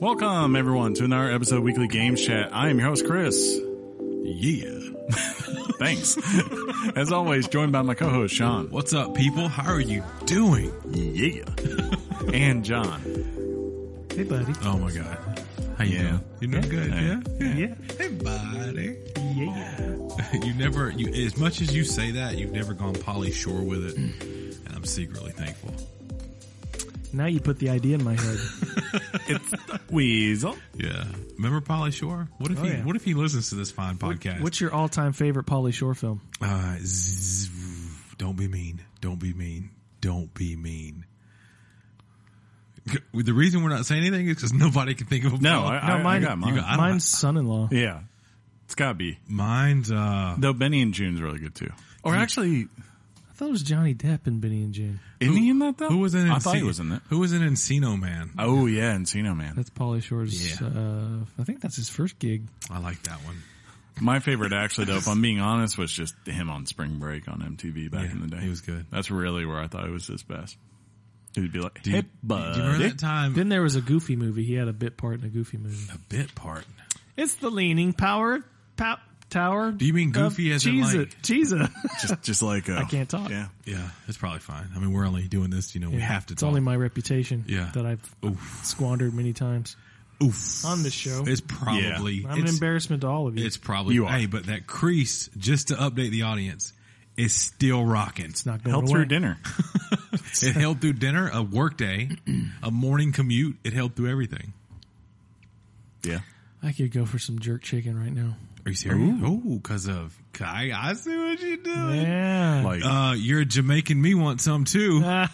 Welcome, everyone, to another episode of Weekly Games Chat. I am your host, Chris. Yeah. Thanks. As always, joined by my co-host, Sean. What's up, people? How are you doing? Yeah. And John. Hey, buddy. Oh, my God. How you doing? You doing good? Yeah. Hey, buddy. Yeah. As much as you say that, you've never gone Polly Shore with it. And I'm secretly thankful. Now you put the idea in my head. It's the Weasel. Yeah. Remember Polly Shore? What if he listens to this fine podcast? What's your all-time favorite Pauly Shore film? Don't be mean. Don't be mean. Don't be mean. The reason we're not saying anything is because nobody can think of a No, I got mine. Mine's Son-in-Law. Yeah. It's gotta be. Mine's, Though Benny and June's really good too. Or actually, I thought it was Johnny Depp and Benny and June. isn't he in that though? Who was in I thought he was in it. Who was in Encino Man? Oh yeah, Encino Man. That's Pauly Shore's, I think that's his first gig. I like that one. My favorite, actually, though, if I'm being honest, was just him on Spring Break on MTV back in the day. He was good. That's really where I thought it was his best. He'd be like, hey, Do you remember that time? Then there was a Goofy movie. He had a bit part in a Goofy movie. A bit part. It's the Leaning Tower. Do you mean Goofy as in like... Cheez-It. just like... I can't talk. Yeah. Yeah, it's probably fine. I mean, we're only doing this, we have to It's talk. only my reputation Yeah. that I've squandered many times. Oof. On this show. It's probably... I'm an embarrassment to all of you. It's probably... You are. Hey, but that crease, just to update the audience, is still rocking. It's not going Held away. through dinner. It held through dinner, a work day, a morning commute. It held through everything. Yeah. I could go for some jerk chicken right now. Are you serious? Oh, because of... I see what you're doing. Yeah. Like, You're a Jamaican. Me want some, too. I'll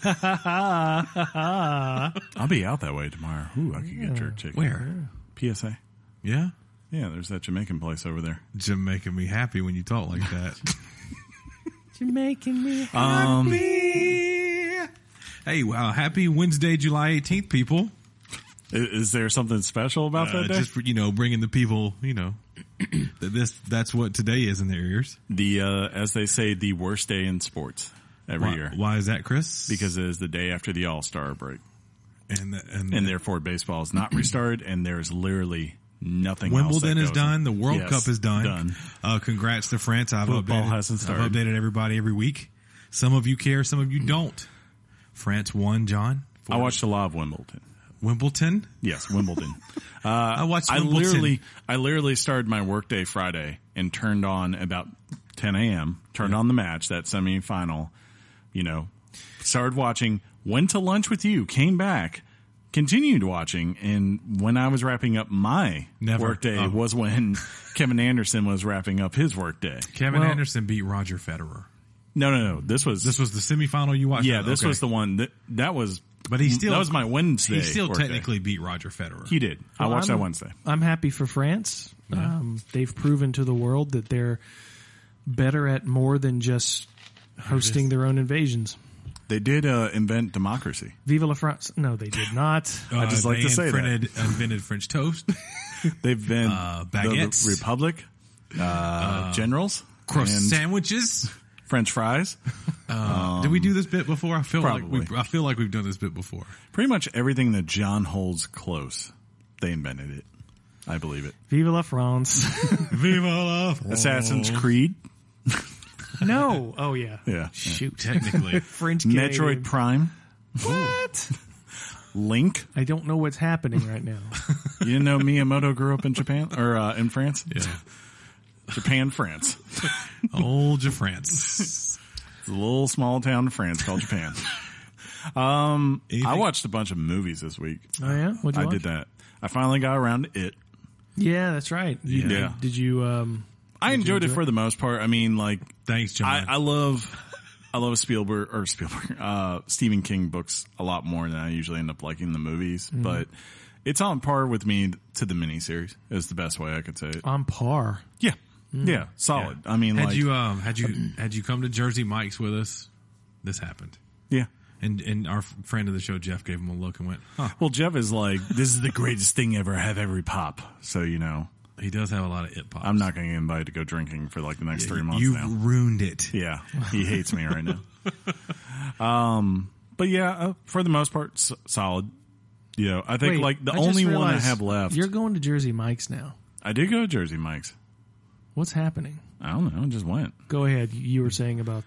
be out that way tomorrow. Ooh, I could get jerk chicken. Where? PSA. Yeah? Yeah, there's that Jamaican place over there. Jamaican me happy when you talk like that. You're making me happy. Hey, wow. Happy Wednesday, July 18th, people. Is there something special about that day? Just for, bringing the people, that's what today is in their ears. The, as they say, the worst day in sports every year. Why is that, Chris? Because it is the day after the All-Star break. And Therefore baseball is not restarted and there's literally nothing Wimbledon else is done. The World Cup is done. Congrats to France. Football hasn't started. I've updated everybody every week. Some of you care, some of you don't. France won, John. I watched a lot of Wimbledon. Wimbledon? Yes, Wimbledon. I watched Wimbledon. I literally started my workday Friday and turned on about 10 a.m., turned on the match, that semifinal, started watching, went to lunch with you, came back, continued watching, and when I was wrapping up my workday was when Kevin Anderson was wrapping up his workday. Kevin Anderson beat Roger Federer. No. This was Yeah, this was the one that was... But that was my Wednesday. He still workday. technically beat Roger Federer. He did. I watched that Wednesday. I'm happy for France. Yeah. They've proven to the world that they're better at more than just hosting their own invasions. They did invent democracy. Vive la France. No, they did not. I just like to say that. Invented French toast. They've been baguettes. the Republic, generals, cross and sandwiches. French fries. Did we do this bit before? I feel probably. like we've done this bit before. Pretty much everything that John holds close, they invented it. I believe it. Vive la France. Vive la France. Assassin's Creed. No. Oh, yeah. Yeah. Shoot. Technically. French Metroid game. Prime. What? Link. I don't know what's happening right now. You didn't know Miyamoto grew up in Japan or in France? Yeah. Japan, France. Old France. It's a little small town in France called Japan. I watched a bunch of movies this week. Oh, yeah? What'd you watch? I did that. I finally got around to it. Yeah, that's right. Yeah. Did you... I enjoyed it for the most part. I mean, like... Thanks, John. I love Stephen King books a lot more than I usually end up liking the movies, but it's on par with me to the miniseries is the best way I could say it. On par? Yeah. Yeah, solid. Yeah. I mean, had you come to Jersey Mike's with us, this happened. Yeah. And our friend of the show, Jeff, gave him a look and went, huh. Well, Jeff is like, this is the greatest thing ever, have every pop. So, he does have a lot of it pops. I'm not going to get invited to go drinking for like the next 3 months now. You've ruined it. Yeah. He hates me right now. But yeah, for the most part, solid. You know, I think Wait, like the I just only one I realized have left. You're going to Jersey Mike's now. I did go to Jersey Mike's. What's happening? I don't know. I just went. Go ahead. You were saying about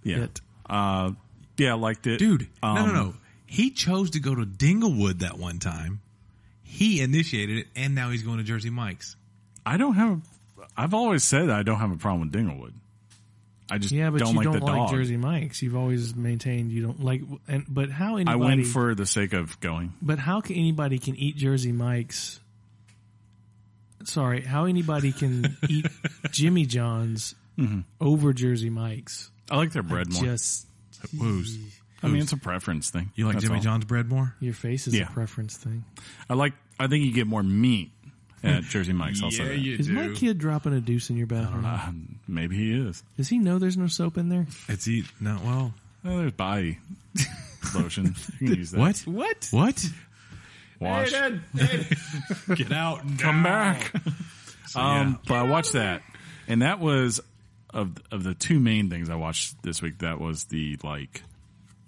Yeah. it. Yeah, I liked it. Dude, no. He chose to go to Dinglewood that one time. He initiated it, and now he's going to Jersey Mike's. I've always said I don't have a problem with Dinglewood. I just Yeah, but don't you like don't the like dog. Jersey Mike's. You've always maintained you don't like. But how anybody? I went for the sake of going. But how can anybody can eat Jersey Mike's? Sorry, how anybody can eat Jimmy John's over Jersey Mike's? I like their bread more. Just Who's? I mean, it's a preference thing. You like That's Jimmy all. John's bread more? your face is Yeah. a preference thing. I think you get more meat at Jersey Mike's. I'll say that. Is my kid dropping a deuce in your bathroom? Maybe he is. Does he know there's no soap in there? It's no. Well, Oh, there's body lotion. You can use that. what? What? What? Wash. Get out and Come back. yeah. But I watched that, and that was of the two main things I watched this week. That was the like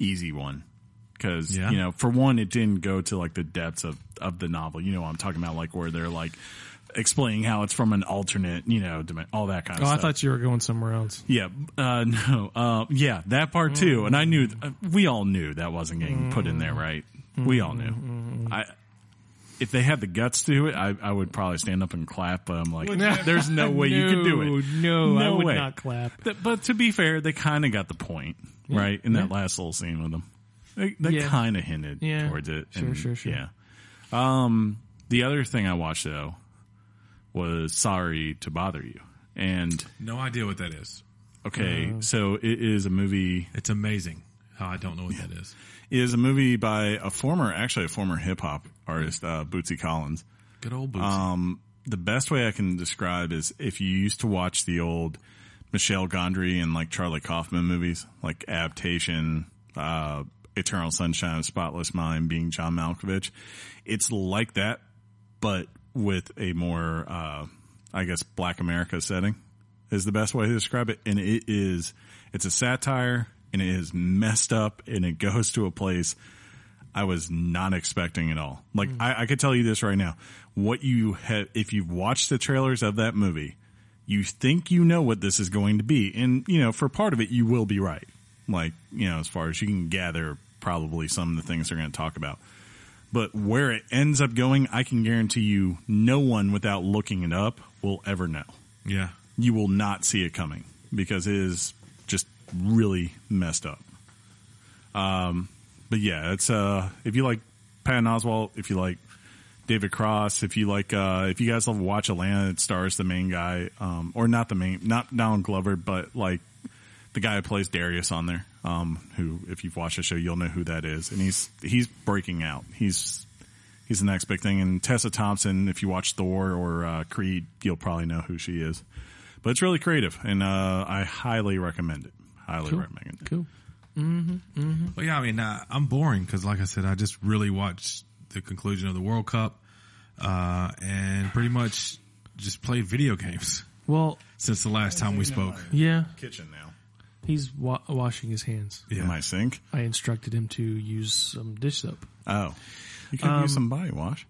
easy one because Yeah. you know, for one, it didn't go to like the depths of the novel. You know what I'm talking about, like where they're like explaining how it's from an alternate, you know, all that kind of Oh, stuff. I thought you were going somewhere else. Yeah, no, yeah, that part too. And I knew, we all knew that wasn't getting put in there, right? We all knew. If they had the guts to do it, I would probably stand up and clap. But I'm like, there's no way you could do it. No, I would way. not clap. But to be fair, they kind of got the point, right? In that last little scene with them, they kind of hinted towards it. Sure. Yeah. The other thing I watched though was Sorry to Bother You, and No idea what that is. okay, so it is a movie. It's amazing how I don't know what that is. It is a movie by a former hip hop artist, Bootsy Collins. Good old Bootsy. The best way I can describe is if you used to watch the old Michel Gondry and like Charlie Kaufman movies, like Adaptation, Eternal Sunshine of the Spotless Mind, being John Malkovich. It's like that, but with a more, I guess, Black America setting is the best way to describe it. And it's a satire, and it is messed up, and it goes to a place I was not expecting at all. Like, I could tell you this right now. What you have, if you've watched the trailers of that movie, you think you know what this is going to be. And, you know, for part of it, you will be right. Like, you know, as far as you can gather probably some of the things they're going to talk about. But where it ends up going, I can guarantee you no one without looking it up will ever know. Yeah. You will not see it coming because it is just really messed up. But yeah, it's if you like Patton Oswalt, if you like David Cross, if you guys love Watch Atlanta, it stars the main guy, or not Donald Glover, but like the guy who plays Darius on there, who, if you've watched the show, you'll know who that is. And he's breaking out. He's the next big thing. And Tessa Thompson, if you watch Thor or Creed, you'll probably know who she is. But it's really creative, and I highly recommend it. Recommend it. Cool. Well, yeah, I mean, I'm boring because, like I said, I just really watched the conclusion of the World Cup and pretty much just played video games Well, since the last time we spoke. yeah, Kitchen now. he's washing his hands. Yeah. In my sink? I instructed him to use some dish soap. Oh. You could use some body wash.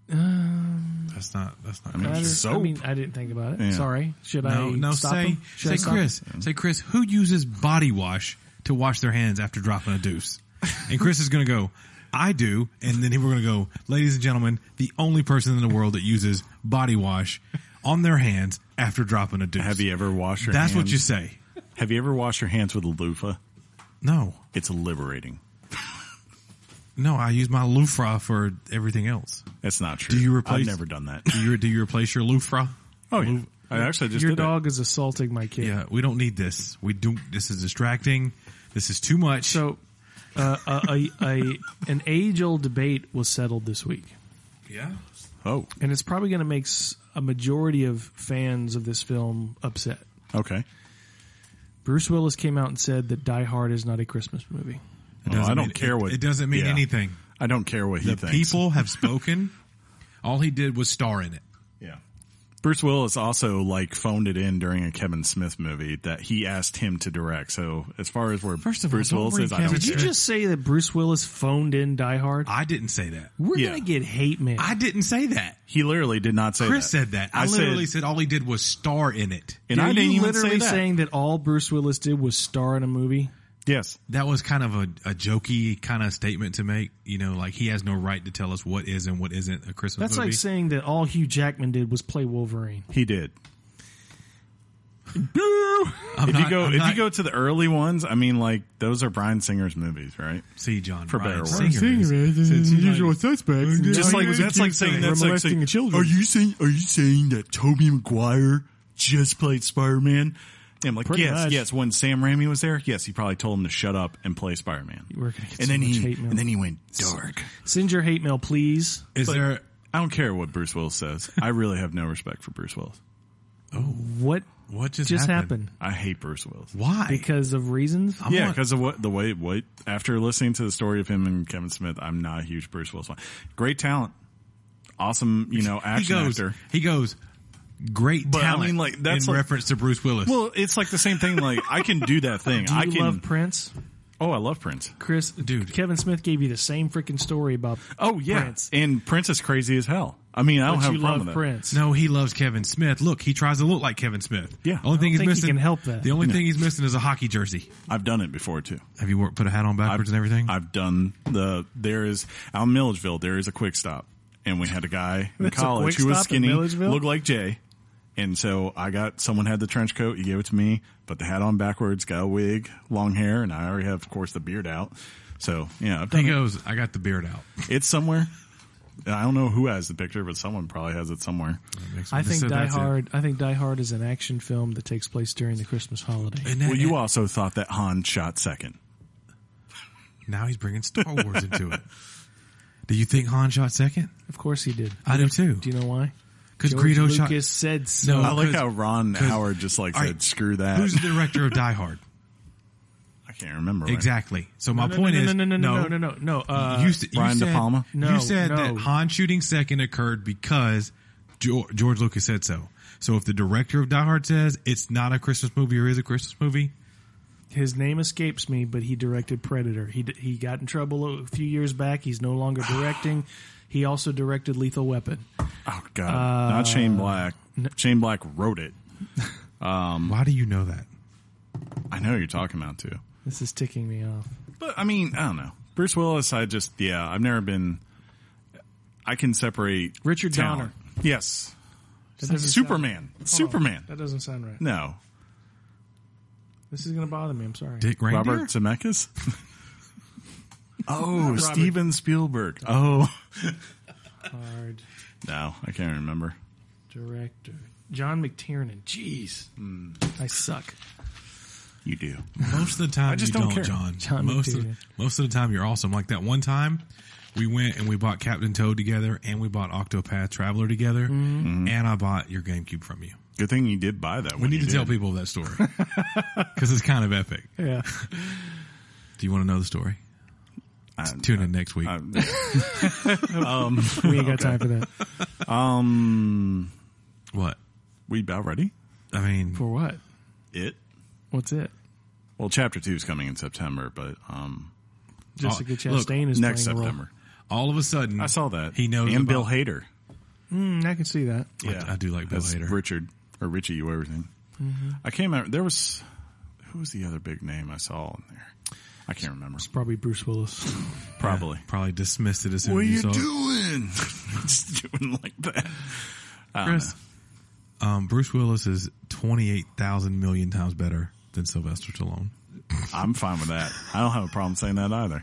That's not. I mean, soap. I didn't think about it. Yeah. Sorry. Should No, I stop say him? Should I stop him? Chris, who uses body wash to wash their hands after dropping a deuce? And Chris is going to go, I do. And then we're going to go, ladies and gentlemen, the only person in the world that uses body wash on their hands after dropping a deuce. Have you ever washed your hands? That's what you say. Have you ever washed your hands with a loofah? No. It's liberating. No, I use my loofah for everything else. That's not true. Do you replace? I've never done that. Do you replace your loofah? Oh, yeah. I actually just Your did dog is assaulting my kid. Yeah, we don't need this. This is distracting. This is too much. So, an age-old debate was settled this week, yeah. that. Oh, and it's probably going to make a majority of fans of this film upset. okay. Bruce Willis came out and said that Die Hard is not a Christmas movie. I don't care what... It doesn't mean yeah. anything. I don't care what he The thinks. people have spoken. All he did was star in it. Yeah. Bruce Willis also like phoned it in during a Kevin Smith movie that he asked him to direct. So as far as where First of all, Bruce don't Willis bring is, I Kevin don't Did you care. just say that Bruce Willis phoned in Die Hard? I didn't say that. We're Yeah. gonna get hate mail. I didn't say that. He literally did not say Chris that. said that. I literally said all he did was star in it. And Are I didn't you even literally say that. saying that all Bruce Willis did was star in a movie? Yes. That was kind of a jokey kind of statement to make. You know, like he has no right to tell us what is and what isn't a Christmas That's movie. like saying that all Hugh Jackman did was play Wolverine. He did. I'm If not- you go I'm if not- you go to the early ones, I mean, like those are Bryan Singer's movies, right? see John For Bryan better or Singer worse. is- usual suspect. Just like that's like saying that's like saying, children. Are you saying that Tobey Maguire just played Spider-Man? And I'm like, Pretty yes, much. yes. When Sam Raimi was there, yes, he probably told him to shut up and play Spider-Man. We're gonna get And so then much he hate mail. and then he went dark. Send your hate mail, please. Is there? I don't care what Bruce Willis says. I really have no respect for Bruce Willis. What What just just happened? I hate Bruce Willis. Why? Because of reasons? I'm Yeah, not- because of the way after listening to the story of him and Kevin Smith, I'm not a huge Bruce Willis fan. Great talent, awesome, action actor. He goes. Great But, I talent. mean, like, that's in like- reference to Bruce Willis. Well, it's like the same thing. Like I can do that thing. Do you I can. love Prince? Oh, I love Prince. Chris, Dude. Kevin Smith gave you the same freaking story about Oh yeah, Prince. and Prince is crazy as hell. I mean, I don't But have you a problem love with Prince. No, he loves Kevin Smith. Look, he tries to look like Kevin Smith. Yeah. Only thing he's think he missing can help that. The only thing he's missing is a hockey jersey. that. I've done it before too. Have you put a hat on backwards and everything? I've done there is out in Milledgeville. There is a Quick Stop, and we had a guy in That's a college Quick who was Stop in skinny, Milledgeville? looked like Jay. And so someone had the trench coat. He gave it to me, put the hat on backwards, got a wig, long hair, and I already have, of course, the beard out. So, yeah, I've done he it. goes, I got the beard out. It's somewhere. I don't know who has the picture, but someone probably has it somewhere. I think So Die that's it. Hard. I think Die Hard is an action film that takes place during the Christmas holiday. And that- Well, you also thought that Han shot second. now he's bringing Star Wars into it. Do you think Han shot second? Of course he did. I do too. Do you know why? Because George Greedo Lucas shot. said so. No. I like 'cause- how Ron Howard just like All said, right, screw that. Who's the director of Die Hard? I can't remember. Right? Exactly. So my no, point no, is, no. You said Brian De Palma? No, you said no. that Han shooting second occurred because George Lucas said so. So if the director of Die Hard says it's not a Christmas movie or is a Christmas movie, His name escapes me, but he directed Predator. He got in trouble a few years back. He's no longer directing. He also directed Lethal Weapon. Oh God, not Shane Black. Shane Black wrote it. why do you know that? I know who you're talking about too. This is ticking me off. But I mean, I don't know. Bruce Willis, I've never been. I can separate Richard talent. Donner. Yes, That doesn't Superman. Hold on. Superman. That doesn't sound right. No, This is going to bother me. I'm sorry. Dick Reindeer? Robert Zemeckis. Oh, Steven Spielberg. Oh, Hard no, I can't remember. director. John McTiernan. Jeez. I suck. You do. Most of the time, I just you don't care. John most McTiernan. of the time, you're awesome. Like that one time, we went and we bought Captain Toad together, and we bought Octopath Traveler together, and I bought your GameCube from you. Good thing you did buy that. We need to tell people that story because it's kind of epic. Yeah. Do you want to know the story? Tune in next week. We ain't got time for that. What? We about ready? I mean, For what? It. What's it? Well, Chapter 2 is coming in September, but Jessica look, Chastain is next playing a role. September. all of a sudden, I saw that. He knows and about- Bill Hader. I can see that. I do like Bill That's Hader. Richard or Richie or everything. I can't remember. There was who was the other big name I saw in there? I can't remember. It's probably Bruce Willis. Probably. Probably dismissed it as soon What are as you you saw it. doing? Just doing like that. I don't Chris, Bruce Willis is 28,000 million times better than Sylvester Stallone. know. I'm fine with that. I don't have a problem saying that either.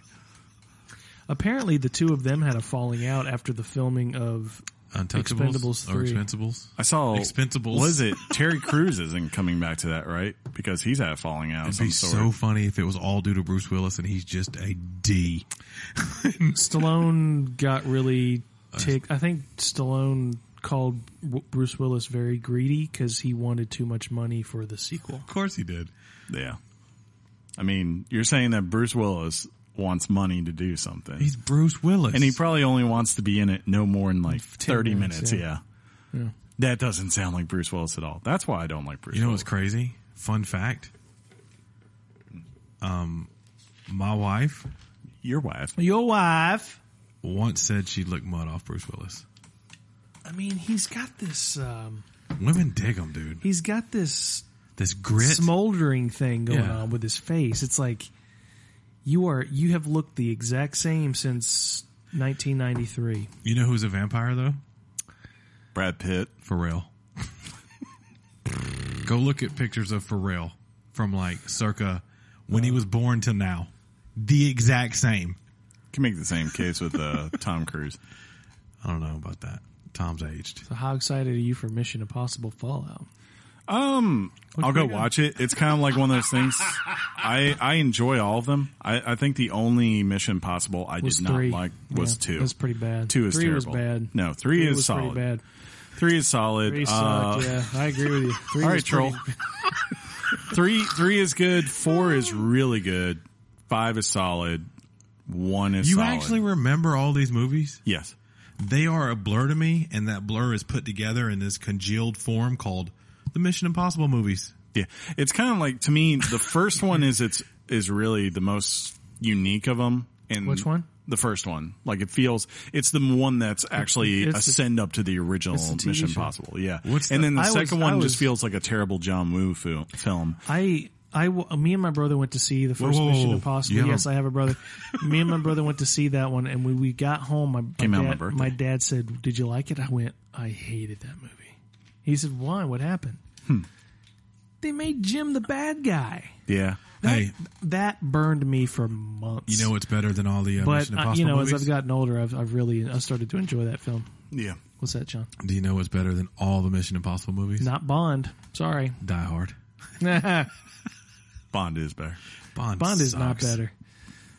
Apparently, the two of them had a falling out after the filming of Untouchables Expendables or 3. Expensibles. I saw Expendables. Was it Terry Crews isn't coming back to that, right? Because he's had a falling out of It'd some be sort. so funny if it was all due to Bruce Willis and he's just a D. Stallone got really ticked. I think Stallone called Bruce Willis very greedy because he wanted too much money for the sequel. Of course he did. Yeah. I mean, you're saying that Bruce Willis wants money to do something. He's Bruce Willis. And he probably only wants to be in it no more than like 30 minutes. minutes, Yeah. That doesn't sound like Bruce Willis at all. That's why I don't like Bruce You know Willis. what's crazy? Fun fact. My wife Your wife. Your wife. once said she'd lick mud off Bruce Willis. I mean, he's got this. Women dig him, dude. He's got this This grit. smoldering thing going Yeah. on with his face. It's like you have looked the exact same since 1993. You know who's a vampire, though? Brad Pitt. Pharrell. Go look at pictures of Pharrell from like circa when he was born to now. The exact same. Can make the same case with Tom Cruise. I don't know about that. Tom's aged. So how excited are you for Mission Impossible Fallout? I'll go pretty good. watch it. It's kind of like one of those things. I enjoy all of them. I think the only Mission Impossible I Was did not 3. like was Yeah, 2. It was pretty bad. 2 is 3 terrible. was bad. No, 3 is was solid. pretty bad. 3 is solid. 3 sucked, yeah. I agree with you. 3 all was right, Troll. pretty- 3 is good. 4 is really good. 5 is solid. 1 is You solid. actually remember all these movies? Yes. They are a blur to me, and that blur is put together in this congealed form called the Mission Impossible movies. Yeah. It's kind of like, to me, the first one is really the most unique of them. And Which one? The first one. Like, it's the one that's actually It's a send up to the original it's the TV Mission show. Impossible. Yeah. What's and the- then the I was- second I one was- just feels like a terrible John Woo film. Me and my brother went to see the first Whoa, whoa, Mission whoa. Impossible. You have Yes, I have a brother. Me and my brother went to see that one, and when we got home, Came out on my birthday. my dad said, "Did you like it?" I went, "I hated that movie." He said, "Why? What happened?" They made Jim the bad guy. Yeah. Hey, That burned me for months. you know what's better than all the but Mission Impossible as movies? I've gotten older, I've started to enjoy that film. Yeah. What's that, John? Do you know what's better than all the Mission Impossible movies? Not Bond. Sorry, Die Hard. Bond is better. Bond is not sucks. better.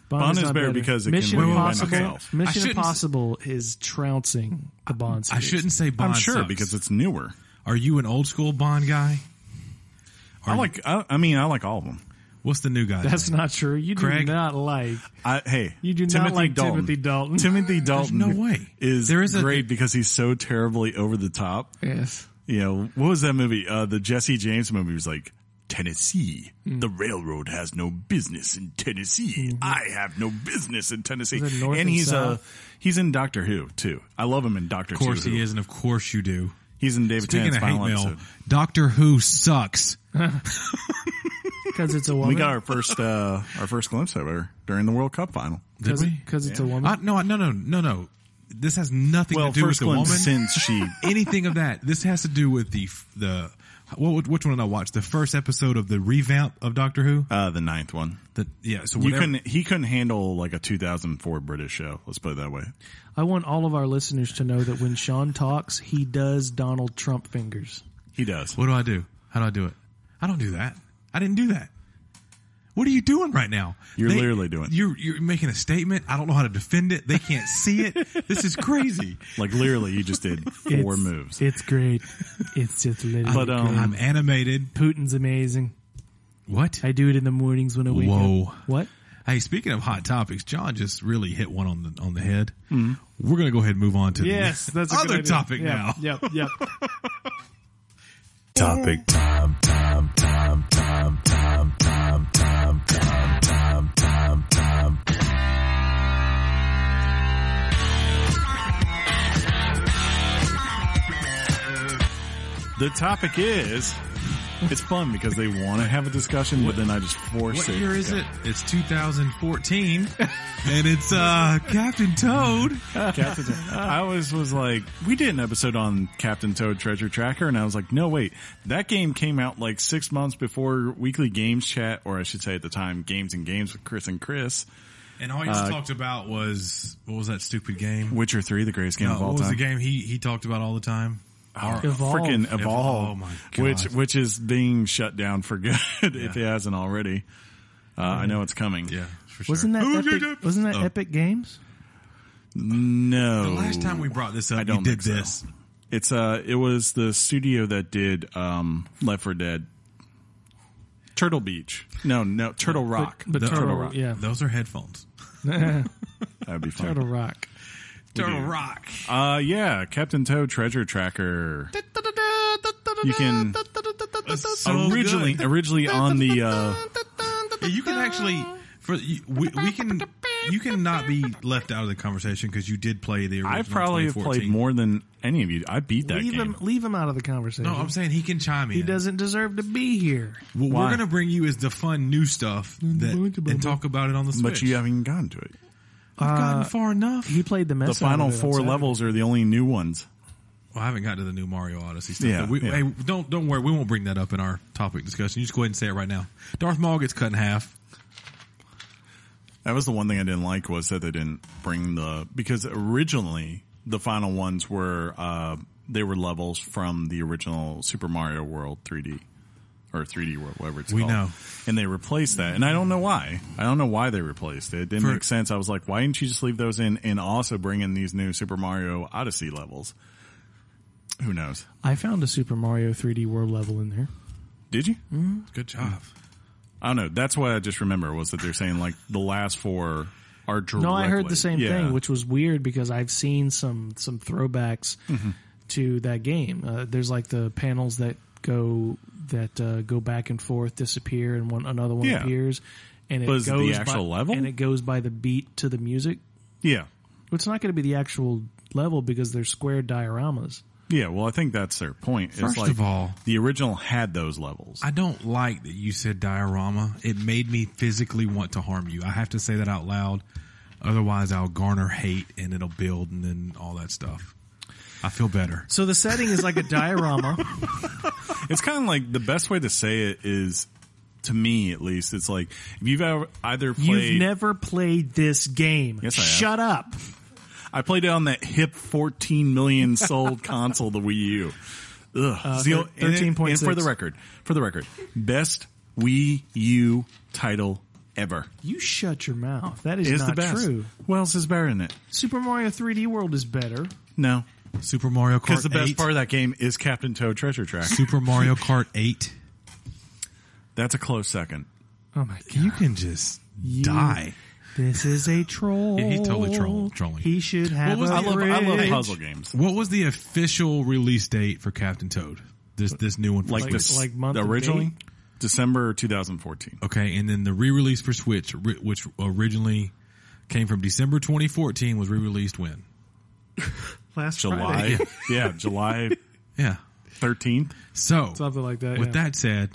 Bond is not better because it can Mission win by Impossible. itself. I Mission shouldn't Impossible is trouncing the Bond I series. shouldn't say Bond I'm sure sucks. because it's newer. Are you an old school Bond guy? I like all of them. What's the new guy? That's not true. You do Craig? not like. You do not like Timothy Dalton. Timothy Dalton. no way. There is great because he's so terribly over the top. Yes. You know, what was that movie? The Jesse James movie was like, Tennessee. The railroad has no business in Tennessee. I have no business in Tennessee. Is it North And and he's South? He's in Doctor Who too. I love him in Doctor Who. Of course he is, and of course you do. He's in David Speaking Tennant's of hate final mail, episode. Doctor Who sucks. Because it's a woman. We got our first glimpse of her during the World Cup final. Did we? Because it's a woman. No. This has nothing Well, to do with first the woman. glimpse since she. Anything of that. This has to do with the which one did I watch? The first episode of the revamp of Doctor Who. The 9th one. So He couldn't handle like a 2004 British show. Let's put it that way. I want all of our listeners to know that when Sean talks, he does Donald Trump fingers. He does. What do I do? How do I do it? I don't do that. I didn't do that. What are you doing right now? You're literally doing it. You're making a statement. I don't know how to defend it. They can't see it. This is crazy. Like literally, you just did 4 moves. It's great. It's just literally But, great. I'm animated. Putin's amazing. What? I do it in the mornings when I wake Whoa. up. What? Hey, speaking of hot topics, John just really hit one on the head. Mm-hmm. We're going to go ahead and move on to Yes, that's a the good other idea. topic now. Yep. Topic time. The topic is, it's fun because they want to have a discussion, but then I just force What it. year is it? It's 2014, and it's Captain Toad. Captain Toad. I was like, we did an episode on Captain Toad Treasure Tracker, and I was like, no, wait, that game came out like 6 months before Weekly Games Chat, or I should say at the time, Games and Games with Chris and Chris. And all he just talked about was, what was that stupid game? Witcher 3, the greatest game of all what was time. the game he talked about all the time? Evolve. Freaking Evolve. Oh my God. Which is being shut down for good if it hasn't already. I know it's coming. Yeah, for sure. Wasn't that Epic Games? No. The last time we brought this up, I don't you did think so. this. It's it was the studio that did Left 4 Dead. Turtle Beach. No, Turtle Rock. But Turtle Rock. Yeah. Those are headphones. That'd be fun. Turtle Rock. Turtle Rock. Yeah, Captain Toad Treasure Tracker. You can So originally on the Yeah, you can actually we can you can not be left out of the conversation because you did play the original. I probably have 2014. played more than any of you. I beat that game. Leave him out of the conversation. No, I'm saying he can chime in. he doesn't deserve to be here. What Why? we're going to bring you is the fun new stuff and talk about it on the Switch. But you haven't even gotten to it. I've gotten far enough. He played the mess The out final of it on 4 Saturday. levels are the only new ones. Well, I haven't gotten to the new Mario Odyssey stuff. Yeah, But yeah. Hey, don't worry. We won't bring that up in our topic discussion. You just go ahead and say it right now. Darth Maul gets cut in half. That was the one thing I didn't like was that they didn't bring because originally the final ones were they were levels from the original Super Mario World 3D or 3D World, whatever it's called. We know. And they replaced that, and I don't know why. I don't know why they replaced it. It didn't make sense. I was like, why didn't you just leave those in and also bring in these new Super Mario Odyssey levels? Who knows? I found a Super Mario 3D World level in there. Did you? Good job. I don't know. That's what I just remember was that they're saying like the last 4 are directly. No, I heard the same Yeah. thing, which was weird because I've seen some throwbacks to that game. There's like the panels that go back and forth, disappear, and another one Yeah. appears, and it Was it goes the actual by, level? and it goes by the beat to the music. Yeah. It's not going to be the actual level because they're square dioramas. Yeah, well, I think that's their point. It's First like of all, the original had those levels. I don't like that you said diorama. It made me physically want to harm you. I have to say that out loud. Otherwise, I'll garner hate and it'll build and then all that stuff. I feel better. So the setting is like a diorama. It's kind of like the best way to say it is, to me at least, it's like if you've ever either played. You've never played this game. Yes, I have. Shut up. I played it on that hip 14 million sold console, the Wii U. Ugh. 13.6. And for the record, best Wii U title ever. You shut your mouth. That is It is not the best. true. What else is better than it? Super Mario 3D World is better. No. Super Mario Kart 8. Because the best part of that game is Captain Toad Treasure Track. Super Mario Kart 8. That's a close second. Oh my god. You can just die. This is a troll. Yeah, he's totally trolling. He should have What was a the- I love fridge. puzzle games. What was the official release date for Captain Toad? This new one for Like Switch. this, like month and originally, date? December 2014. Okay, and then the re-release for Switch, which originally came from December 2014, was re-released when? Last July. Friday. Yeah, July Yeah. 13th. So, Something like that. with that said,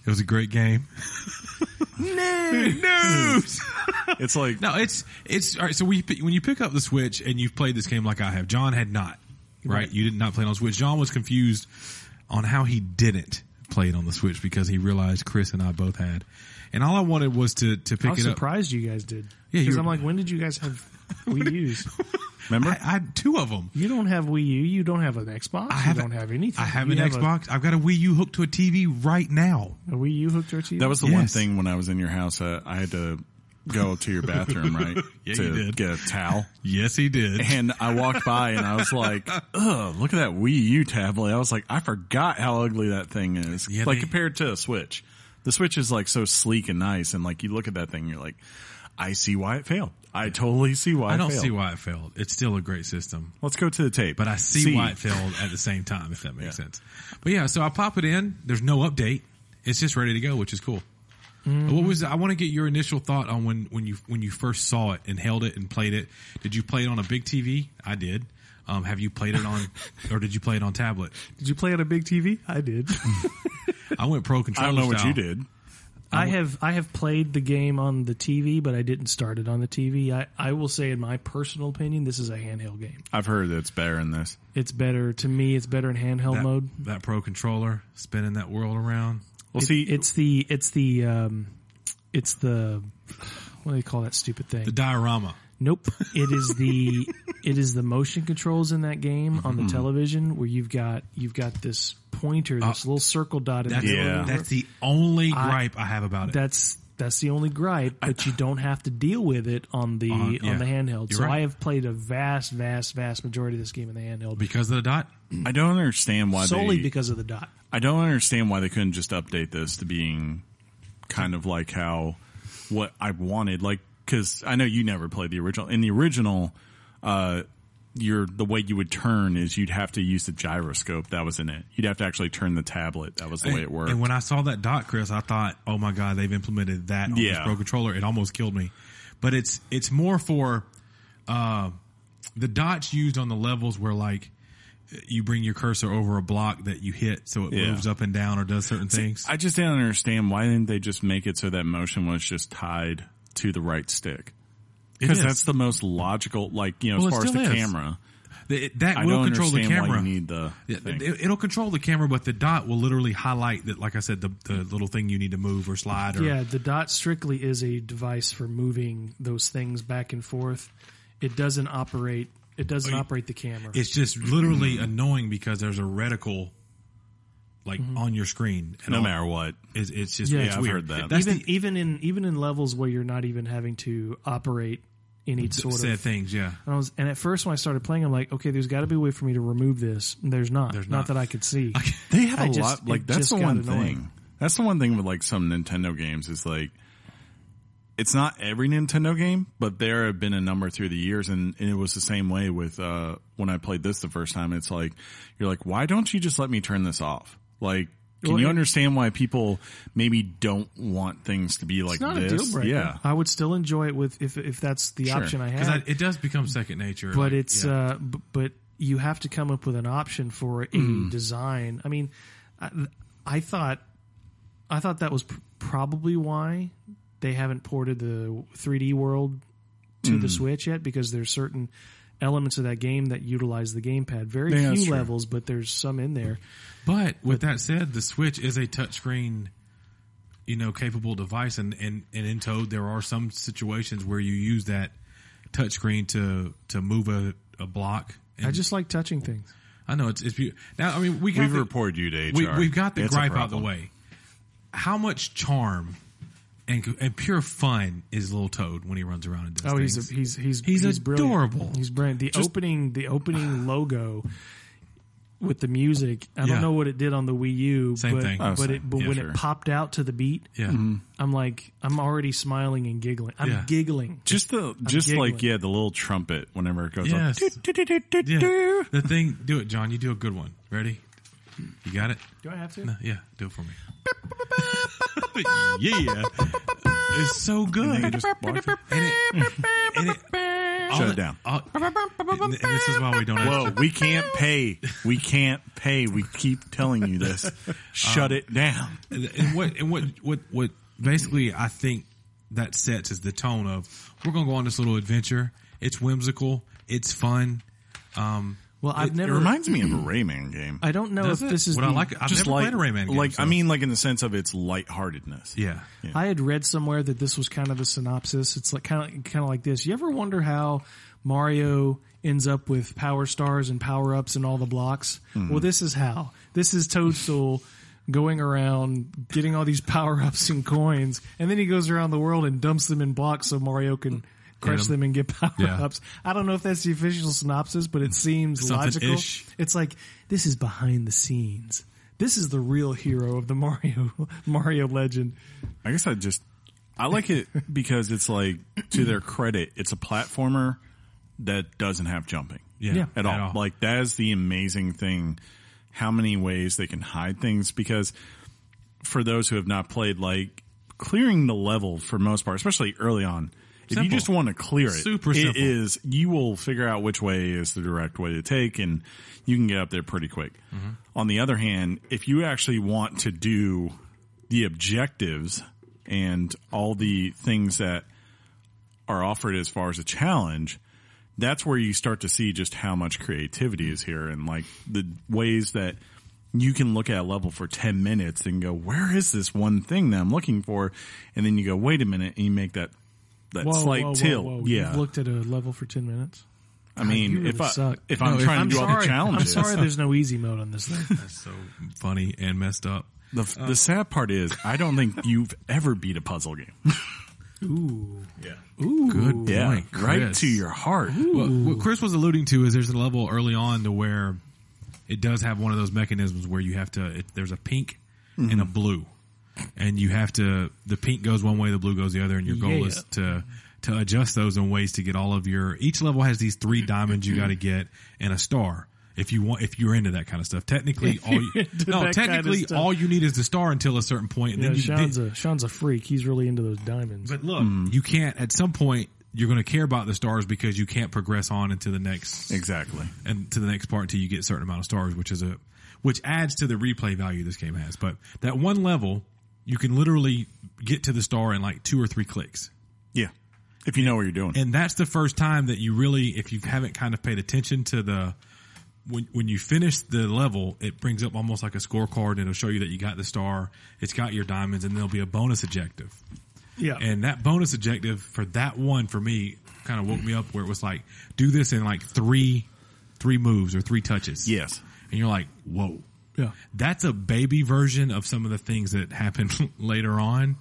it was a great game. News. It's like, No, it's all right. So when you pick up the Switch and you've played this game like I have, John had not. Right? You did not play it on Switch. John was confused on how he didn't play it on the Switch because he realized Chris and I both had. And all I wanted was to pick I was it up. surprised you guys did. Yeah, Because you I'm were- like, when did you guys have Wii U's? remember? I had 2 of them. You don't have Wii U. You don't have an Xbox. You don't have anything. I have You an Xbox. I've got a Wii U hooked to a TV right now. A Wii U hooked to a TV? That was the Yes. one thing when I was in your house. I had to go to your bathroom, right? Yeah, to you did. get a towel. Yes, he did. And I walked by and I was like, ugh, look at that Wii U tablet. I was like, I forgot how ugly that thing is. Yeah, like they- compared to a Switch. The Switch is like so sleek and nice. And like you look at that thing, you're like, I see why it failed. I totally see why I don't it failed. see why it failed. It's still a great system. Let's go to the tape. But I see why it failed at the same time, if that makes sense. But yeah, so I pop it in. There's no update. It's just ready to go, which is cool. What was I want to get your initial thought on when you first saw it and held it and played it? Did you play it on a big TV? I did. Have you played it on, or did you play it on tablet? Did you play on a big TV? I did. I went pro I controller don't know what style. you did. I have played the game on the TV, but I didn't start it on the TV. I will say, in my personal opinion, this is a handheld game. I've heard that it's better in this. It's better to me. It's better in handheld mode. That pro controller spinning that world around. Well, see, It's the what do they call that stupid thing? The diorama. Nope. It is the motion controls in that game on the television where you've got this pointer, this little circle dot in the middle. Yeah. That's the only gripe I have about it. That's the only gripe, but you don't have to deal with it on the yeah. handheld. You're So right. I have played a vast majority of this game in the handheld Because of the dot? I don't understand why solely they. because of the dot. I don't understand why they couldn't just update this to being kind of like what I wanted. Like, because I know you never played the original. In the original, the way you would turn is you'd have to use the gyroscope. That was in it. You'd have to actually turn the tablet. That was the way it worked. And when I saw that dot, Chris, I thought, oh my God, they've implemented that on this Pro Controller. It almost killed me. But it's more for the dots used on the levels where like you bring your cursor over a block that you hit so it moves up and down or does certain things. I just didn't understand, why didn't they just make it so that motion was just tied to the right stick? Because that's the most logical, like, as far as the camera. That will control the camera. Why you need the thing. It'll control the camera, but the dot will literally highlight that, like I said, the little thing you need to move or slide. Yeah, the dot strictly is a device for moving those things back and forth. It doesn't operate the camera. It's just literally annoying because there's a reticle on your screen. No matter what. It's just it's I've weird. heard that. Even in levels where you're not even having to operate any sort of said things, yeah. And at first when I started playing, I'm like, okay, there's got to be a way for me to remove this. And there's not. Not that I could see. They have a lot. That's the one thing. That's the one thing with some Nintendo games is it's not every Nintendo game, but there have been a number through the years, and it was the same way with when I played this the first time. It's like you're like, why don't you just let me turn this off? Can you understand why people maybe don't want things to be like this? It's not a deal breaker. Yeah, I would still enjoy it if that's the option I have. Because it does become second nature. But but you have to come up with an option for a design. I mean, I thought that was probably why they haven't ported the 3D world to the Switch yet, because there's certain elements of that game that utilize the gamepad. Very few levels, but there's some in there. But with that said, the Switch is a touchscreen, capable device, and in Toad there are some situations where you use that touchscreen to move a block. I just like touching things. I know it's beautiful. Now, I mean, we've reported you to HR. We've got the gripe out of the way. How much charm and pure fun is Little Toad when he runs around and does things? He's adorable. Brilliant. He's brilliant. The opening logo with the music. I don't know what it did on the Wii U. Same thing. When it popped out to the beat, I'm already smiling and giggling. I'm giggling. The little trumpet whenever it goes on. The thing, do it, John. You do a good one. Ready? You got it? Do I have to? No, yeah, do it for me. Yeah. It's so good. And just watch it. Shut it down. And this is why we don't. Whoa, we can't pay. We can't pay. We keep telling you this. Shut it down. And what basically I think that sets is the tone of we're going to go on this little adventure. It's whimsical. It's fun. It reminds me of a Rayman game. I don't know if this is I like it. I've never played a Rayman game. I mean, in the sense of its lightheartedness. Yeah. I had read somewhere that this was kind of a synopsis. It's kind of like this. You ever wonder how Mario ends up with power stars and power ups and all the blocks? Mm-hmm. Well, this is how. This is Toadstool going around getting all these power ups and coins, and then he goes around the world and dumps them in blocks so Mario can crush them and get power-ups. I don't know if that's the official synopsis, but it seems logical. It's like, this is behind the scenes. This is the real hero of the Mario legend. I guess I like it because it's to their credit, it's a platformer that doesn't have jumping. At all. That is the amazing thing, how many ways they can hide things, because for those who have not played, clearing the level for most part, especially early on, if you just want to clear it, you will figure out which way is the direct way to take, and you can get up there pretty quick. Mm-hmm. On the other hand, if you actually want to do the objectives and all the things that are offered as far as a challenge, that's where you start to see just how much creativity is here, and the ways that you can look at a level for 10 minutes and go, where is this one thing that I'm looking for? And then you go, wait a minute, and you make that slight tilt. Whoa. Yeah. You've looked at a level for 10 minutes? I mean, if I'm trying to do all the challenges. I'm sorry there's no easy mode on this thing. That's so funny and messed up. The sad part is, I don't think you've ever beat a puzzle game. Ooh. Yeah. Ooh. Good point. Yeah, Chris. right to your heart. What Chris was alluding to is there's a level early on to where it does have one of those mechanisms where you have to, there's a pink and a blue. And you have to, the pink goes one way, the blue goes the other, and your goal is to to adjust those in ways to get all of each level has these 3 diamonds you got to get and a star. If you're into that kind of stuff, technically all you need is the star until a certain point. And then Sean's a freak. He's really into those diamonds. But look, you can't, at some point, you're going to care about the stars because you can't progress on into the next. Exactly. And to the next part until you get a certain amount of stars, which adds to the replay value this game has. But that one level, you can literally get to the star in like 2 or 3 clicks. Yeah. If you know what you're doing. And that's the first time that you really, if you haven't kind of paid attention to when you finish the level, it brings up almost like a scorecard and it'll show you that you got the star, it's got your diamonds, and there'll be a bonus objective. Yeah. And that bonus objective for that one, for me, kind of woke me up where it was like, do this in like three moves or 3 touches. Yes. And you're like, whoa. Yeah. That's a baby version of some of the things that happen later on.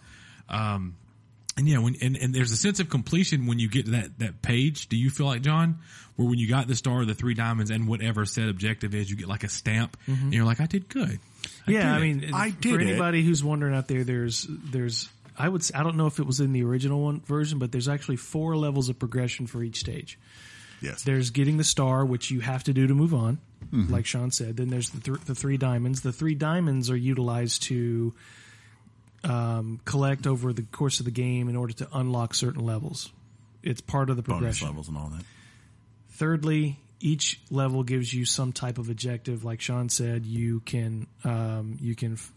And yeah, and there's a sense of completion when you get to that page. Do you feel like, John, where when you got the star, the 3 diamonds, and whatever said objective is, you get like a stamp, and you're like, I did good. I did for anybody who's wondering out there, there's I don't know if it was in the original version, but there's actually 4 levels of progression for each stage. Yes. There's getting the star, which you have to do to move on, like Sean said. Then there's the 3 diamonds. The 3 diamonds are utilized to collect over the course of the game in order to unlock certain levels. It's part of the progression. Bonus levels and all that. Thirdly, each level gives you some type of objective. Like Sean said, you can complete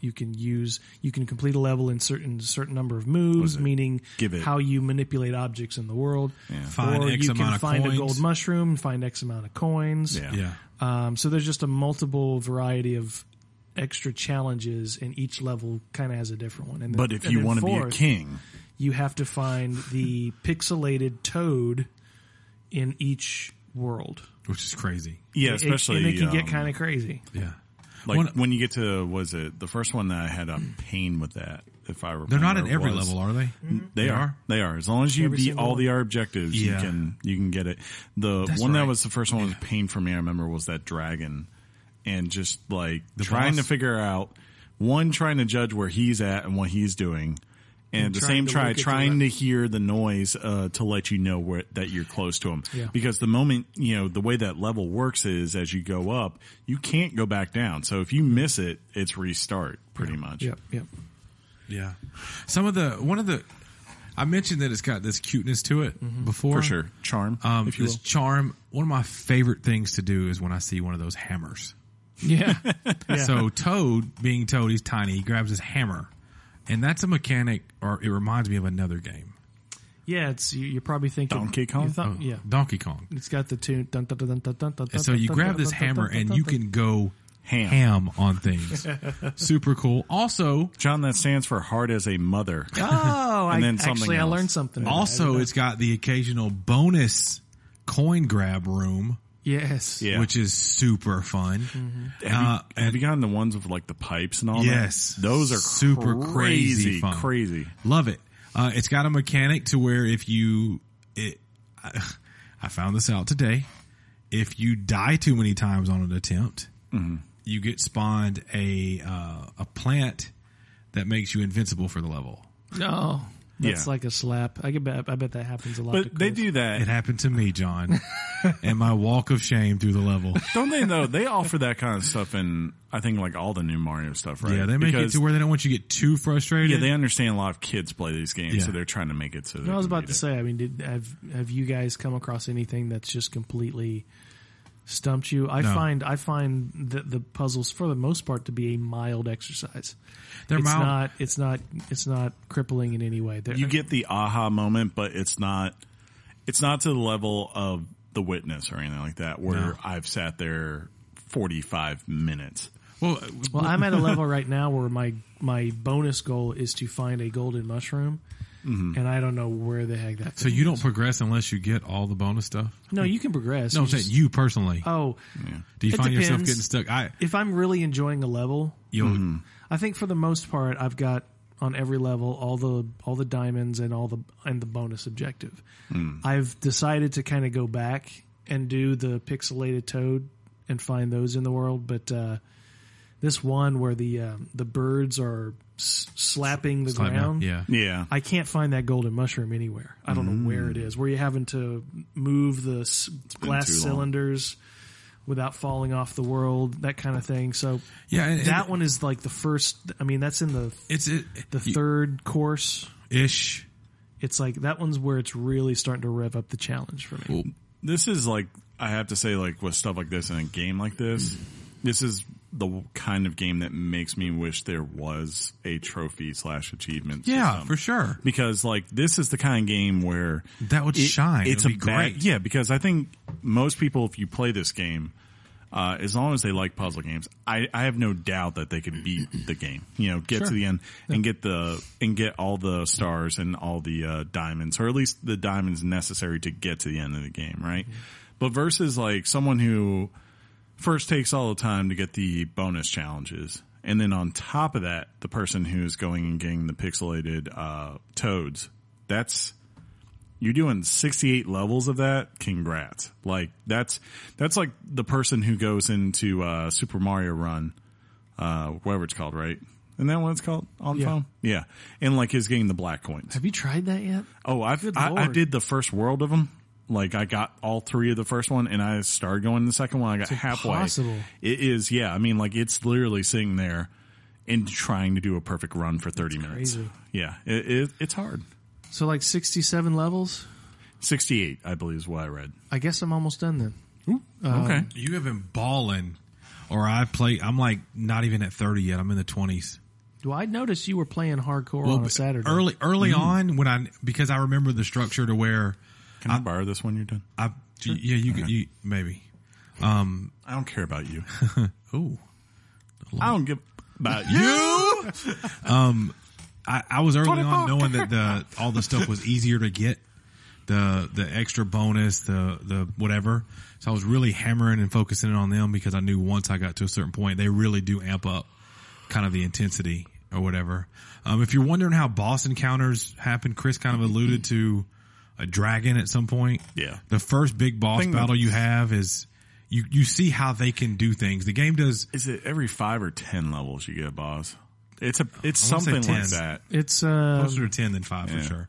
a level in certain number of moves, meaning how you manipulate objects in the world. Yeah. Find X amount of find coins. a gold mushroom, find X amount of coins. Yeah. So there's just a multiple variety of extra challenges, and each level kind of has a different one. But if you want to be a king, you have to find the pixelated toad in each world, which is crazy. Yeah, especially and it can get kind of crazy. Yeah, like when you get to the first one that I had a pain with that. If I remember, they're not in every level, are they? They are. They are. As long as you beat all the objectives, you can get it. That's one that was the first one was a pain for me. I remember was that dragon. And just like trying to figure out, trying to judge where he's at and what he's doing. And at the same time, trying to hear the noise to let you know that you're close to him. Yeah. Because the moment, the way that level works is as you go up, you can't go back down. So if you miss it, it's restart pretty much. Yep. Yeah. I mentioned that it's got this cuteness to it before. For sure. Charm. This charm, one of my favorite things to do is when I see one of those hammers. Yeah. So Toad, being Toad, he's tiny. He grabs his hammer, and that's a mechanic, or it reminds me of another game. Yeah, you're probably thinking Donkey Kong. Donkey Kong. It's got the tune. Dun, dun, dun, dun, dun, dun, dun, and so you grab this hammer, and you can go ham on things. Super cool. Also, John, that stands for hard as a mother. Oh, I learned something. Also, it's got the occasional bonus coin grab room. Yes. Yeah. Which is super fun. Have you gotten the ones with like the pipes and all that? Yes. Those are super crazy fun. Crazy. Love it. It's got a mechanic to where I found this out today. If you die too many times on an attempt, you get spawned a plant that makes you invincible for the level. No. That's like a slap. I bet that happens a lot. But they do that. It happened to me, John, and my walk of shame through the level. Don't they know? They offer that kind of stuff in, I think, like all the new Mario stuff, right? Yeah, they make it to where they don't want you to get too frustrated. Yeah, they understand a lot of kids play these games, so they're trying to make it so. I was about to say, I mean, have you guys come across anything that's just completely stumped you? I find the puzzles for the most part to be a mild exercise. It's not crippling in any way. You get the aha moment, but it's not to the level of The Witness or anything like that where I've sat there 45 minutes. Well, I'm at a level right now where my bonus goal is to find a golden mushroom. And I don't know where the heck that. So you don't progress unless you get all the bonus stuff? No, you can progress. No, I'm saying you personally. Oh, do you find yourself getting stuck? If I'm really enjoying a level, I think for the most part, I've got on every level all the diamonds and the bonus objective. I've decided to kind of go back and do the pixelated toad and find those in the world, but this one where the birds are slapping the Slap ground. down. Yeah. Yeah. I can't find that golden mushroom anywhere. I don't know where it is. Where you're having to move the glass too long. cylinders without falling off the world, that kind of thing. So Yeah, and that one is like the first. I mean, that's in the third course ish. It's like that one's where it's really starting to rev up the challenge for me. Cool. This is like, I have to say, like with stuff like this in a game like this, this is the kind of game that makes me wish there was a trophy / achievement Yeah, system. for sure. Because like this is the kind of game where That would shine. It's It would be great. Yeah, because I think most people, if you play this game, as long as they like puzzle games, I have no doubt that they could beat the game. You know, get to the end and get all the stars and all the diamonds, or at least the diamonds necessary to get to the end of the game, right? Mm-hmm. But versus like someone who first takes all the time to get the bonus challenges, and then on top of that, the person who's going and getting the pixelated toads, you're doing 68 levels of that. Congrats. Like that's like the person who goes into Super Mario Run, whatever it's called, right? Isn't that what it's called on phone? Yeah. And like is getting the black coins. Have you tried that yet? Oh, I did the first world of them. Like I got all 3 of the first one, and I started going the second one. I got halfway. Impossible. It is, yeah. I mean, like it's literally sitting there and trying to do a perfect run for 30 minutes. Crazy. Yeah, it's hard. So like 67 levels? 68, I believe, is what I read. I guess I'm almost done then. Okay. You have been balling, or I'm like not even at 30 yet. I'm in the 20s. Well, I noticed you were playing hardcore on a Saturday. Early on, because I remember the structure to where Can I borrow this when you're done? Yeah, you maybe. I don't care about you. Ooh. I don't give about you. I was early on knowing that all the stuff was easier to get, the extra bonus, the whatever. So I was really hammering and focusing on them because I knew once I got to a certain point, they really do amp up kind of the intensity or whatever. If you're wondering how boss encounters happen, Chris kind of alluded to a dragon at some point. Yeah. The first big boss battle you have is you see how they can do things. The game does. Is it every 5 or 10 levels you get a boss? It's something like that. It's Closer to 10 than 5 for sure.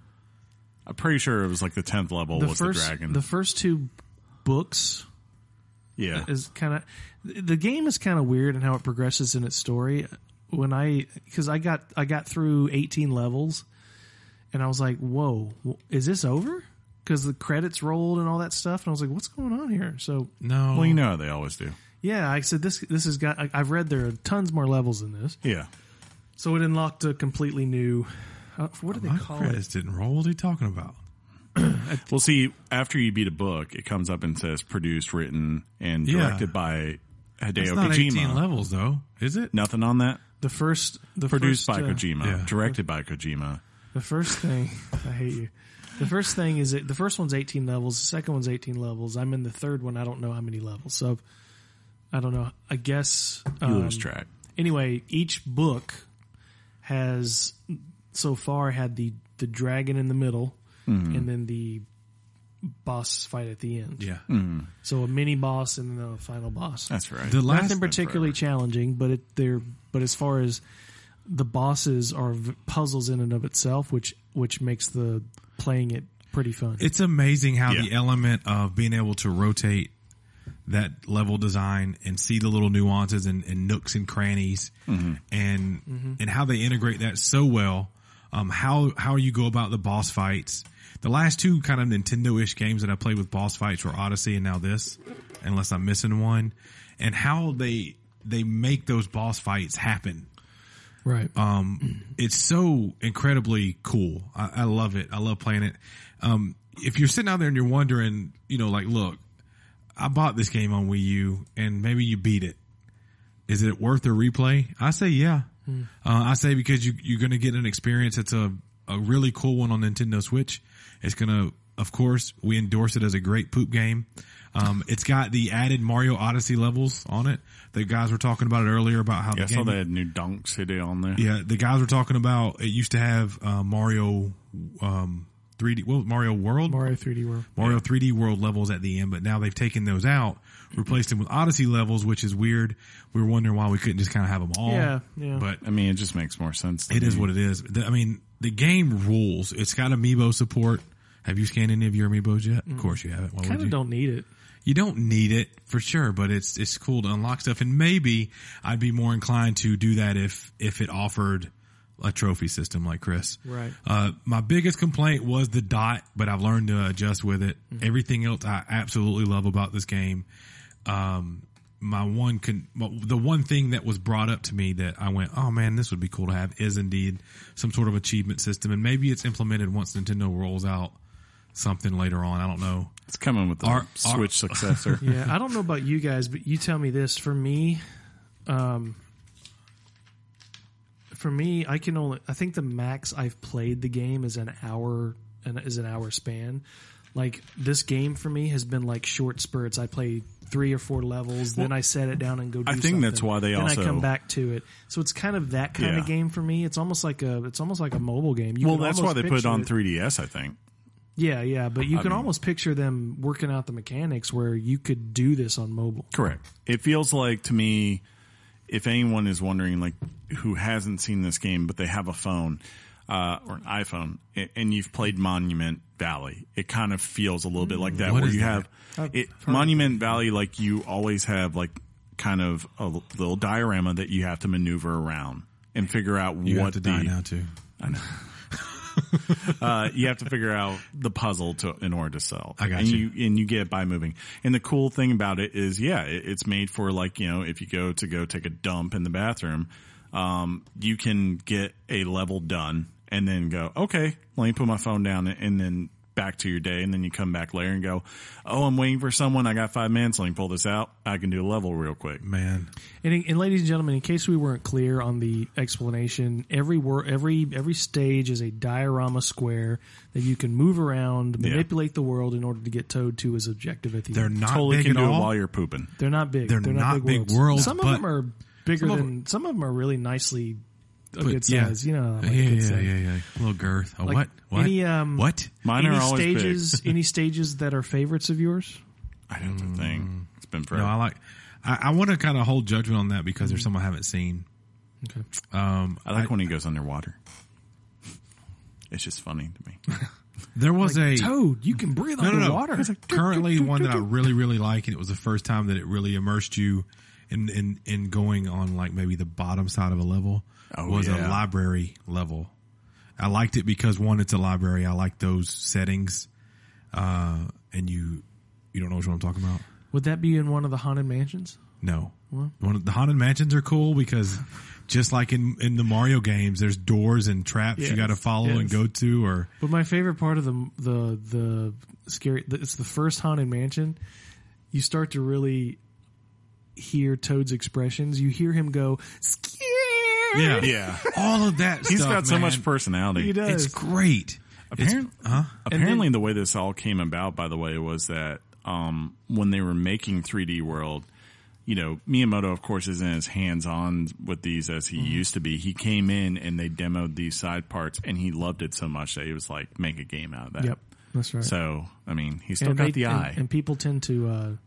I'm pretty sure it was like the 10th level was the dragon. The first 2 books yeah. is kind of, the game is kind of weird in how it progresses in its story. Because I got through 18 levels and I was like, whoa, is this over? Because the credits rolled and all that stuff. And I was like, what's going on here? So No. Well, you know how they always do. yeah, I said this has got, I've read there are tons more levels than this. Yeah. So it unlocked a completely new, what do they My call credits it? didn't roll. What are you talking about? Well, see, after you beat a book, it comes up and says produced, written, and directed by Hideo It's not Kojima. 18 levels though, is it? Nothing on that? Produced by Kojima. yeah. Directed by Kojima. The first thing, I hate you. The first thing is the first one's 18 levels. The second one's 18 levels. I'm in the third one. I don't know how many levels. So I don't know. I guess You lose track. Anyway, each book has so far had the dragon in the middle and then the boss fight at the end. Yeah. So a mini boss and then a final boss. That's right. The last Nothing particularly challenging, but but as far as the bosses are puzzles in and of itself, which makes the playing it pretty fun. It's amazing how Yeah. the element of being able to rotate that level design and see the little nuances and nooks and crannies and how they integrate that so well. How you go about the boss fights. The last 2 kind of Nintendo-ish games that I played with boss fights were Odyssey and now this, unless I'm missing one. And how they make those boss fights happen. Right. It's so incredibly cool. I love it. I love playing it. If you're sitting out there and you're wondering, like, look, I bought this game on Wii U and maybe you beat it. Is it worth a replay? I say, yeah. I say because you're going to get an experience. It's a really cool one on Nintendo Switch. It's going to, of course, we endorse it as a great poop game. It's got the added Mario Odyssey levels on it. The guys were talking about it earlier about how I the saw game. they had new Dunk City on there. Yeah, the guys were talking about it used to have Mario 3D, Mario World? Mario 3D World. Mario 3D World levels at the end, but now they've taken those out, replaced them with Odyssey levels, which is weird. We were wondering why we couldn't just kind of have them all. Yeah. But I mean, it just makes more sense. it is what it is. The game rules. It's got amiibo support. Have you scanned any of your amiibos yet? Of course you haven't. Why would Kind you? of don't need it. You don't need it for sure, but it's cool to unlock stuff. And maybe I'd be more inclined to do that if it offered a trophy system like Chris. Right. My biggest complaint was the dot, but I've learned to adjust with it. Everything else I absolutely love about this game. The one thing that was brought up to me that I went, oh man, this would be cool to have is indeed some sort of achievement system. And maybe it's implemented once Nintendo rolls out something later on. I don't know. It's coming with the Switch successor. Yeah, I don't know about you guys, but you tell me this. For me, I think the max I've played the game is an hour span. Like this game for me has been like short spurts. I play 3 or 4 levels, then I set it down and go do something. I think that's why they then also... I come back to it. So it's kind of that kind of game for me. It's almost like a mobile game. That's why they put it on 3DS, I think. Yeah, but you can almost picture them working out the mechanics where you could do this on mobile. Correct. It feels like, to me, if anyone is wondering, like, who hasn't seen this game, but they have a phone or an iPhone, and you've played Monument Valley, it kind of feels a little bit like that, What where is you that? have Monument Valley, like, you always have, like, kind of a little diorama that you have to maneuver around and figure out You what have to die now too. I know. You have to figure out the puzzle in order to solve. I got and you. And you get it by moving. And the cool thing about it is, it's made for, like, if you go take a dump in the bathroom, you can get a level done and then go, okay, let me put my phone down and then back to your day. And then you come back later and go, oh, I'm waiting for someone. I got 5 minutes. Let me pull this out. I can do a level real quick. Man. And ladies and gentlemen, in case we weren't clear on the explanation, every stage is a diorama square that you can move around, manipulate the world in order to get Toad to his objective at the They're end. not Totally big can at do all. it while you're pooping. They're not big. They're not big worlds, Some of but them are bigger than. Some of them are really nicely a good size. You know, like a good size. Yeah. A little girth. Oh, Like what? Any, what? Mine any are always stages? big. Any stages that are favorites of yours? I don't think. It's been forever. No, I want to kind of hold judgment on that because there's some I haven't seen. Okay. I like when he goes underwater. It's just funny to me. There was a Toad. You can breathe underwater. currently one that I really, really like, and it was the first time that it really immersed you in going on like maybe the bottom side of a level. Was a library level. I liked it because one, it's a library. I like those settings. And you don't know what I'm talking about? Would that be in one of the haunted mansions? No. The haunted mansions are cool because just like in the Mario games, there's doors and traps you got to follow and go to. But my favorite part of the scary, it's the first haunted mansion. You start to really hear Toad's expressions. You hear him go, "Scared." Yeah. All of that He's stuff, got so man. much personality. He does. It's great. Apparently, the way this all came about, by the way, was that when they were making 3D World, Miyamoto, of course, isn't as hands-on with these as he used to be. He came in and they demoed these side parts, and he loved it so much that he was like, make a game out of that. Yep, that's right. So, I mean, he's still got the eye. And people tend to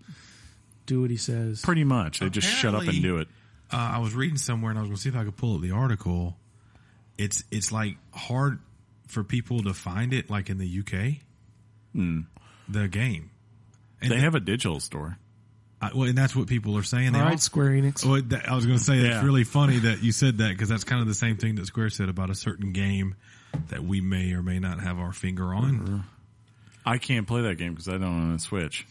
do what he says. Pretty much. They just shut up and do it. I was reading somewhere, and I was going to see if I could pull up the article. It's like hard for people to find it, like in the UK. The game. And they have a digital store. And that's what people are saying. All right, Square Enix. I was going to say it's really funny that you said that because that's kind of the same thing that Square said about a certain game that we may or may not have our finger on. I can't play that game because I don't own a Switch.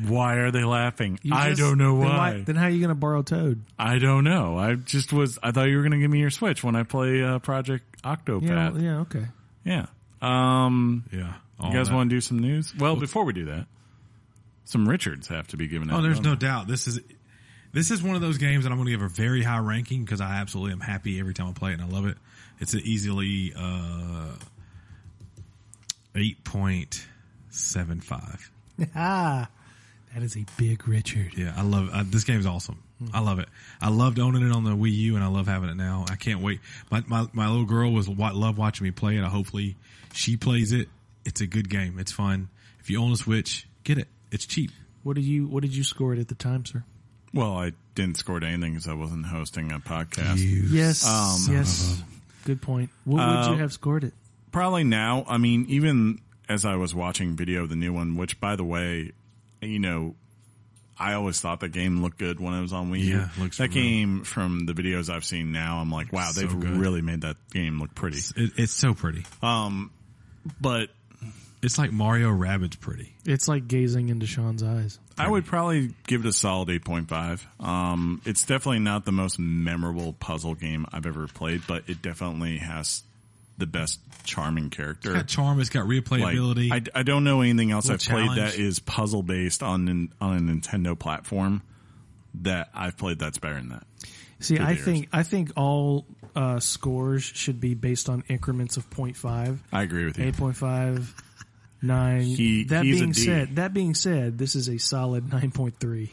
Why are they laughing? I don't know why. Then how are you going to borrow Toad? I don't know. I thought you were going to give me your Switch when I play Project Octopath. Yeah, okay. Yeah. You guys want to do some news? Well, before we do that, some Richards have to be given out. Oh, there's no doubt. This is one of those games that I'm going to give a very high ranking because I absolutely am happy every time I play it and I love it. It's an easily 8.75. That is a big Richard. Yeah, I love this game's awesome. I love it. I loved owning it on the Wii U, and I love having it now. I can't wait. My little girl loved watching me play it. Hopefully she plays it. It's a good game. It's fun. If you own a Switch, get it. it's cheap. What did you score it at the time, sir? Well, I didn't score it anything because I wasn't hosting a podcast. Yes. Yes. Good point. What would you have scored it? Probably now. I mean, even as I was watching video of the new one, which, by the way, you know, I always thought the game looked good when it was on Wii U. Yeah, looks that real. game, from the videos I've seen now, I'm like, wow, they've really made that game look pretty. It's so pretty. But It's like Mario Rabbids pretty. It's like gazing into Sean's eyes. I would probably give it a solid 8.5. It's definitely not the most memorable puzzle game I've ever played, but it definitely has the best charming character. It's got charm. It's got replayability. Like, I don't know anything else I've Little played challenge. that is puzzle based on a Nintendo platform that I've played that's better than that. See, through the years. I think all scores should be based on increments of 0.5, I agree with you. 8.5, 9. He's a D. That being said, this is a solid 9.3.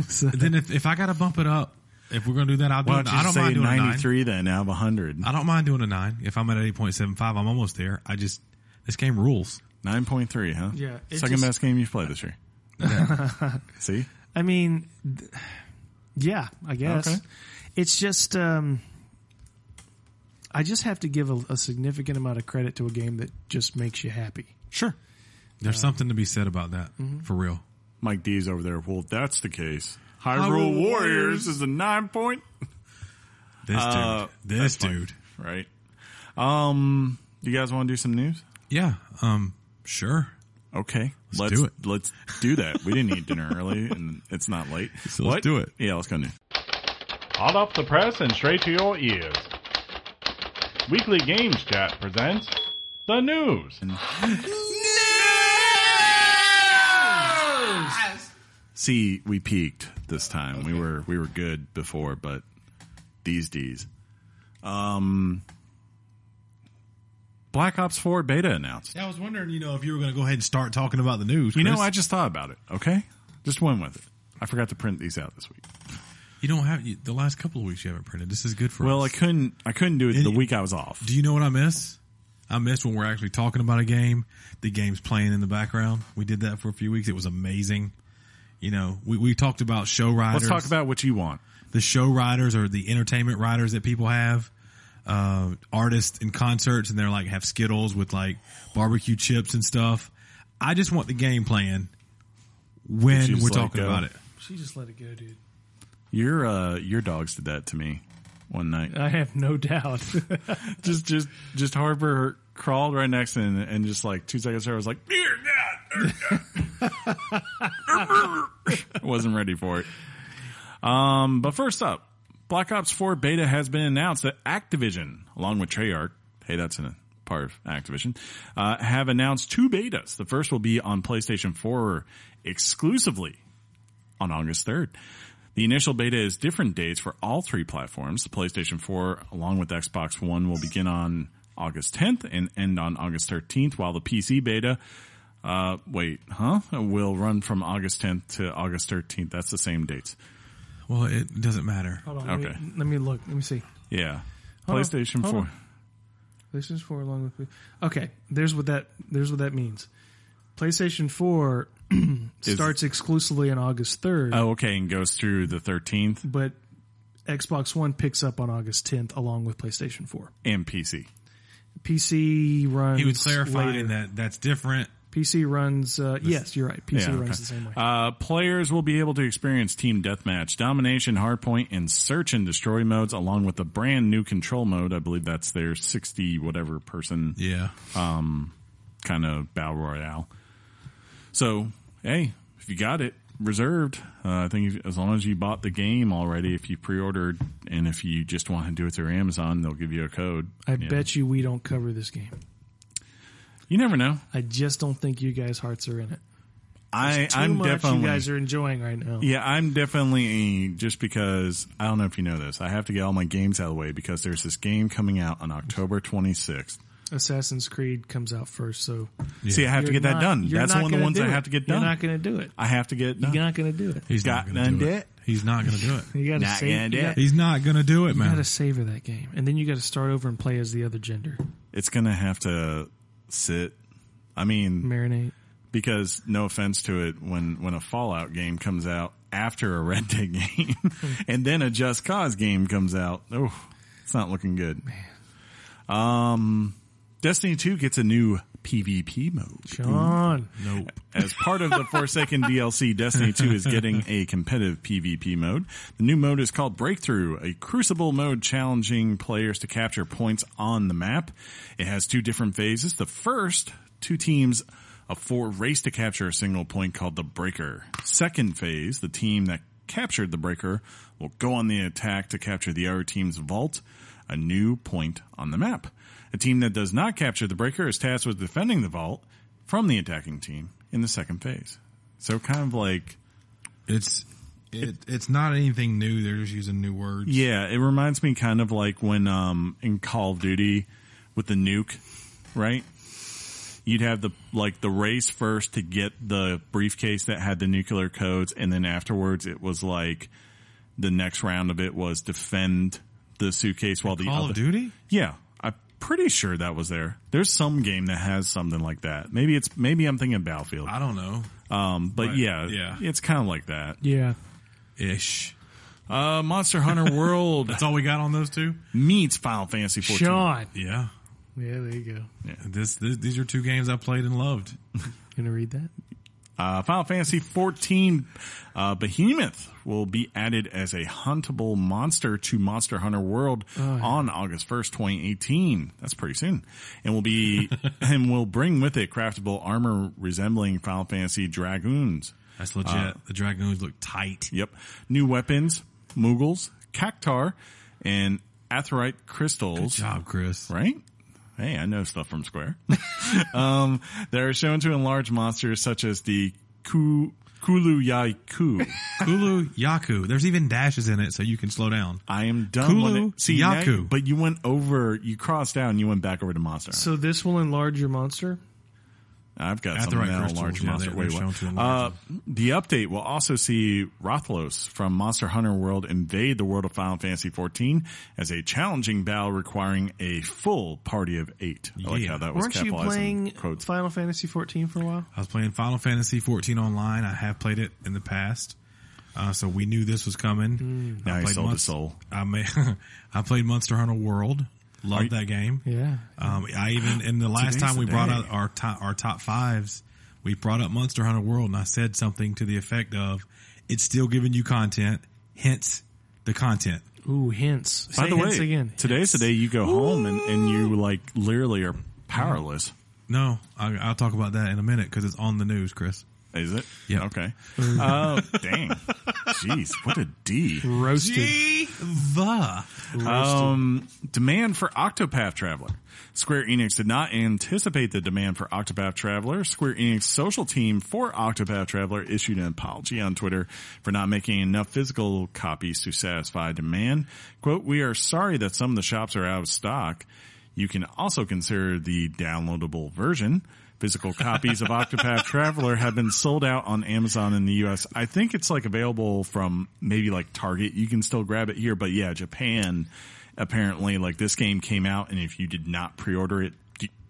So, Then if I got to bump it up, if we're going to do that, I'll do Why it. don't you I don't say mind doing a 9. 93 then out of 100? I don't mind doing a 9. If I'm at 8.75, I'm almost there. This game rules. 9.3, huh? Yeah, it Second just- best game you've played this year. See? I mean, yeah, I guess. Okay. It's just, I just have to give a significant amount of credit to a game that just makes you happy. Sure. There's something to be said about that, for real. Mike D's over there. Well, if that's the case, Hyrule Hyrule Warriors Warriors is a 9 point. This dude. Right. You guys want to do some news? Yeah, sure. Okay. Let's do it. Let's do that. We didn't eat dinner early and it's not late. So let's do it. Yeah, let's go news. Hot off the press and straight to your ears. Weekly Games Chat presents the news. See, we peaked this time. We were good before, but these D's. Black Ops 4 beta announced. Yeah, I was wondering, if you were going to go ahead and start talking about the news. You know, Chris. I just thought about it, okay? Just went with it. I forgot to print these out this week. You don't have the last couple of weeks you haven't printed. This is good for Well, us. I couldn't do it the week I was off. Do you know what I miss? I miss when we're actually talking about a game. The game's playing in the background. We did that for a few weeks. It was amazing. We talked about show riders. Let's talk about what you want. The show riders or the entertainment riders that people have. Artists in concerts, and they're like have Skittles with like barbecue chips and stuff. I just want the game playing when Did you we're just let it talking go? about it. She just let it go, dude. Your dogs did that to me one night. I have no doubt. just Harper crawled right next to him and just like 2 seconds later I was like, "Dear God." Wasn't ready for it. But first up, Black Ops 4 beta has been announced that Activision, along with Treyarch, hey, that's a part of Activision, have announced 2 betas. The first will be on PlayStation 4 exclusively on August 3rd. The initial beta is different dates for all 3 platforms. The PlayStation 4, along with Xbox One, will begin on August 10th and end on August 13th, while the PC beta, will run from August 10th to August 13th. That's the same dates. Well, it doesn't matter. Hold on. Okay. Let me look. Let me see. Yeah. Hold on, PlayStation hold 4. on. PlayStation 4 along with. Okay. There's what that means. PlayStation 4 starts exclusively on August 3rd. Oh, okay, and goes through the 13th But Xbox One picks up on August 10th along with PlayStation 4. and PC. PC runs He was clarifying later. that's different. PC runs, yes, you're right. PC runs okay. the same way. Players will be able to experience Team Deathmatch, Domination, Hardpoint, and Search and Destroy modes, along with a brand new control mode. I believe that's their 60 whatever person Yeah. kind of battle royale. So, hey, if you got it reserved, I think as long as you bought the game already, if you pre-ordered, and if you just want to do it through Amazon, they'll give you a code. I bet you we don't cover this game. You never know. I just don't think you guys' hearts are in it. I'm Too much definitely. you guys are enjoying right now. Yeah, I'm definitely, just because, I don't know if you know this, I have to get all my games out of the way because there's this game coming out on October 26th. Assassin's Creed comes out first, so See, I have to you're get that not- done. you're That's not one of the gonna ones do I it. have to get done. You're not going to do it. I have to get it done. You're not going to do it. He's not Got going to do done it. He's not going to do it. You got to Not gonna do it. He's not going to do it, You got man. to savor that game, and then you got to start over and play as the other gender. It's going to have to sit. I mean, Marinate. because no offense to it, when a Fallout game comes out after a Red Dead game and then a Just Cause game comes out, it's not looking good. Man. Destiny 2 gets a new PvP mode. Sean. Nope. As part of the Forsaken DLC, Destiny 2 is getting a competitive PvP mode. The new mode is called Breakthrough, a crucible mode challenging players to capture points on the map. It has 2 different phases. The first, 2 teams of 4 race to capture a single point called the Breaker. Second phase, the team that captured the Breaker will go on the attack to capture the other team's vault, a new point on the map. A team that does not capture the Breaker is tasked with defending the vault from the attacking team in the second phase. So kind of like... It's not anything new. They're just using new words. Yeah, it reminds me kind of like when in Call of Duty with the nuke, right? You'd have the race first to get the briefcase that had the nuclear codes, and then afterwards it was like the next round of it was defend the suitcase while the Call of Duty? Yeah. Pretty sure that was there. There's some game that has something like that. Maybe I'm thinking of Battlefield. I don't know. But yeah, it's kind of like that. Yeah. Ish. Monster Hunter World. That's all we got on those 2? Meets Final Fantasy 14. Sean. Yeah. Yeah, there you go. Yeah. These are 2 games I played and loved. Gonna read that? Final Fantasy 14 Behemoth will be added as a huntable monster to Monster Hunter World on August 1st, 2018. That's pretty soon. And will bring with it craftable armor resembling Final Fantasy Dragoons. That's legit. The Dragoons look tight. Yep. New weapons, Moogles, Cactar, and Aetheryte crystals. Good job, Chris. Right? Hey, I know stuff from Square. They're shown to enlarge monsters such as the Kulu-Yaku. Kulu-Yaku. There's even dashes in it so you can slow down. I am done with it. See, Kulu-Yaku. but you crossed out and you went back over to Monster Hunter. So this will enlarge your monster? I've got Aetheryte something that'll crystals, enlarge yeah, monster. they're shown to enlarge The update will also see Rathalos from Monster Hunter World invade the world of Final Fantasy XIV as a challenging battle requiring a full party of 8. I like how that was Weren't you capitalized playing in quotes. Final Fantasy 14 for a while? I was playing Final Fantasy 14 online. I have played it in the past. So we knew this was coming. Now you sold the soul. I played Monster Hunter World. Loved that game. Yeah. I even, in the last time we brought out our top 5s, we brought up Monster Hunter World, and I said something to the effect of, it's still giving you content, hence the content. Ooh, hints. By Say the hints way, again. today's the day you go home and you like literally are powerless. No, I'll talk about that in a minute because it's on the news, Chris. Is it? Yeah. Okay. Dang. Jeez, what a D. Roasted. Demand for Octopath Traveler. Square Enix did not anticipate the demand for Octopath Traveler. Square Enix social team for Octopath Traveler issued an apology on Twitter for not making enough physical copies to satisfy demand. Quote, "We are sorry that some of the shops are out of stock. You can also consider the downloadable version. Physical copies of Octopath Traveler have been sold out on Amazon in the U.S. I think it's like available from maybe like Target. You can still grab it here, but yeah, Japan apparently like this game came out, and if you did not pre-order it,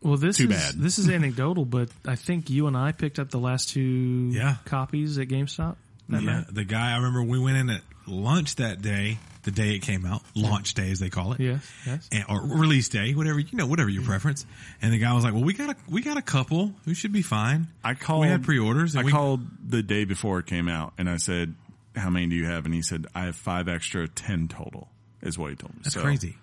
Well, this too is bad. This is anecdotal, but I think you and I picked up the last 2 copies at GameStop. That night. The guy, I remember we went in at lunch that day, the day it came out, launch day as they call it. Yes. Or release day, whatever your preference. And the guy was like, "Well, we got a couple. We should be fine." We had pre-orders. And I called the day before it came out, and I said, "How many do you have?" And he said, "I have 5 extra, 10 total." Is what he told me. That's crazy.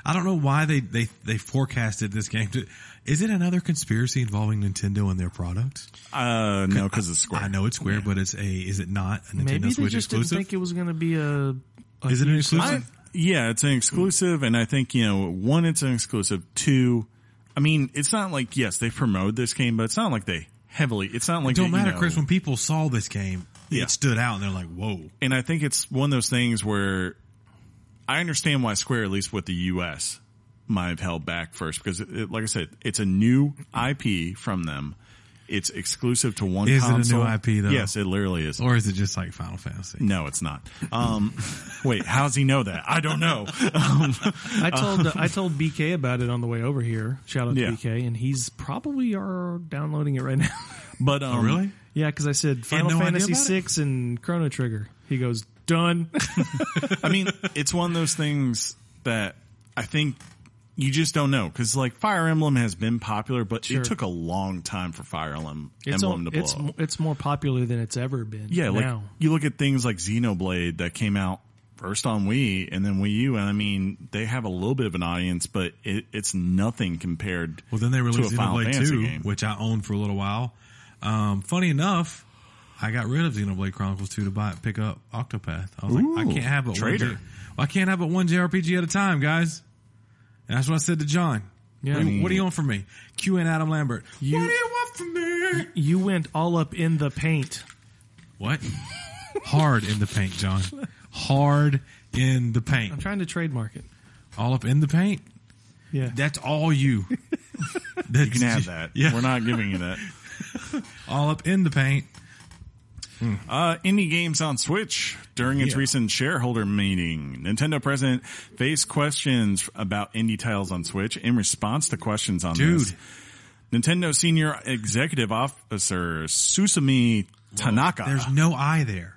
I don't know why they forecasted this game to. Is it another conspiracy involving Nintendo and their products? No, because it's Square. I know it's Square, but is it not a Nintendo Maybe they Switch just exclusive? didn't think it was going to be a Is it an exclusive? Yeah, it's an exclusive, and I think, 1, it's an exclusive. 2, I mean, it's not like, yes, they promoted this game, but it's not like it's not like It don't matter, Chris. When people saw this game, Yeah. it stood out, and they're like, "Whoa!" And I think it's one of those things where I understand why Square, at least with the U.S., might have held back first because, like I said, it's a new IP from them. It's exclusive to one Is console. it a new IP, though? Yes, it literally is. Or is it just like Final Fantasy? No, it's not. Wait, how does he know that? I don't know. I told BK about it on the way over here. Shout out to Yeah. BK, and he's probably downloading it right now. But Oh, really? Yeah, because I said Final no idea Fantasy about VI and Chrono Trigger. He goes, done. I mean, it's one of those things that I think you just don't know, because like Fire Emblem has been popular, but Sure. it took a long time for Fire Emblem to blow up. It's more popular than it's ever been. Yeah, like now. you look at things like Xenoblade that came out first on Wii and then Wii U, and I mean they have a little bit of an audience, but it's nothing compared. Well, then they to a released Final Xenoblade Fantasy 2, game. which I owned for a little while. Funny enough, I got rid of Xenoblade Chronicles 2 to pick up Octopath. I was like, I can't have but traitor. I can't have but one JRPG at a time, guys. And that's what I said to John. Yeah. What do you want from me? Q and Adam Lambert. What do you want from me? You went all up in the paint. What? Hard in the paint, John. Hard in the I'm paint. trying to trademark it. All up in the paint? Yeah. That's all you. You can have that. Yeah. We're not giving you that. All up in the paint. Indie games on Switch. During its recent shareholder meeting, Nintendo president faced questions about indie titles on Switch. In response to questions on this, Nintendo senior executive officer Susumi Tanaka. There's no I there.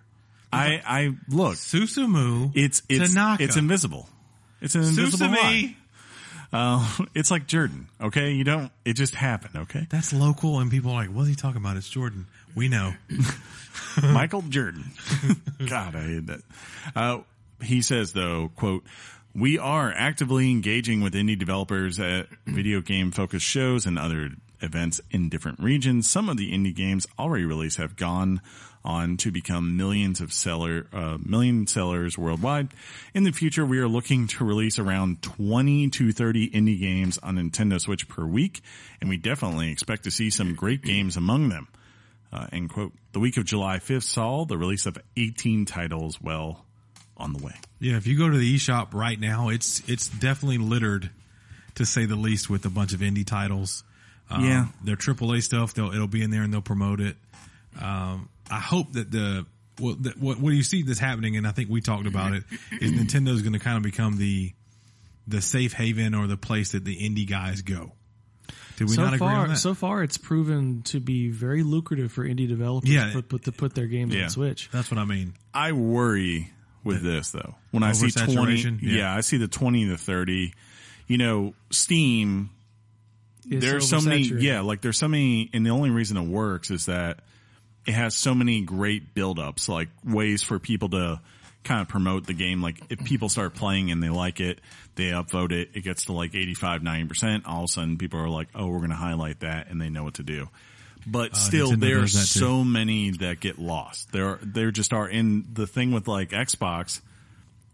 I look. Susumu. It's Tanaka. It's invisible. It's an invisible Susumi. lie. It's like Jordan. Okay, you don't. It just happened. Okay, That's local, and people are like, "What's he talking about?" It's Jordan. We know. Michael Jordan. God, I hate that. He says, though, quote, "We are actively engaging with indie developers at video game focused shows and other events in different regions. Some of the indie games already released have gone on to become million sellers worldwide. In the future, we are looking to release around 20 to 30 indie games on Nintendo Switch per week, and we definitely expect to see some great games among them." End quote. The week of July 5th saw the release of 18 titles well on the way. Yeah, if you go to the eShop right now, it's definitely littered, to say the least, with a bunch of indie titles. Yeah. Their AAA stuff, it'll be in there and they'll promote it. I hope that what you see that's happening, and I think we talked about it, is Nintendo's going to kind of become the safe haven or the place that the indie guys go. Did we not agree on that? So far, it's proven to be very lucrative for indie developers to put their games on Switch. That's what I mean. I worry with this, though. When I see 20, I see the 20 to 30. You know, Steam, there's so many, there's so many, and the only reason it works is that it has so many great build-ups, like ways for people to kind of promote the game. Like if people start playing and they like it, they upvote it, it gets to like 85, 90%. All of a sudden people are like, oh, we're going to highlight that, and they know what to do. But still, Nintendo there are does that too. so many that get lost. There just are. And the thing with like Xbox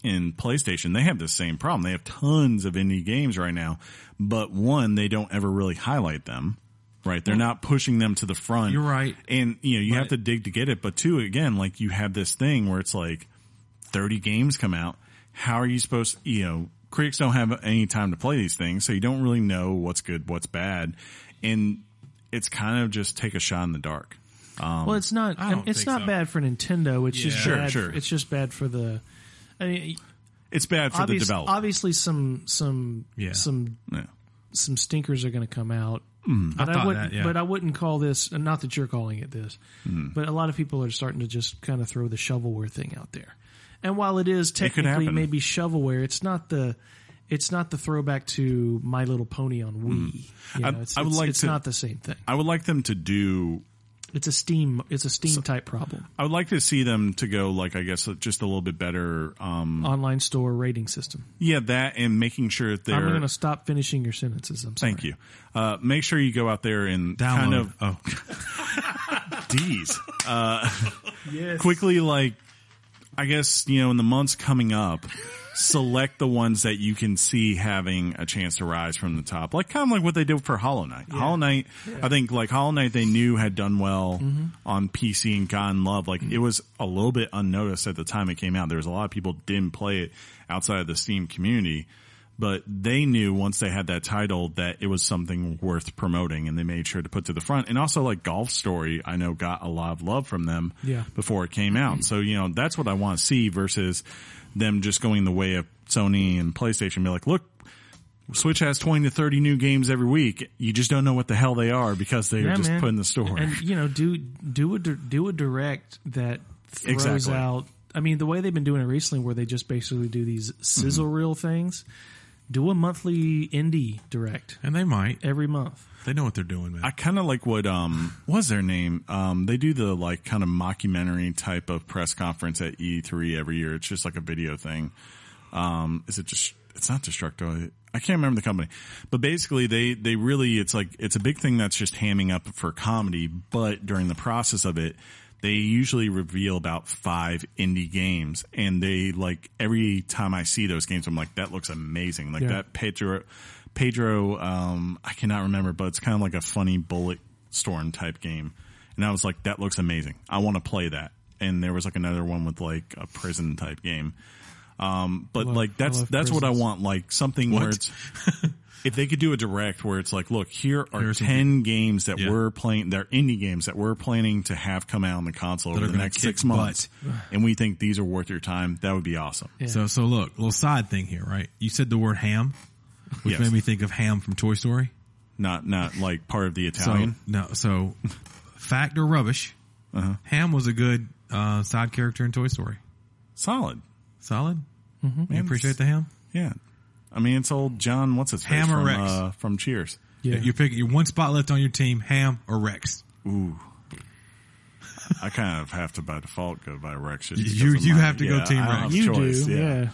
and PlayStation, they have the same problem. They have tons of indie games right now, but one, they don't ever really highlight them. Right. They're not pushing them to the front. You're right. And you have to dig to get it. But two, again, like you have this thing where it's like 30 games come out. How are you supposed to, critics don't have any time to play these things, so you don't really know what's good, what's bad. And it's kind of just take a shot in the dark. Well, it's not. It's not bad for Nintendo. It's just bad. Sure. It's just bad for the. I mean, it's bad for the developer. Obviously, some stinkers are going to come out. But I wouldn't call this. Not that you're calling it this, but a lot of people are starting to just kind of throw the shovelware thing out there. And while it is technically maybe shovelware, it's not the throwback to My Little Pony on Wii. It's not the same thing. I would like them to do. It's a Steam type problem. I would like to see them to go like, I guess, just a little bit better online store rating system. Yeah, that, and making sure that I'm going to stop finishing your sentences. I'm sorry. Thank you. Make sure you go out there and download. D's. Yes. Quickly, like, I guess, in the months coming up, select the ones that you can see having a chance to rise from the top. Like, kind of like what they did for Hollow Knight. Yeah. Hollow Knight, I think, like, Hollow Knight they knew had done well on PC and gotten love. Like, it was a little bit unnoticed at the time it came out. There was a lot of people didn't play it outside of the Steam community. But they knew once they had that title that it was something worth promoting, and they made sure to put to the front. And also, like, Golf Story, I know got a lot of love from them before it came out. So, you know, that's what I want to see versus them just going the way of Sony and PlayStation. Be like, look, Switch has 20 to 30 new games every week. You just don't know what the hell they are because they are just put in the store. And, you know, do a direct that throws out. I mean, the way they've been doing it recently, where they just basically do these sizzle reel things. Do a monthly indie direct, and they might every month. They know what they're doing, man. I kind of like what what's their name? They do the like kind of mockumentary type of press conference at E3 every year. It's just like a video thing. Is it just? It's not Destructo. I can't remember the company, but basically they really it's a big thing that's just hamming up for comedy. But during the process of it, they usually reveal about 5 indie games, and they like every time I see those games, I'm like, that looks amazing. Like that Pedro, I cannot remember, but it's kind of like a funny bullet storm type game. And I was like, that looks amazing. I want to play that. And there was like another one with like a prison type game. But that's what I want. Like something where it's, if they could do a direct where it's like, look, here are 10 games that we're playing, they're indie games that we're planning to have come out on the console over the next 6 months. And we think these are worth your time. That would be awesome. Yeah. So look, little side thing here, right? You said the word ham, which made me think of Ham from Toy Story. Not like part of the Italian. So fact or rubbish, Ham was a good, side character in Toy Story. Solid. Mm-hmm. You appreciate the ham? Yeah. I mean, it's old John, what's his Ham face or Rex? From Cheers. Yeah. You're picking your one spot left on your team, Ham or Rex. Ooh. I kind of have to by default go by Rex. You have to go Team Rex. You choice, do, yeah.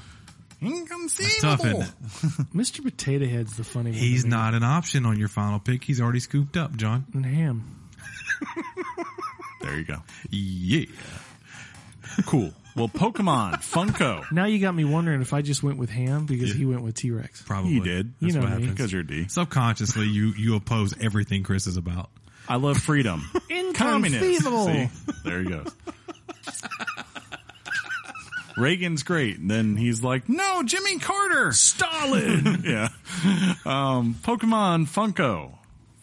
Inconceivable. It's tough, isn't it? Mr. Potato Head's the funny one. He's not an option on your final pick. He's already scooped up, John. And Ham. There you go. Yeah. Cool. Well, Pokemon Funko. Now you got me wondering if I just went with Ham because he went with T-Rex. Probably. You did. You know what me. happens. Because you're D. Subconsciously, you oppose everything Chris is about. I love freedom. Inconceivable. See? There he goes. Reagan's great. And then he's like, no, Jimmy Carter. Stalin. Yeah. Pokemon Funko.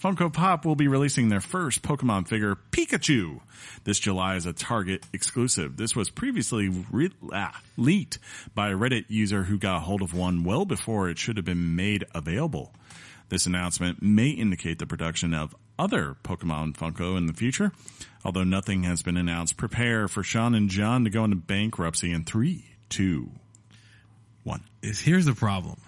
Funko Pop will be releasing their first Pokemon figure, Pikachu, this July as a Target exclusive. This was previously leaked by a Reddit user who got a hold of one well before it should have been made available. This announcement may indicate the production of other Pokemon Funko in the future. Although nothing has been announced, prepare for Sean and John to go into bankruptcy in 3, 2, 1. Here's the problem.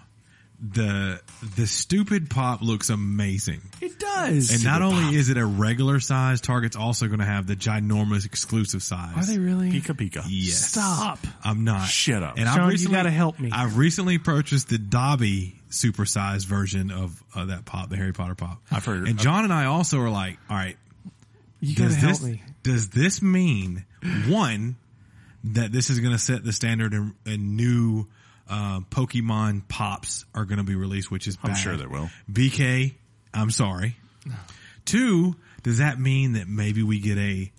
The stupid pop looks amazing. It does. And not only is it a regular size, Target's also going to have the ginormous exclusive size. Are they really? Pika Pika. Yes. Stop. I'm not. Shut up. And Sean, you got to help me. I've recently purchased the Dobby supersized version of that pop, the Harry Potter pop. I've heard. And John and I also are like, all right, You got to help me. Does this mean, one, that this is going to set the standard and new Pokemon pops are going to be released, which is bad? I'm sure they will. BK, I'm sorry. 2, does that mean that maybe we get a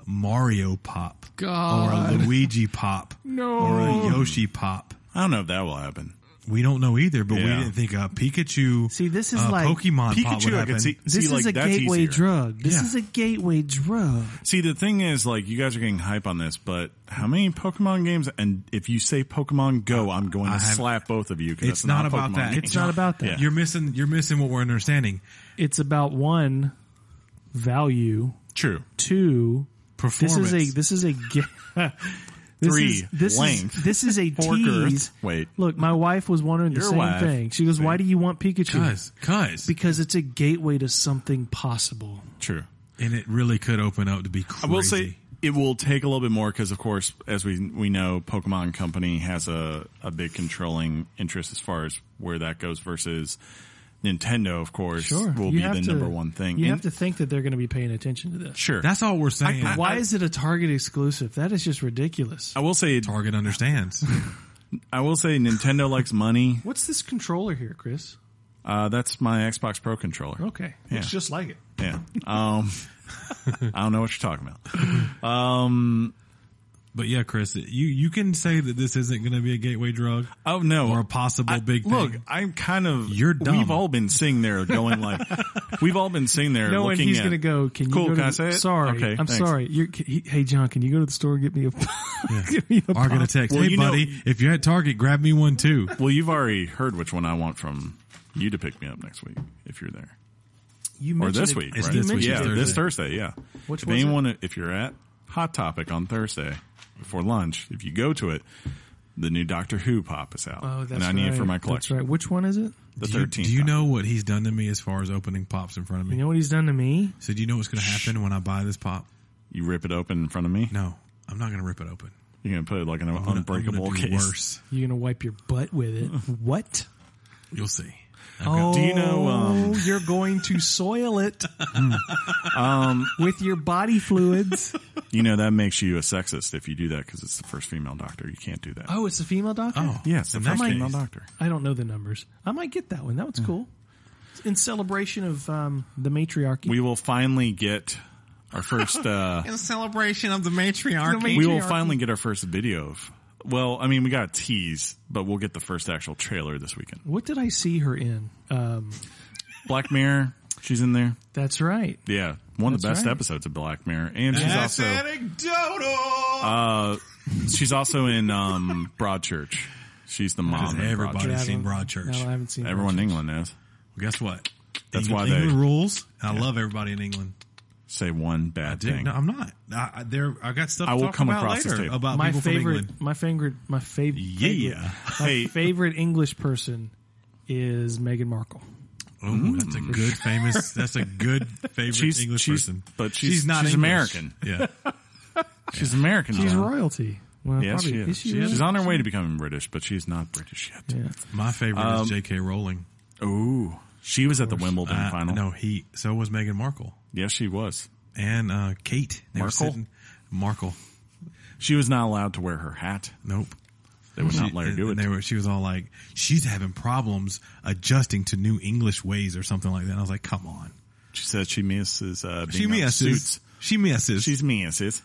Mario pop? God. Or a Luigi pop? No. Or a Yoshi pop? I don't know if that will happen. We don't know either, but we Yeah. didn't think a Pikachu. See, this is like Pokemon pop Pikachu, would I happen. could see. This like, is a that's gateway easier. drug. This Yeah. is a gateway drug. See, the thing is, like, you guys are getting hype on this, but how many Pokemon games? And if you say Pokemon Go, I'm going to slap both of you. 'Cause It's that's not a about Pokemon that. game. It's not about that. Yeah. You're missing what we're understanding. It's about one, value. True. 2, Performance. This is a 3, this length. This is a 4, tease. girth. Wait. Look, my wife was wondering the Your same wife. thing. She goes, "Why do you want Pikachu?" Cause. Because it's a gateway to something possible. True. And it really could open up to be crazy. I will say it will take a little bit more because, of course, as we know, Pokemon Company has a big controlling interest as far as where that goes versus Nintendo, of course, will be the number one thing. You have to think that they're going to be paying attention to this. Sure. That's all we're saying. Why is it a Target exclusive? That is just ridiculous. I will say Target understands. Nintendo likes money. What's this controller here, Chris? That's my Xbox Pro controller. Okay. Yeah. It's just like it. Yeah. I don't know what you're talking about. But yeah, Chris, you can say that this isn't going to be a gateway drug. Oh no, or a possible big thing. Look, I'm kind of. You're dumb. We've all been sitting there going like, we've all been sitting there No, and looking he's at. going to go. Can you Cool, go can to I say it? Sorry, Okay, I'm thanks. sorry. Hey, John, can you go to the store and get me a? Get me a Are going to pop? text, Well, hey you know- buddy, if you're at Target, grab me one too. Well, you've already heard which one I want from you to pick me up next week if you're there, You or mentioned this it- week, It's right? this week, yeah, Thursday. this Thursday. Yeah. Which if was it? anyone, if you're at Hot Topic on Thursday before lunch, if you go to it, the new Doctor Who pop is out, Oh, that's and I need it for my That's collection. right. Which one is it? The Do you- 13th. Do you know what he's done to me as far as opening pops in front of me? You know what he's done to me? So do you know what's going to happen when I buy this pop? You rip it open in front of me. No, I'm not going to rip it open. You're gonna put it like in an I'm gonna unbreakable do case. worse. You're gonna wipe your butt with it. What? You'll see. Oh, Do you know, you're going to soil it with your body fluids. You know that makes you a sexist if you do that because it's the first female doctor. You can't do that. Oh, it's a female doctor? Oh, yes, the in first that female case. doctor. I don't know the numbers. I might get that one. That one's cool. In celebration of the matriarchy. We will finally get our first. In celebration of the matriarchy. We will finally get our first video of. Well, I mean, we got a tease, but we'll get the first actual trailer this weekend. What did I see her in? Black Mirror, she's in there. That's right. Yeah, one of the That's best right. episodes of Black Mirror, and she's That's also anecdotal. she's also in Broadchurch. She's the mom. in Everybody's Broadchurch. seen No, Broadchurch. I haven't seen Everyone in Broadchurch. England knows. Well, guess what? That's England, why they- England rules. I love everybody in England. Say one bad Dude, thing. no, I'm not. I got stuff I to will talk come about across this later table. about My people from favorite, England. my favorite, Yeah. Hey, favorite English person is Meghan Markle. Oh, that's a good famous. That's a good favorite English person. But she's not she's English. American. Yeah. She's American. She's John. royalty. Well, Yes, probably, she is. she really? She's on her way to becoming British, but she's not British yet. Yeah. My favorite is J.K. Rowling. Ooh, she was at the Wimbledon final. No, so was Meghan Markle Yes, she was. and Kate. They were Markle? sitting- Markle. She was not allowed to wear her hat. Nope. They would not let her do it. She was all like, she's having problems adjusting to new English ways or something like that. And I was like, come on. She said she misses being She on misses. Suits. She misses. She's misses.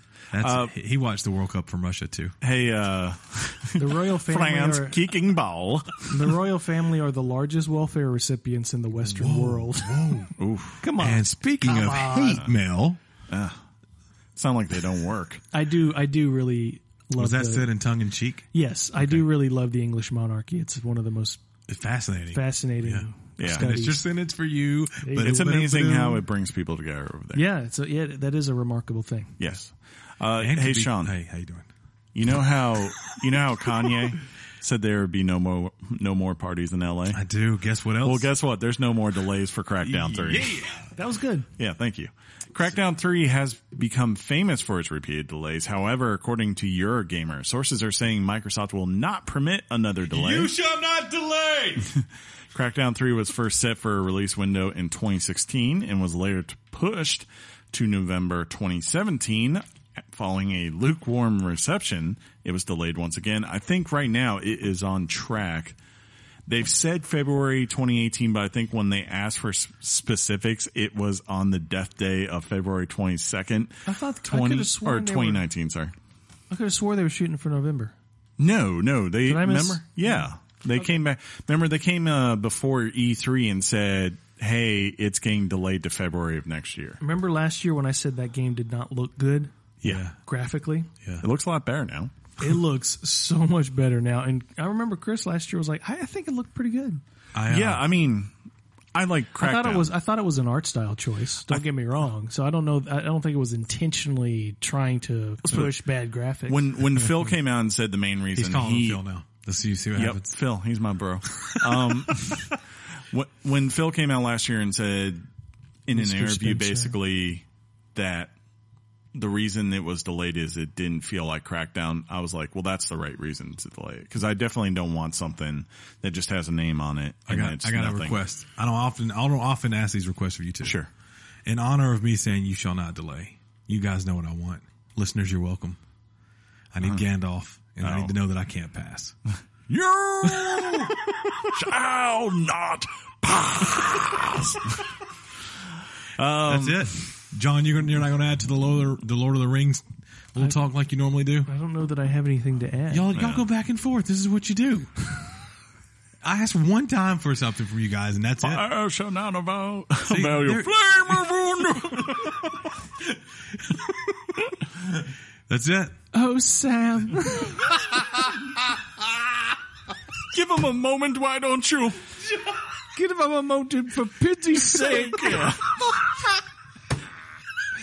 He watched the World Cup from Russia too. Hey, The royal family France are, kicking ball. the royal family are the largest welfare recipients in the Western world. Oof. Come on. And speaking of hate mail, Sound like they don't work. I do really love was that the, said in tongue in cheek? Yes, I do really love the English monarchy. It's one of the most It's fascinating. fascinating Yeah. And studies. it's your sentence for you. But It's amazing how it brings people together over there. yeah, that is a remarkable thing. Yes. And Hey, could be- Sean. Hey, how you doing? You know how Kanye said there would be no more parties in LA? I do. Guess what else? Well, guess what? There's no more delays for Crackdown 3. Yeah. That was good. Yeah, thank you. Crackdown 3 has become famous for its repeated delays. However, according to Eurogamer, sources are saying Microsoft will not permit another delay. You shall not delay. Crackdown 3 was first set for a release window in 2016 and was later pushed to November 2017. Following a lukewarm reception, it was delayed once again. I think right now it is on track. They've said February 2018, but I think when they asked for specifics, it was on the death day of February 22nd. I could've sworn or they 2019, sorry. I could have swore they were shooting for November. No, they, Did I miss- remember? Yeah. They came back. Remember, they came before E3 and said, hey, it's getting delayed to February of next year. Remember last year when I said that game did not look good Yeah. graphically? It looks a lot better now. It looks so much better now. And I remember Chris last year was like, I think it looked pretty good. Yeah, I mean, I like Crackdown. I thought it was an art style choice. Don't get me wrong. So I don't know. I don't think it was intentionally trying to push bad graphics. When Phil came out and said the main reason He's calling him Phil now. Let's see what Yep, happens. Phil, he's my bro. When Phil came out last year and said in Mr. an interview Spencer. basically that the reason it was delayed is it didn't feel like Crackdown, I was like, well, that's the right reason to delay it. Because I definitely don't want something that just has a name on it. I And got it's a nothing. request. I don't often ask these requests of you too. Sure. In honor of me saying you shall not delay, you guys know what I want. Listeners, you're welcome. I need Gandalf, and I need to know that I can't pass. You shall not pass. That's it. John, you're not going to add to the Lord of the Rings We'll talk like you normally do. I don't know that I have anything to add. Y'all go back and forth. This is what you do. I asked one time for something from you guys, and that's it. I shall not avow See, your there- flame of wonder. That's it. Oh, Sam. Give him a moment, why don't you? Give him a moment for pity's sake.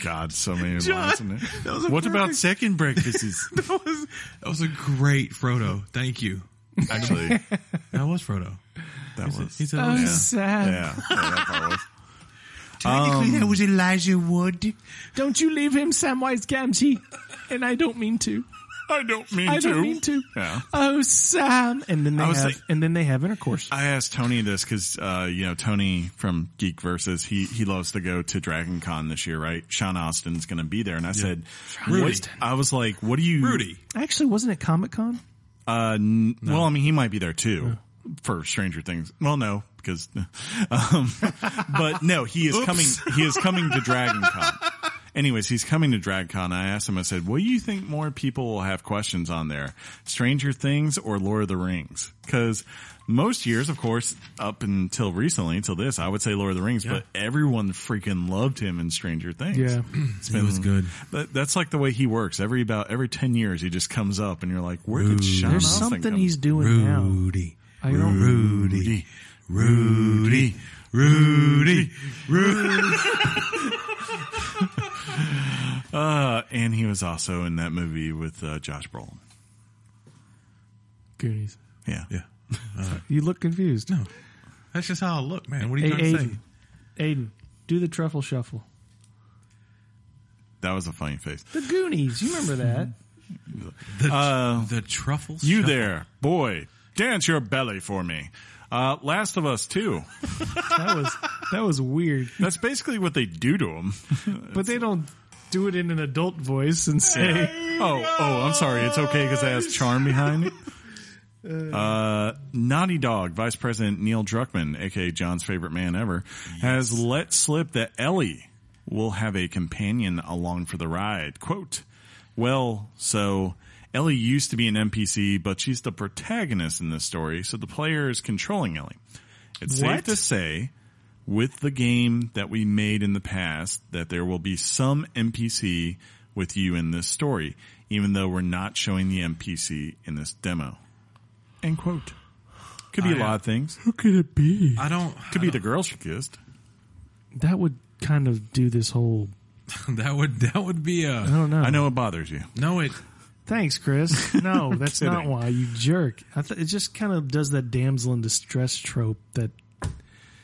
God, so many John, lines in that there. was a What about perfect- second breakfasts? That was a great Frodo. Thank you. Actually, That was Frodo. that was. He said, Oh, yeah. Sam. Yeah, that part was. Technically, that was Elijah Wood. Don't you leave him, Samwise Gamgee. And I don't mean to. I don't mean I to. don't mean to. Yeah. Oh, Sam. And then they have intercourse. I asked Tony this because, Tony from Geek Versus, he loves to go to Dragon Con this year, right? Sean Austin's going to be there. And I said, Rudy. I was like, what do you... Rudy. Actually, wasn't it Comic-Con? Well, I mean, he might be there too for Stranger Things. Well, no, because, but no, he is coming to Dragon Con. Anyways, he's coming to DragCon. I asked him, I said, what do you think more people will have questions on there? Stranger Things or Lord of the Rings? Because most years, of course, up until recently, until this, I would say Lord of the Rings, but everyone freaking loved him in Stranger Things. Yeah. It was good. But that's like the way he works. Every 10 years, he just comes up and you're like, where did Sean There's Austin something come? he's doing now. Rudy. I don't Rudy. Rudy. Rudy. Rudy. And he was also in that movie with Josh Brolin. Goonies. Yeah. Yeah. You look confused. No. That's just how I look, man. What are you Hey, trying to say? Aiden, do the truffle shuffle. That was a funny face. The Goonies. You remember that? The truffle You shuffle. there, boy, dance your belly for me. Last of Us 2. That was weird. That's basically what they do to him. But they don't do it in an adult voice and say, Oh, I'm sorry. It's okay because it has charm behind it. Naughty Dog Vice President Neil Druckmann, aka John's favorite man ever, has let slip that Ellie will have a companion along for the ride. Quote, well, so Ellie used to be an NPC, but she's the protagonist in this story, so the player is controlling Ellie. It's safe to say, with the game that we made in the past, that there will be some NPC with you in this story, even though we're not showing the NPC in this demo. End quote. Could be a lot of things. who could it be? Could be the girl she kissed. That would kind of do this whole, That would be I a don't know. I know it bothers you. no. It Thanks, Chris. No, that's not kidding. why, you jerk. It just kind of does that damsel in distress trope that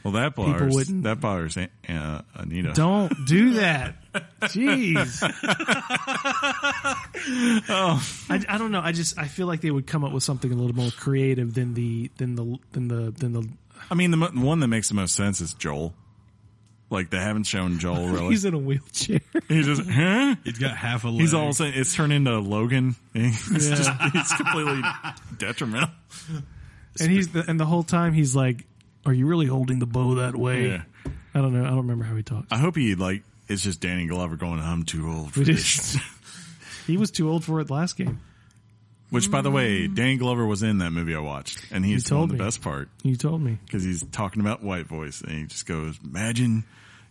Well, that People bothers. wouldn't. That bothers Anita. don't do that. Jeez. I don't know. I feel like they would come up with something a little more creative than the I mean, the one that makes the most sense is Joel. Like they haven't shown Joel really. he's in a wheelchair. He just, huh? he's got half a leg. He's all of a sudden, it's turned into Logan. He's completely detrimental. And the whole time he's like, "Are you really holding the bow that way?" Yeah. I don't know. I don't remember how he talks. I hope he it's just Danny Glover going, I'm too old for It this. is. He was too old for it last game. Which, by the way, Danny Glover was in that movie I watched, and he's told the me. best part You told me. because he's talking about white voice, and he just goes, "Imagine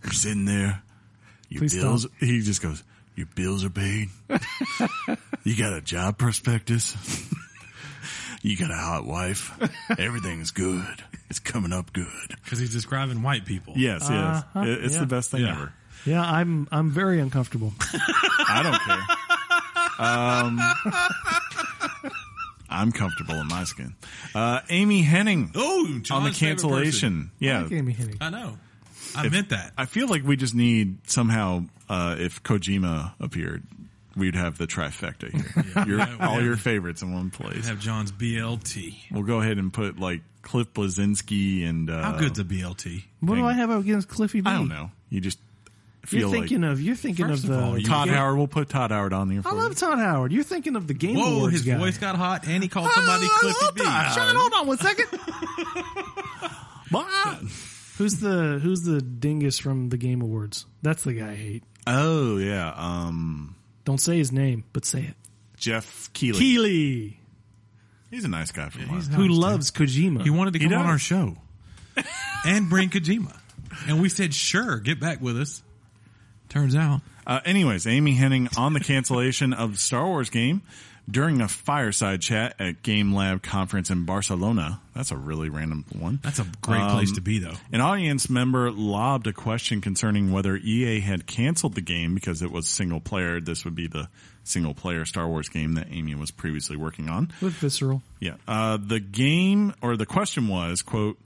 you're sitting there, your Please bills." stop. He just goes, "Your bills are paid. You got a job prospectus. You got a hot wife. Everything's good. It's coming up good." because he's describing white people. Yes, yes, it's yeah. the best thing Yeah. ever. Yeah, I'm very uncomfortable. I don't care. I'm comfortable in my skin. Amy Henning Oh, on the John's favorite cancellation. I Yeah, like Amy Hennig. person. I know. I meant that. I feel like we just need somehow, if Kojima appeared, we'd have the trifecta here. All your favorites in one place. Have John's BLT. We'll go ahead and put like Cliff Blazinski and How good's a BLT? What do I have against Cliffy B? I don't know. You just feel You're thinking like of First of all, the you Todd get- Howard. We'll put Todd Howard on there. For I love Todd Howard. You're thinking of the Game Whoa, Awards his guy. voice got hot, and he called somebody Cliffy B. Sean, hold on one second. you. Who's the dingus from the Game Awards? That's the guy I hate. Oh yeah. Don't say his name, but say it. Jeff Keighley. Keighley, He's a nice guy from he's Mark. who nice, loves Kojima. He wanted to come on does. our show and bring Kojima. And we said, sure, get back with us. Turns out. Anyways, Amy Henning on the cancellation of the Star Wars game during a fireside chat at Game Lab conference in Barcelona. That's a really random one. That's a great place to be, though. An audience member lobbed a question concerning whether EA had canceled the game because it was single player. This would be the single player Star Wars game that Amy was previously working on. with Visceral. Yeah. The question was, quote,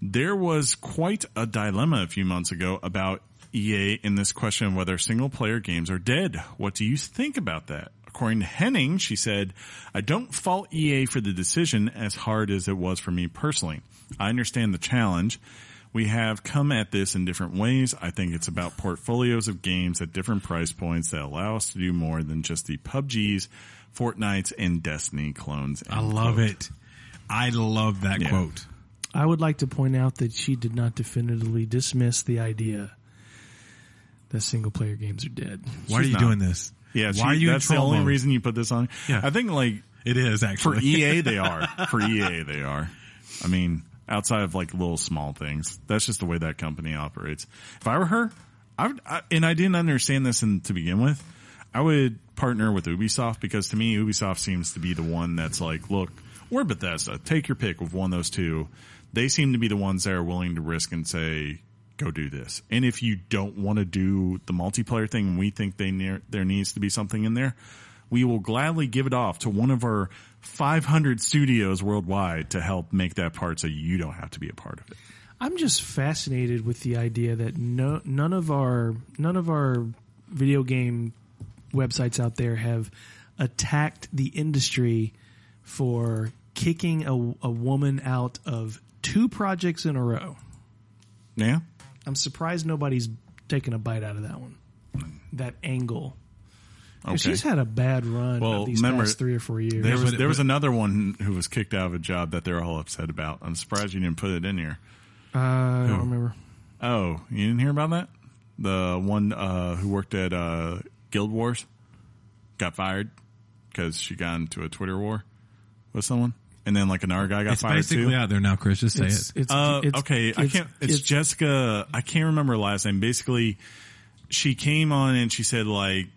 there was quite a dilemma a few months ago about EA in this question of whether single player games are dead. What do you think about that? According to Henning, she said, I don't fault EA for the decision as hard as it was for me personally. I understand the challenge. We have come at this in different ways. I think it's about portfolios of games at different price points that allow us to do more than just the PUBGs, Fortnites, and Destiny clones. I love it. I love that quote. I would like to point out that she did not definitively dismiss the idea that single player games are dead. Why are you doing this? Yeah, Why are you that's in the troll only mode? reason you put this on. Yeah. I think like It is, for actually. EA they are. For EA they are. I mean, outside of like little small things, that's just the way that company operates. If I were her, and I didn't understand this to begin with, I would partner with Ubisoft because to me Ubisoft seems to be the one that's like, look, or Bethesda, take your pick of one of those two. They seem to be the ones that are willing to risk and say, go do this. And if you don't want to do the multiplayer thing and we think there needs to be something in there, we will gladly give it off to one of our 500 studios worldwide to help make that part so you don't have to be a part of it. I'm just fascinated with the idea that none of our video game websites out there have attacked the industry for kicking a woman out of 2 projects in a row. Yeah. I'm surprised nobody's taken a bite out of that one. That angle. Okay. She's had a bad run Well, these remember, past 3 or 4 years. There was another one who was kicked out of a job that they're all upset about. I'm surprised you didn't put it in here. I don't remember. Oh, you didn't hear about that? The one who worked at Guild Wars got fired because she got into a Twitter war with someone. And then like another guy got It's fired basically too. out there now, Chris. Just say it. Okay, I can't. It's Jessica. I can't remember her last name. Basically, she came on and she said like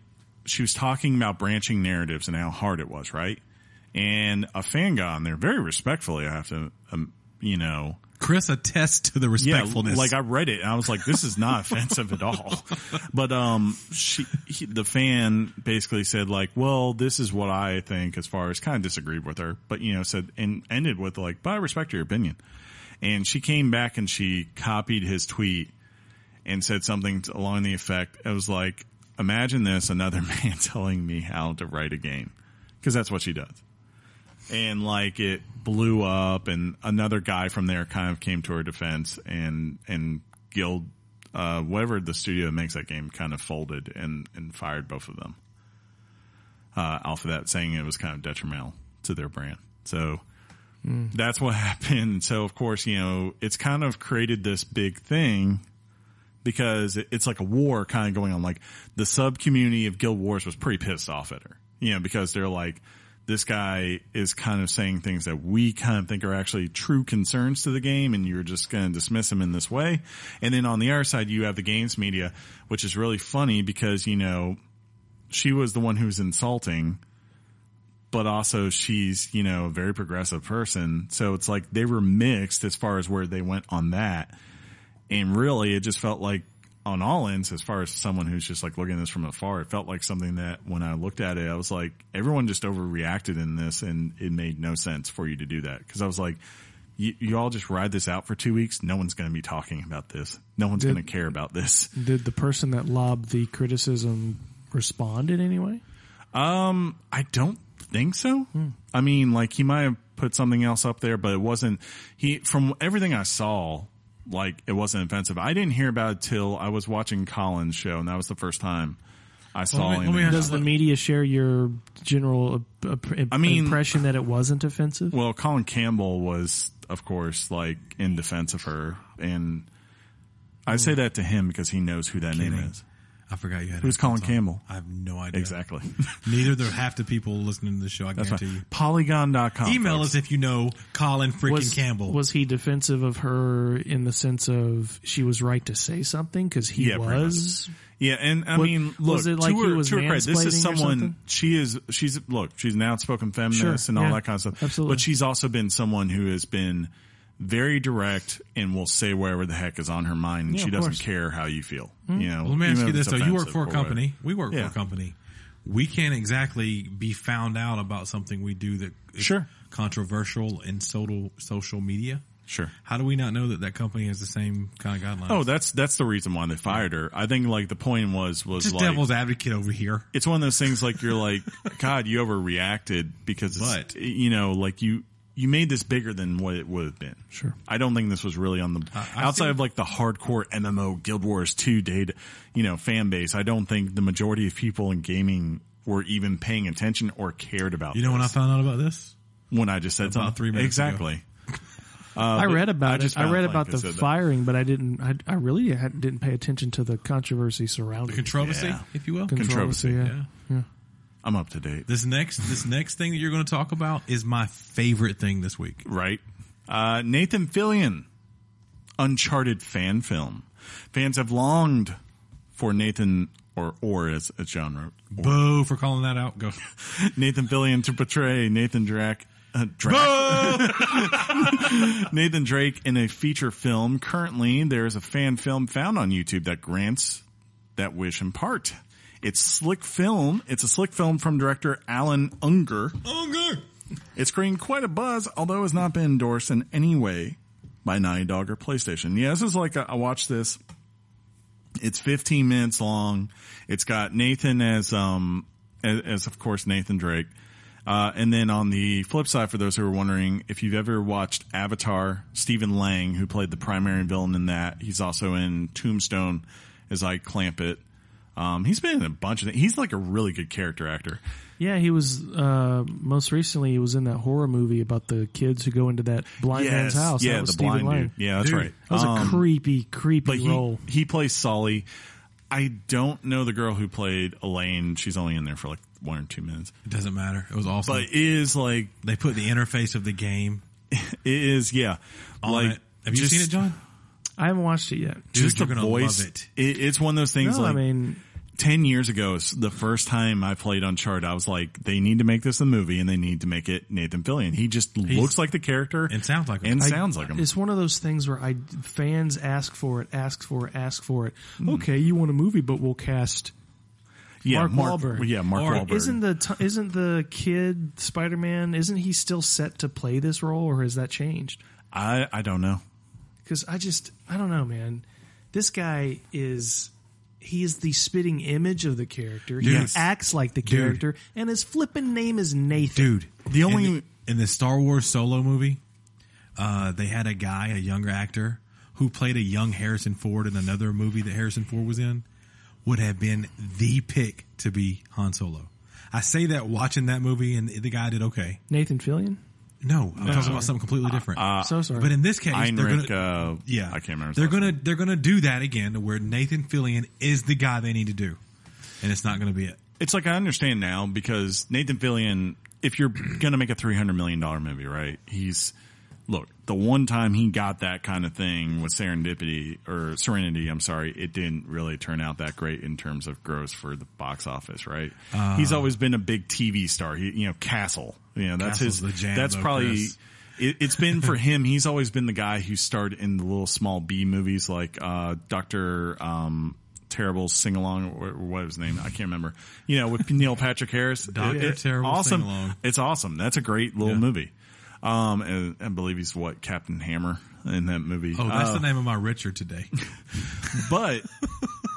she was talking about branching narratives and how hard it was, right? And a fan got on there very respectfully. I have to, Chris attests to the respectfulness. Yeah, like I read it and I was like, this is not offensive at all. But the fan basically said like, well, this is what I think as far as kind of disagreed with her, but said and ended with like, but I respect your opinion. And she came back and she copied his tweet and said something along the effect. It was like, imagine this, another man telling me how to write a game. Because that's what she does. And like it blew up and another guy from there kind of came to her defense and Guild, whatever the studio that makes that game kind of folded and fired both of them. Off of that, saying it was kind of detrimental to their brand. So that's what happened. So of course, it's kind of created this big thing because it's like a war kind of going on. Like the sub community of Guild Wars was pretty pissed off at her, because they're like, this guy is kind of saying things that we kind of think are actually true concerns to the game, and you're just going to dismiss him in this way. And then on the other side, you have the games media, which is really funny because, she was the one who was insulting, but also she's, a very progressive person. So it's like they were mixed as far as where they went on that. And really, it just felt like on all ends, as far as someone who's just like looking at this from afar, it felt like something that when I looked at it, I was like, everyone just overreacted in this and it made no sense for you to do that. Cause I was like, you all just ride this out for 2 weeks. No one's going to be talking about this. No one's going to care about this. Did the person that lobbed the criticism respond in any way? I don't think so. I mean, like he might have put something else up there, but it wasn't, from everything I saw, like it wasn't offensive. I didn't hear about it till I was watching Colin's show, and that was the first time I saw it. Does the media share your general impression that it wasn't offensive? Well, Colin Campbell was, of course, like in defense of her, and I say that to him because he knows who that name is. I forgot you had. Who's Colin headphones on. Campbell? I have no idea. Exactly. Neither do half the people listening to the show. I That's guarantee right. you. Polygon.com. Email folks. us if you know Colin freaking Campbell. Was he defensive of her in the sense of she was right to say something because he Yeah, pretty was? Yeah, and I mean, look, was it like to he her, was to her credit, this mansplaining or is someone, something? she's an outspoken feminist Sure, and all yeah, that kind of stuff. absolutely. But she's also been someone who has been very direct and will say whatever the heck is on her mind, and Yeah, she of doesn't course. care how you feel. You know, Well, let me ask even you if this it's though: you work offensive for a or whatever. company. We work for Yeah. a company. We can't exactly be found out about something we do that is Sure. controversial in social media. Sure. How do we not know that company has the same kind of guidelines? Oh, that's the reason why they fired her. I think like the point was just like devil's advocate over here. it's one of those things like you're like, God, you overreacted because it's, But- you know, like you made this bigger than what it would have been. Sure. I don't think this was really on the outside of like the hardcore MMO Guild Wars 2 data, fan base. I don't think the majority of people in gaming were even paying attention or cared about. You know when I this. found out about this? When I just said About something 3 minutes exactly. I read about just it. I found read like about they the said that. firing, but I didn't. I really didn't pay attention to the controversy surrounding The controversy, Yeah. if you will. Controversy, Yeah. I'm up to date. This next thing that you're going to talk about is my favorite thing this week. Right. Nathan Fillion, Uncharted fan film. Fans have longed for Nathan, or as John wrote, Boo for calling that out. Go. Nathan Fillion to portray Nathan Drake. Nathan Drake in a feature film. Currently, there's a fan film found on YouTube that grants that wish in part. It's slick film. It's a slick film from director Alan Unger. It's creating quite a buzz, although has not been endorsed in any way by Naughty Dog or PlayStation. Yeah, this is like I watched this. It's 15 minutes long. It's got Nathan as of course Nathan Drake. And then on the flip side, for those who are wondering, if you've ever watched Avatar, Stephen Lang, who played the primary villain in that, he's also in Tombstone as Ike Clampett. He's been in a bunch of things. He's like a really good character actor. Yeah, he was most recently. He was in that horror movie about the kids who go into that blind man's house. Yeah, that was the Stephen blind Lang. dude. Yeah, that's Dude, right. That was a creepy But role. he plays Sully. I don't know the girl who played Elaine. She's only in there for like 1 or 2 minutes. It doesn't matter. It was awesome. But it is like, They put the interface of the game it is, yeah. on Like, it. Have you just- seen it, John? I haven't watched it yet. Dude, Just you're the gonna voice. love it. It's one of those things No, like, I mean, 10 years ago, the first time I played Uncharted, I was like, they need to make this a movie and they need to make it Nathan Fillion. He just looks like the character And sounds like him. and sounds like him. it's one of those things where fans ask for it. Okay, you want a movie, but we'll cast. Yeah, Mark Wahlberg. Yeah, Mark Or Wahlberg. Isn't the kid Spider-Man? Isn't he still set to play this role, or has that changed? I don't know. Because I don't know, man. This guy he is the spitting image of the character. Yes. He acts like the character, and his flipping name is Nathan. Dude, The only in the Star Wars Solo movie, they had a younger actor, who played a young Harrison Ford in another movie that Harrison Ford was in, would have been the pick to be Han Solo. I say that watching that movie, and the guy did okay. Nathan Fillion? No, I'm talking about something completely different. So sorry. But in this case, Heinrich, they're gonna, I can't remember. his They're last name. they're gonna do that again, to where Nathan Fillion is the guy they need to do, and it's not gonna be it. It's like I understand now because Nathan Fillion, if you're going to make a $300 million movie, right? Look, the one time he got that kind of thing with Serenity, it didn't really turn out that great in terms of gross for the box office, right? He's always been a big TV star. Castle, that's Castle's the jam, that's though, probably, Chris. it's been for him. He's always been the guy who starred in the little small B movies like, Dr. Terrible Sing Along, or what was his name? I can't remember. With Neil Patrick Harris. Dr. Terrible awesome. Sing-Along. It's awesome. That's a great little movie. And I believe he's Captain Hammer in that movie. Oh, that's the name of my Richard today. But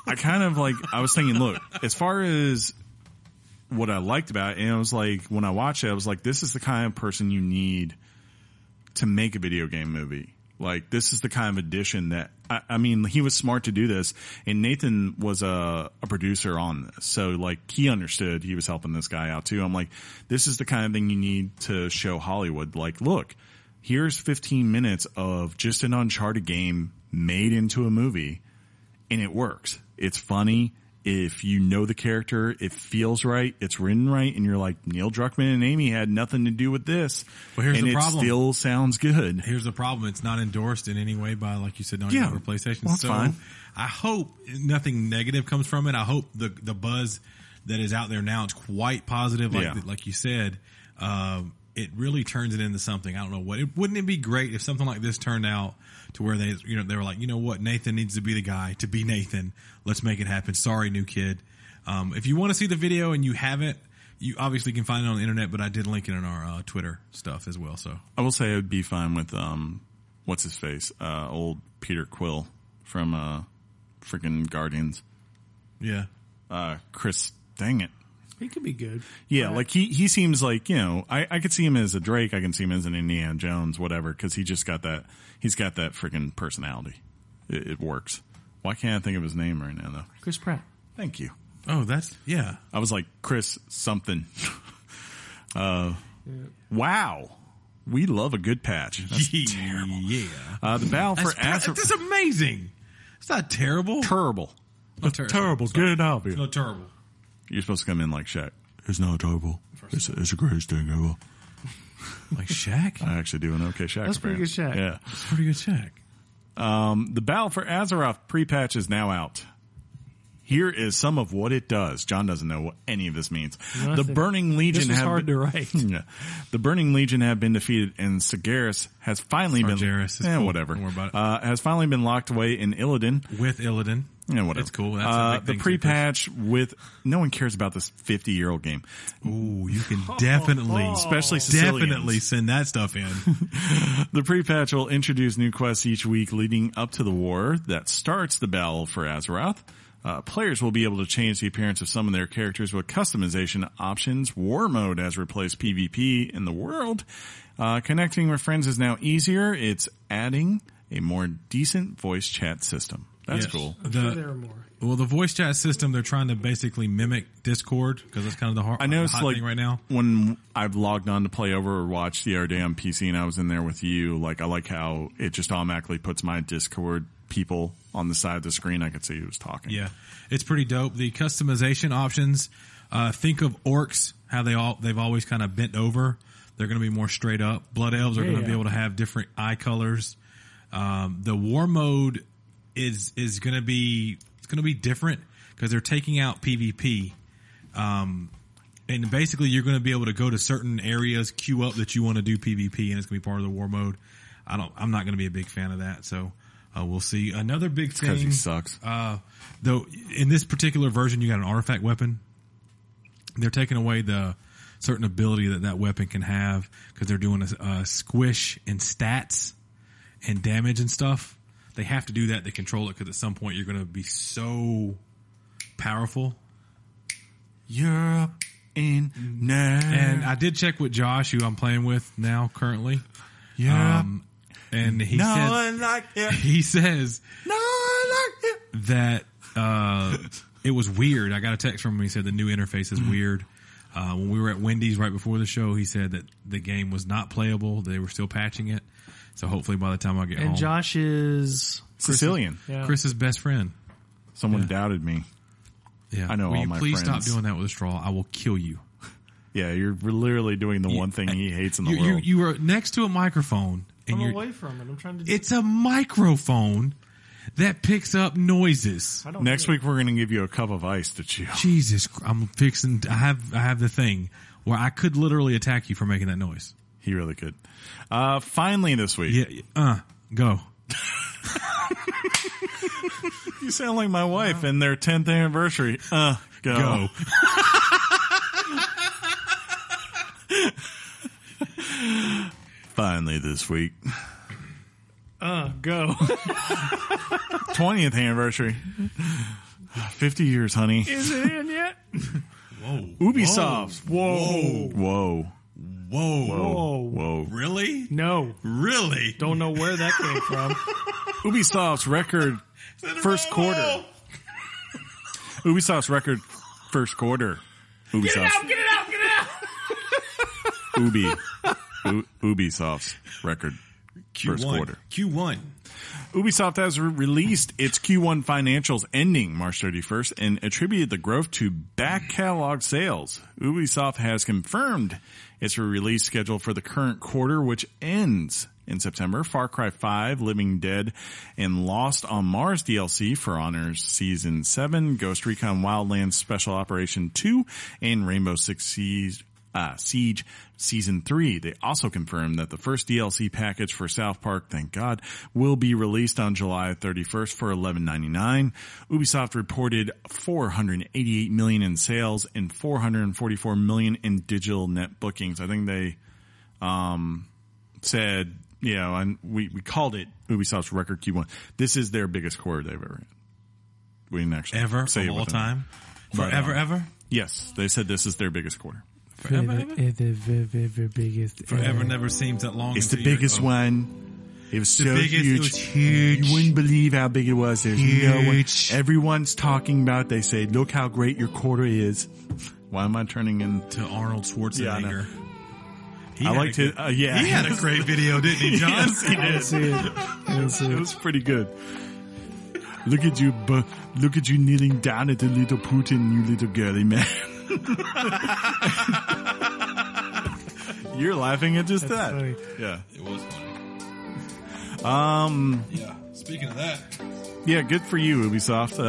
I kind of I was thinking, look, as far as what I liked about it, and I was like, when I watched it, I was like, this is the kind of person you need to make a video game movie. Like, this is the kind of addition that, I mean, he was smart to do this, and Nathan was a producer on this. So, he understood he was helping this guy out, too. I'm like, this is the kind of thing you need to show Hollywood. Like, look, here's 15 minutes of just an Uncharted game made into a movie, and it works. It's funny. if you know the character, it feels right, it's written right, and you're like, Neil Druckmann and Amy had nothing to do with this. Well, here's and the problem. It still sounds good. Here's the problem. It's not endorsed in any way by, like you said, not Yeah. even for PlayStation. Well, that's so fine. I hope nothing negative comes from it. I hope the buzz that is out there now is quite positive, like you said. It really turns it into something. I don't know what. Wouldn't it be great if something like this turned out to where they were like, you know what, Nathan needs to be the guy to be Nathan. Let's make it happen. Sorry, new kid. If you want to see the video and you haven't, you obviously can find it on the internet, but I did link it in our Twitter stuff as well. So I will say I would be fine with what's his face, old Peter Quill from freaking Guardians. yeah, Chris, dang it. He could be good. Yeah, like he seems like, I could see him as a Drake, I can see him as an Indiana Jones, whatever, because he just got that, he's got that freaking personality. It works. Why can't I think of his name right now, though? Chris Pratt. Thank you. oh, that's yeah. I was like, Chris something. Wow. We love a good patch. That's terrible. Yeah, The battle for Azeroth. That's amazing. It's not terrible. Terrible. Not ter- Terrible. Get it out of It's here. not terrible. You're supposed to come in like Shaq. It's not terrible. It's the greatest thing ever. Like Shaq. I actually do an okay Shaq. That's pretty good Shaq. Yeah. It's pretty good Shaq. The Battle for Azeroth pre-patch is now out. Here is some of what it does. John doesn't know what any of this means. Nothing. The Burning Legion This was hard to write. Yeah. The Burning Legion have been defeated, and Sargeras has finally Sargeras is been cool. whatever. Don't worry about Has finally been locked away in Illidan. With Illidan. Yeah, whatever. It's cool. That's a big the thing, pre-patch with no one cares about this 50-year-old game, Ooh, you can definitely, especially Sicilians. definitely send that stuff in. The pre-patch will introduce new quests each week leading up to the war that starts the battle for Azeroth. Players will be able to change the appearance of some of their characters with customization options. War mode has replaced PvP in the world. Connecting with friends is now easier. It's adding a more decent voice chat system. That's Yes. cool. I'm sure there are more. Well, the voice chat system, they're trying to basically mimic Discord because that's kind of the hard, I noticed, hot like, thing right now. when I've logged on to play over or watch the other day on PC and I was in there with you, like, I like how it just automatically puts my Discord people on the side of the screen. I could see who was talking. Yeah, it's pretty dope. The customization options, think of orcs, how they've always kind of bent over. They're going to be more straight up. Blood elves are going to be able to have different eye colors. The war mode is going to be, it's going to be different because they're taking out PvP. And basically you're going to be able to go to certain areas, queue up that you want to do PvP, and it's going to be part of the war mode. I'm not going to be a big fan of that. So, we'll see. Another big thing. Because he sucks. Though in this particular version, you got an artifact weapon. They're taking away the certain ability that weapon can have because they're doing a squish in stats and damage and stuff. They have to do that to control it because at some point you're going to be so powerful. You're in now. And I did check with Josh, who I'm playing with now currently. Yeah. And he no said, one like it. he says No one like it. that it was weird. I got a text from him. He said the new interface is weird. When we were at Wendy's right before the show, he said that the game was not playable. They were still patching it. So hopefully by the time I get home. And Josh is Sicilian. Yeah. Chris's best friend. Someone doubted me. Yeah. I know Will all you my please friends. stop doing that with a straw? I will kill you. Yeah, you're literally doing the one thing he hates in the world. You are next to a microphone. And I'm you're, away from it. I'm trying to do it's a microphone that picks up noises. I don't Next know. week we're going to give you a cup of ice to chew. Jesus, I'm fixing. I have the thing where I could literally attack you for making that noise. He really could. Finally this week. Yeah, go. You sound like my wife and their 10th anniversary. Go. Finally this week. Go. 20th anniversary. 50 years, honey. Is it in yet? Whoa. Ubisoft. Whoa. Whoa. Whoa. Whoa. Whoa. Really? No. Really? Don't know where that came from. Ubisoft's record first quarter. Ubisoft's record first quarter. Ubisoft's. Get it out! Ubisoft's record first quarter. Q1. Ubisoft has released its Q1 financials ending March 31st and attributed the growth to back catalog sales. Ubisoft has confirmed its release schedule for the current quarter, which ends in September. Far Cry 5, Living Dead, and Lost on Mars DLC, For Honor Season 7, Ghost Recon Wildlands Special Operation 2, and Rainbow Six Siege Season 3. They also confirmed that the first DLC package for South Park, thank God, will be released on July 31st for $11.99. Ubisoft reported $488 million in sales and $444 million in digital net bookings. I think they said, and we called it Ubisoft's record Q1. This is their biggest quarter they've ever had. We didn't actually ever say of all time? But, Forever, ever? Yes, they said this is their biggest quarter. Forever, ever? The biggest. Forever never seems that long. It's the biggest one. It was so biggest, huge. it was huge. You wouldn't believe how big it was. There's no one. Everyone's talking about it. They say, look how great your quarter is. Why am I turning into to Arnold Schwarzenegger? I liked it. He had a great video, didn't he, John? Yes, he did. It was pretty good. Look at you kneeling down at the little Putin, you little girly man. You're laughing at just that. Funny. Yeah. It was funny. Yeah. Speaking of that. Yeah, good for you, Ubisoft.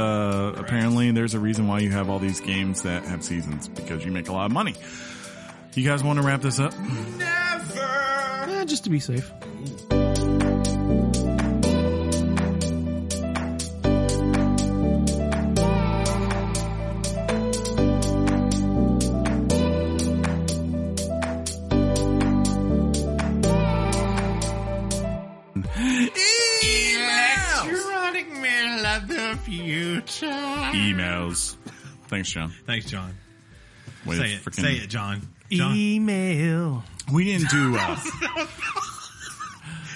Apparently there's a reason why you have all these games that have seasons, because you make a lot of money. You guys want to wrap this up? Never! Just to be safe. Emails. Thanks, John. Thanks, John. Way Say to it. Say it, John. John. Email. We didn't do.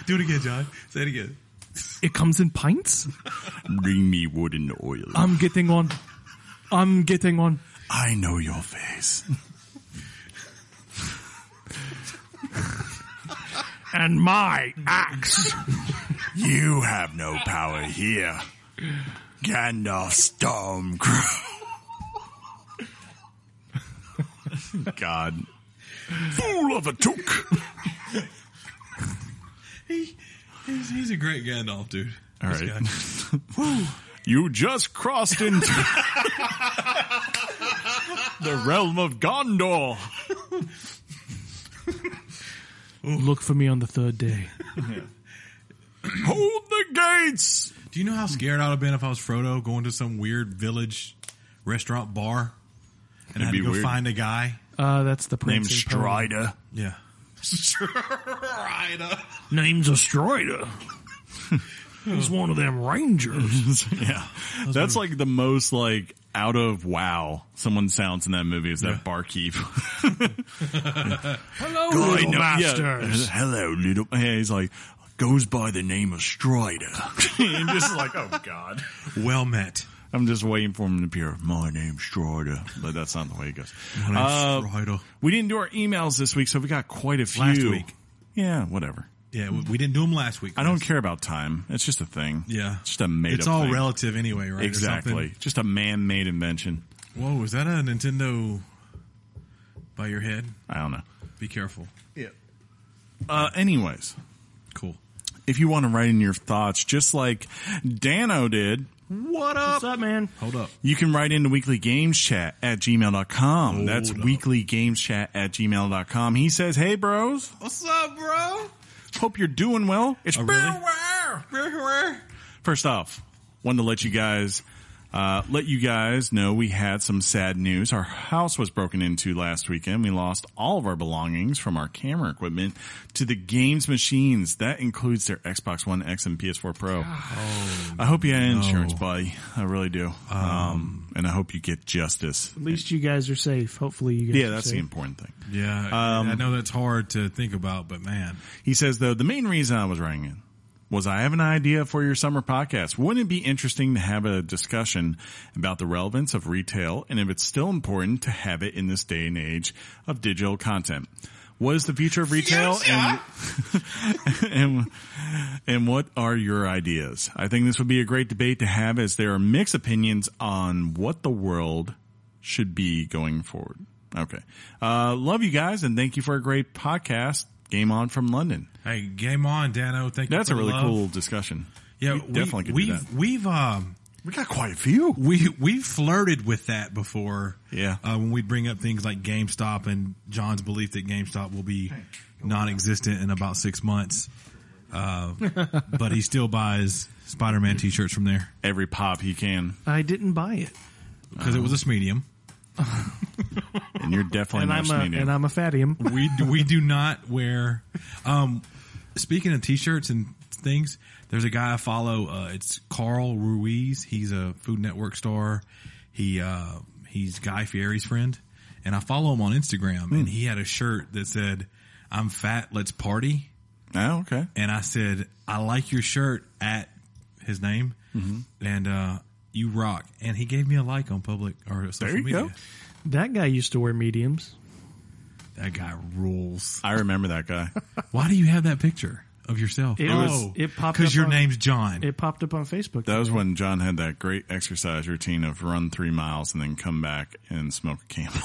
Do it again, John. Say it again. It comes in pints? Bring me wood and oil. I'm getting one. I know your face. And my axe. You have no power here. Gandalf Stormcrow. God. Fool of a took. He's a great Gandalf, dude. All right. You just crossed into the realm of Gondor. Look for me on the third day. Hold the gates. Do you know how scared I would have been if I was Frodo going to some weird village restaurant bar and I had to go find a guy? That's the named prince. Strider. Yeah. Strider. Name's a Strider. He's one of them rangers. Yeah. That's like the most like out of wow someone sounds in that movie is that barkeep. Hello, little masters. Yeah. Hello, little. Yeah, he's like, goes by the name of Strider. And just like, oh God. Well met. I'm just waiting for him to appear. My name's Strider. But that's not the way it goes. My name's Strider. We didn't do our emails this week, so we got quite a few. Last week. Yeah, whatever. Yeah, we didn't do them last week. I don't care about time. It's just a thing. Yeah. It's just a made-up It's all thing. relative anyway, right? Exactly. Just a man-made invention. Whoa, is that a Nintendo by your head? I don't know. Be careful. Yeah. Anyways. Cool. If you want to write in your thoughts, just like Dano did, what up? What's up, man? Hold up. You can write into weeklygameschat@gmail.com. That's weeklygameschat@gmail.com. He says, hey, bros. What's up, bro? Hope you're doing well. It's really? First off, wanted to let you guys know we had some sad news. Our house was broken into last weekend. We lost all of our belongings from our camera equipment to the games machines. That includes their Xbox One X and PS4 Pro. I hope you had insurance, buddy. I really do. And I hope you get justice. At least you guys are safe. Hopefully you guys are that's safe. the important thing. Yeah, I know that's hard to think about, but man. He says, though, the main reason I was writing in was I have an idea for your summer podcast. Wouldn't it be interesting to have a discussion about the relevance of retail and if it's still important to have it in this day and age of digital content? What is the future of retail? And what are your ideas? I think this would be a great debate to have, as there are mixed opinions on what the world should be going forward. Okay. Love you guys, and thank you for a great podcast. Game on from London. Hey, game on, Dano. Thank you. That's for a really the love. cool discussion. Yeah, we definitely could do that. We got quite a few. We've flirted with that before. Yeah. When we bring up things like GameStop and John's belief that GameStop will be non-existent in about 6 months. But he still buys Spider-Man t-shirts from there. Every pop he can. I didn't buy it. Because it was a medium. And you're definitely and I'm a fattium. We do not wear. Speaking of t-shirts and things, there's a guy I follow. It's Carl Ruiz. He's a Food Network star. He's Guy Fieri's friend, and I follow him on Instagram. And he had a shirt that said, "I'm fat, let's party." Oh, okay. And I said, "I like your shirt," at his name, and you rock. And he gave me a like on public or social media. Go. That guy used to wear mediums. That guy rules. I remember that guy. Why do you have that picture of yourself? It popped up because your name's John. It popped up on Facebook. That was when John had that great exercise routine of run 3 miles and then come back and smoke a Camel.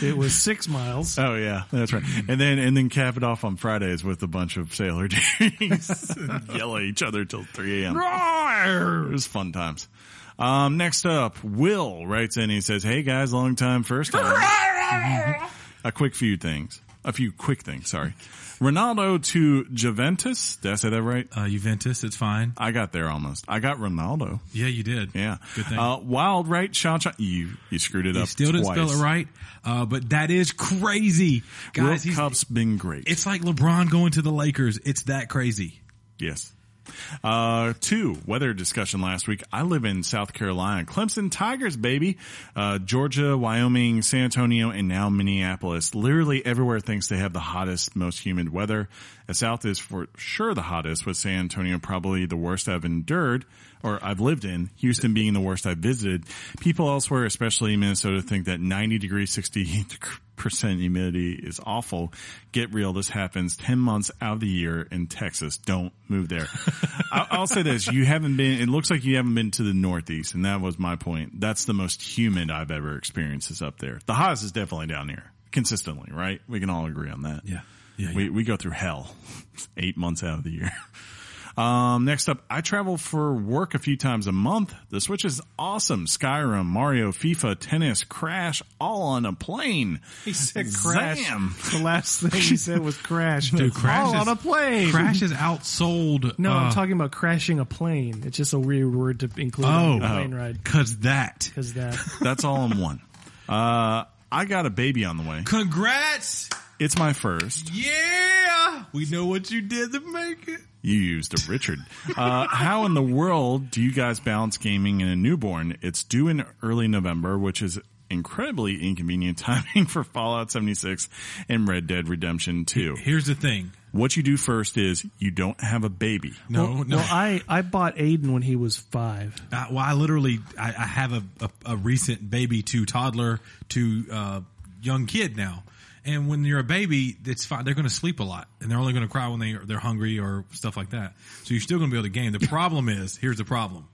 It was 6 miles. Oh yeah, that's right. And then cap it off on Fridays with a bunch of Sailor Jerry's and yell at each other till 3 a.m. It was fun times. Next up, Will writes in. He says, "Hey guys, long time, first time." A few quick things. Sorry. Ronaldo to Juventus. Did I say that right? Juventus, it's fine. I got there almost. I got Ronaldo. Yeah, you did. Yeah. Good thing. Wild right, Sean. You screwed it up. You still didn't spell it right. But that is crazy. Guys, World Cup's been great. It's like LeBron going to the Lakers. It's that crazy. Yes. 2, weather discussion last week. I live in South Carolina. Clemson Tigers, baby. Georgia, Wyoming, San Antonio, and now Minneapolis. Literally everywhere thinks they have the hottest, most humid weather. The South is for sure the hottest, with San Antonio probably the worst I've endured or I've lived in. Houston being the worst I've visited. People elsewhere, especially Minnesota, think that 90 degrees, 60% humidity is awful. Get real. This happens 10 months out of the year in Texas. Don't move there. I'll say this. It looks like you haven't been to the Northeast, and that was my point. That's the most humid I've ever experienced is up there. The hottest is definitely down here. Consistently, right? We can all agree on that. Yeah. We go through hell 8 months out of the year. Next up, I travel for work a few times a month. The Switch is awesome. Skyrim, Mario, FIFA, tennis, Crash, all on a plane. He said Crash. Zam. The last thing he said was Crash. Dude, Crash all is, on a plane. Crash is outsold. No, I'm talking about crashing a plane. It's just a weird word to include on a plane ride. Because that. That's all in one. I got a baby on the way. Congrats. It's my first. Yeah. We know what you did to make it. You used a Richard. How in the world do you guys balance gaming and a newborn? It's due in early November, which is incredibly inconvenient timing for Fallout 76 and Red Dead Redemption 2. Here's the thing. What you do first is you don't have a baby. No. Well, I bought Aiden when he was 5. I have a recent baby to toddler to young kid now. And when you're a baby, it's fine. They're going to sleep a lot, and they're only going to cry when they're hungry or stuff like that. So you're still going to be able to game. The problem is, here's the problem: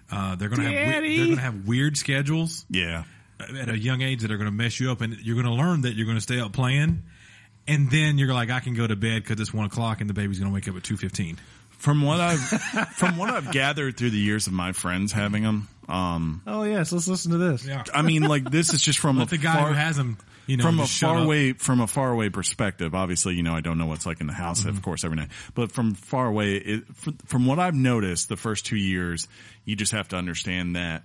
they're going to have weird schedules. Yeah, at a young age that are going to mess you up, and you're going to learn that you're going to stay up playing, and then you're like, I can go to bed because it's 1 o'clock, and the baby's going to wake up at 2:15. From what I've gathered through the years of my friends having them. Oh yes, let's listen to this. Yeah. I mean, like this is just from the guy who has them. From a far away perspective, obviously, I don't know what's like in the house, of course, every night. But from far away, from what I've noticed, the first 2 years, you just have to understand that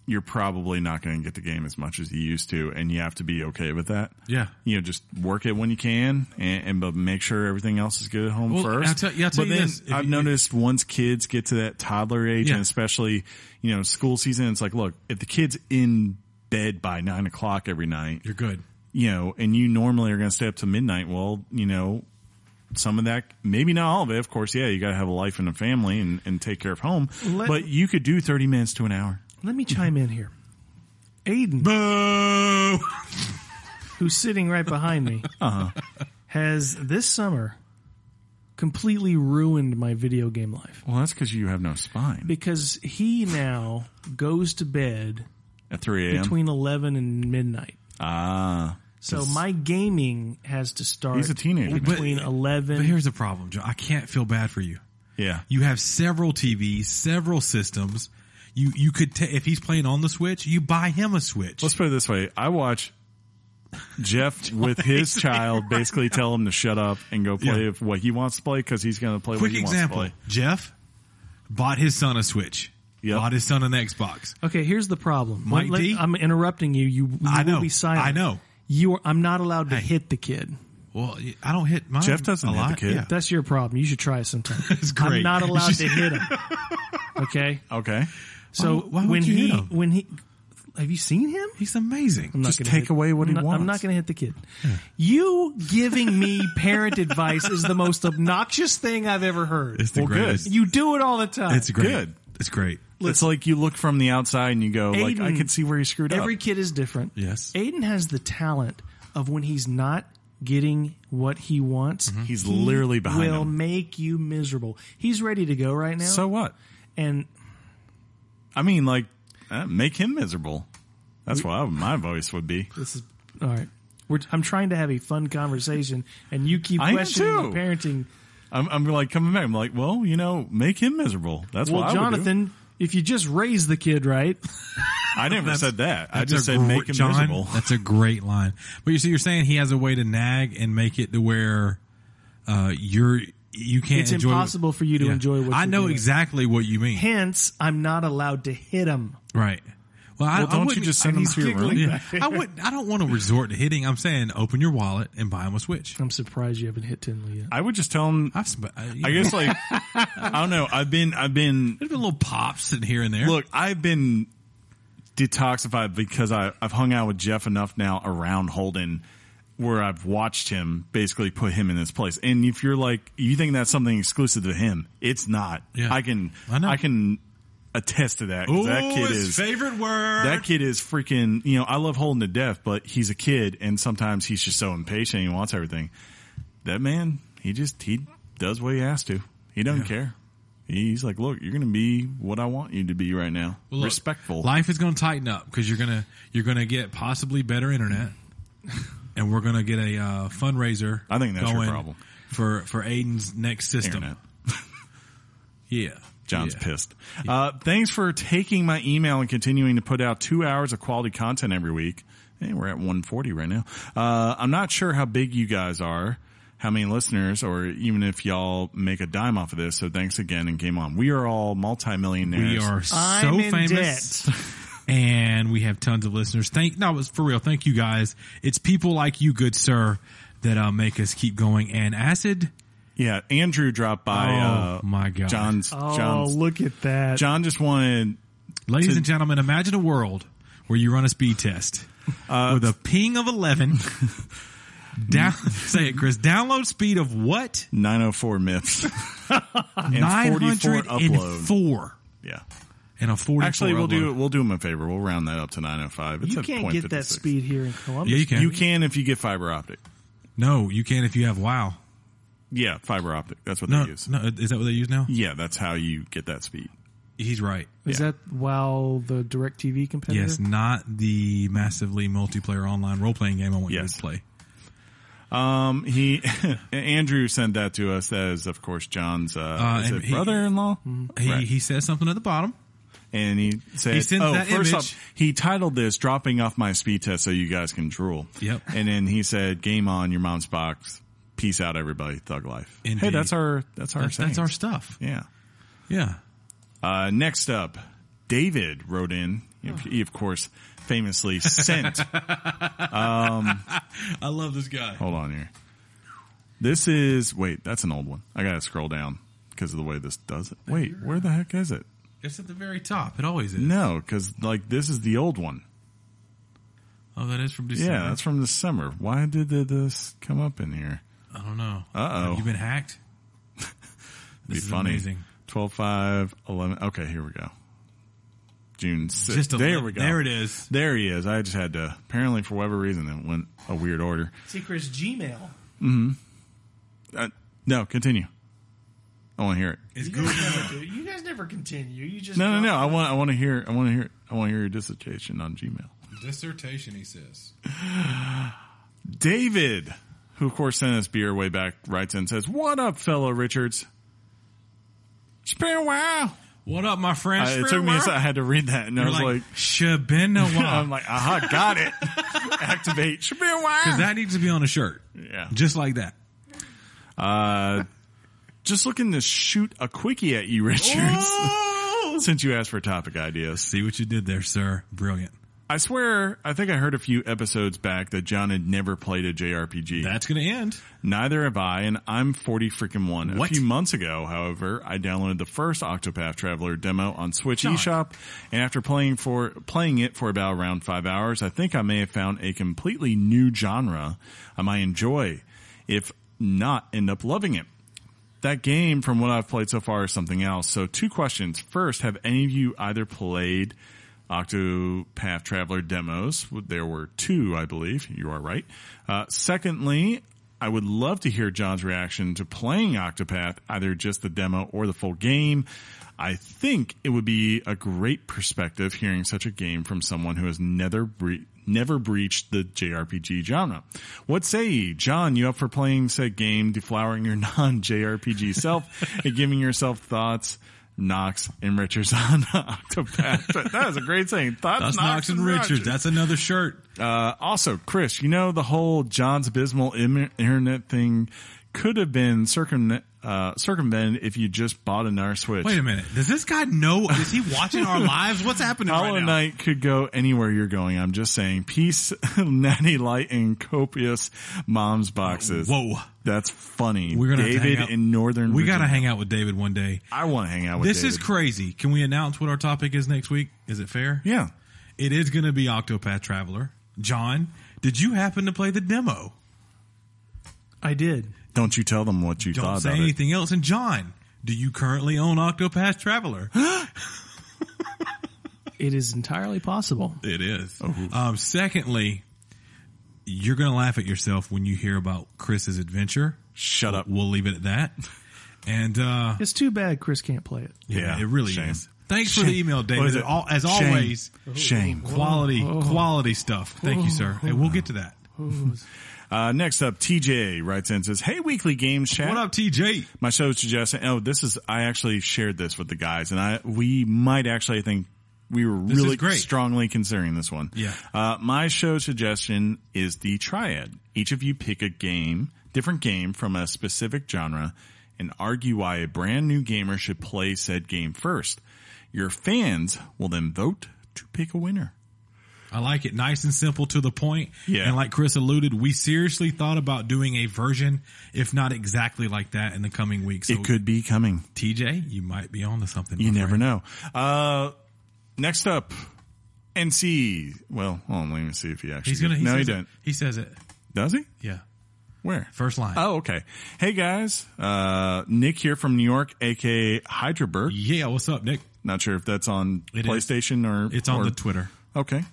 you're probably not going to get the game as much as you used to, and you have to be okay with that. Yeah, just work it when you can, but make sure everything else is good at home first. I'll tell you this. I've noticed once kids get to that toddler age, and especially school season, it's like, look, if the kid's in bed by 9 o'clock every night, you're good. And you normally are going to stay up to midnight. Well, some of that, maybe not all of it. Of course, you got to have a life and a family and take care of home. But you could do 30 minutes to an hour. Let me chime in here. Aiden. Boo! who's sitting right behind me, has this summer completely ruined my video game life. Well, that's because you have no spine. Because he now goes to bed At 3 a.m.? between 11 and midnight. So my gaming has to start He's a teenager. between 11. But here's the problem, Joe. I can't feel bad for you. Yeah. You have several TVs, several systems. You could if he's playing on the Switch, you buy him a Switch. Let's put it this way. I watch Jeff with his child basically tell him to shut up and go play what he wants to play because he's going to play Quick what he example. wants to play. Jeff bought his son a Switch. Yep. Bought his son an Xbox. Okay, here's the problem. Mike D? I'm interrupting you. You I know. will be silent. I know. I'm not allowed to hit the kid. Well, I don't hit mine. Jeff doesn't a hit lot. the kid. Yeah. That's your problem. You should try it sometime. It's great. I'm not allowed to hit him. Okay? Okay. So Why would you hit him? when he have you seen him? He's amazing. I'm not Just gonna take hit- away what he I'm wants. not going to hit the kid. You giving me parent advice is the most obnoxious thing I've ever heard. It's the Well, good. greatest. You do it all the time. It's great. Good. It's great. It's like you look from the outside and you go, like, I Aiden- can see where he screwed up. Every kid is different. Yes. Aiden has the talent of when he's not getting what he wants, He's he literally behind will him. make you miserable. He's ready to go right now. So what? And I mean, like, make him miserable. That's what my voice would be. this is all right. I'm trying to have a fun conversation, and you keep I am questioning too. the parenting. I'm like coming back. I'm like, well, make him miserable. That's Well, what I would do. Jonathan, if you just raise the kid right, I never said that. I That's just a said make him John, miserable. That's a great line. But you're saying he has a way to nag and make it to where you can't it's enjoy impossible for you to Yeah. enjoy what I you're know doing. exactly what you mean. Hence, I'm not allowed to hit him. Right. Well, I don't you wouldn't- just send him he's to your room? giggling. Yeah. I don't want to resort to hitting. I'm saying open your wallet and buy him a Switch. I'm surprised you haven't hit Tinley yet. I would just tell him. I guess like I don't know. I've been there's been little pops in here and there. look. I've been detoxified because I've hung out with Jeff enough now around Holden, where I've watched him basically put him in this place. And if you're like you think that's something exclusive to him, it's not. Yeah. I can I know. attest to that. 'Cause that kid his is favorite word. That kid is freaking, I love Holden to death, but he's a kid and sometimes he's just so impatient. He wants everything. That man, he does what he has to. He doesn't care. He's like, look, you're going to be what I want you to be right now. Well, look, respectful. Life is going to tighten up because you're going to get possibly better internet, and we're going to get a fundraiser. I think that's your going problem. for Aiden's next system. Internet. Yeah, John's Yeah. pissed. Thanks for taking my email and continuing to put out 2 hours of quality content every week. Hey, we're at 140 right now. I'm not sure how big you guys are, how many listeners, or even if y'all make a dime off of this. So thanks again and game on. We are all multimillionaires. We are so I'm in famous. debt. And we have tons of listeners. It's for real. Thank you guys. It's people like you, good sir, that make us keep going. And Acid. Yeah, Andrew dropped by. Oh, my God. John's. Look at that. John just wanted. Ladies and gentlemen, imagine a world where you run a speed test with a ping of 11. Say it, Chris. Download speed of what? 904 myths. and 44 upload. 904. Yeah. And a 44 Actually, upload. we'll do him a favor. We'll round that up to 905. It's You at can't get that 0.56. speed here in Columbus. Yeah, you can. You can if you get fiber optic. No, you can if you have WoW. Yeah, fiber optic. That's what No, they use. no, is that what they use now? Yeah, that's how you get that speed. He's right. Is Yeah. that WoW the DirecTV competitor? Yes, not the massively multiplayer online role playing game I want you Yes. to play. Andrew sent that to us. That is, of course, John's and he- brother-in-law. Right. He says something at the bottom. And he said, He sends that first image. off, he titled this "Dropping Off My Speed Test So You Guys Can Drool." Yep. And then he said, "Game on, your mom's box. Peace out, everybody. Thug life." Hey, Indeed. that's our That's sayings. our stuff. Yeah. Yeah. Next up, David wrote in. He, of course, famously sent. I love this guy. Hold on here. This is that's an old one. I gotta scroll down because of the way this does it. Wait, where the heck is it? It's at the very top. It always is. No, because this is the old one. Oh, that is from December. Yeah, that's from December. Why did this come up in here? I don't know. Uh-oh. Have you been hacked? Be This is funny. amazing. 12/5/11. Okay, here we go. June 6th. Just there we go. There it is. There he is. I just had to, apparently for whatever reason, it went a weird order. See, Chris, Gmail. No, continue. I want to hear it. It's You Google. guys never do. You guys never continue. You just No. I want to hear your dissertation on Gmail. Dissertation, he says. David, who of course sent us beer way back, writes in and says, "What up, fellow Richards? It's been a while." What up, my friend? It took me a second. I had to read that, and I was like, "Shabin a while." I'm like, aha, got it. Activate. Should be a while. Because that needs to be on a shirt. Yeah. Just like that. Just looking to shoot a quickie at you, Richards, since you asked for topic ideas. See what you did there, sir. Brilliant. I swear, I think I heard a few episodes back that John had never played a JRPG. That's going to end. Neither have I, and I'm 40 freaking one. What? A few months ago, however, I downloaded the first Octopath Traveler demo on Switch eShop, and after playing it for about around 5 hours, I think I may have found a completely new genre I might enjoy, if not end up loving it. That game, from what I've played so far, is something else. So 2 questions. First, have any of you either played Octopath Traveler demos? There were 2, I believe. You are right. Secondly, I would love to hear John's reaction to playing Octopath, either just the demo or the full game. I think it would be a great perspective hearing such a game from someone who has never breached the JRPG genre. What say ye? John, you up for playing said game, deflowering your non-JRPG self and giving yourself thoughts, Knox, and Richards on Octopath? That was a great saying. Thoughts, Knox, and Richards. That's another shirt. Also, Chris, you know the whole John's Abysmal internet thing could have been circumvented if you just bought another Switch. Wait a minute. Does this guy know? Is he watching our lives? What's happening Hollow right now? Knight could go anywhere you're going. I'm just saying. Peace, Natty Light, and copious mom's boxes. Whoa. That's funny. We're gonna have to David hang out. in Northern We Virginia. got to hang out with David one day. I want to hang out with This David. is crazy. Can we announce what our topic is next week? Is it fair? Yeah. It is going to be Octopath Traveler. John, did you happen to play the demo? I did. Don't you tell them what you Don't thought say about it. anything else. And John, do you currently own Octopath Traveler? It is entirely possible. It is. Oh. Secondly, you're going to laugh at yourself when you hear about Chris's adventure. Shut up. We'll leave it at that. And It's too bad Chris can't play it. Yeah, it really shame. is. Thanks for Shame. the email, What David. is it? As Shame. always, Shame. quality stuff. Thank you, sir. Hey, we'll get to that. Next up, TJ writes in and says, "Hey, Weekly Games Chat. What up, TJ? My show suggesting, I actually shared this with the guys, and we might actually, I think we were This is really great. strongly considering this one. Yeah. My show suggestion is the Triad. Each of you pick a different game from a specific genre, and argue why a brand new gamer should play said game first. Your fans will then vote to pick a winner." I like it. Nice and simple, to the point. Yeah. And like Chris alluded, we seriously thought about doing a version, if not exactly like that, in the coming weeks. So, It could be coming. TJ, you might be on to something. You my never friend. know. Next up, NC. Well, hold on, let me see if he actually. He's gonna. no, he says it. didn't. He says it. Does he? Yeah. Where? First line. Oh, okay. Hey guys, Nick here from New York, aka Hydraberg. Yeah. What's up, Nick? Not sure if that's on It is. PlayStation or It's on the Twitter. Okay.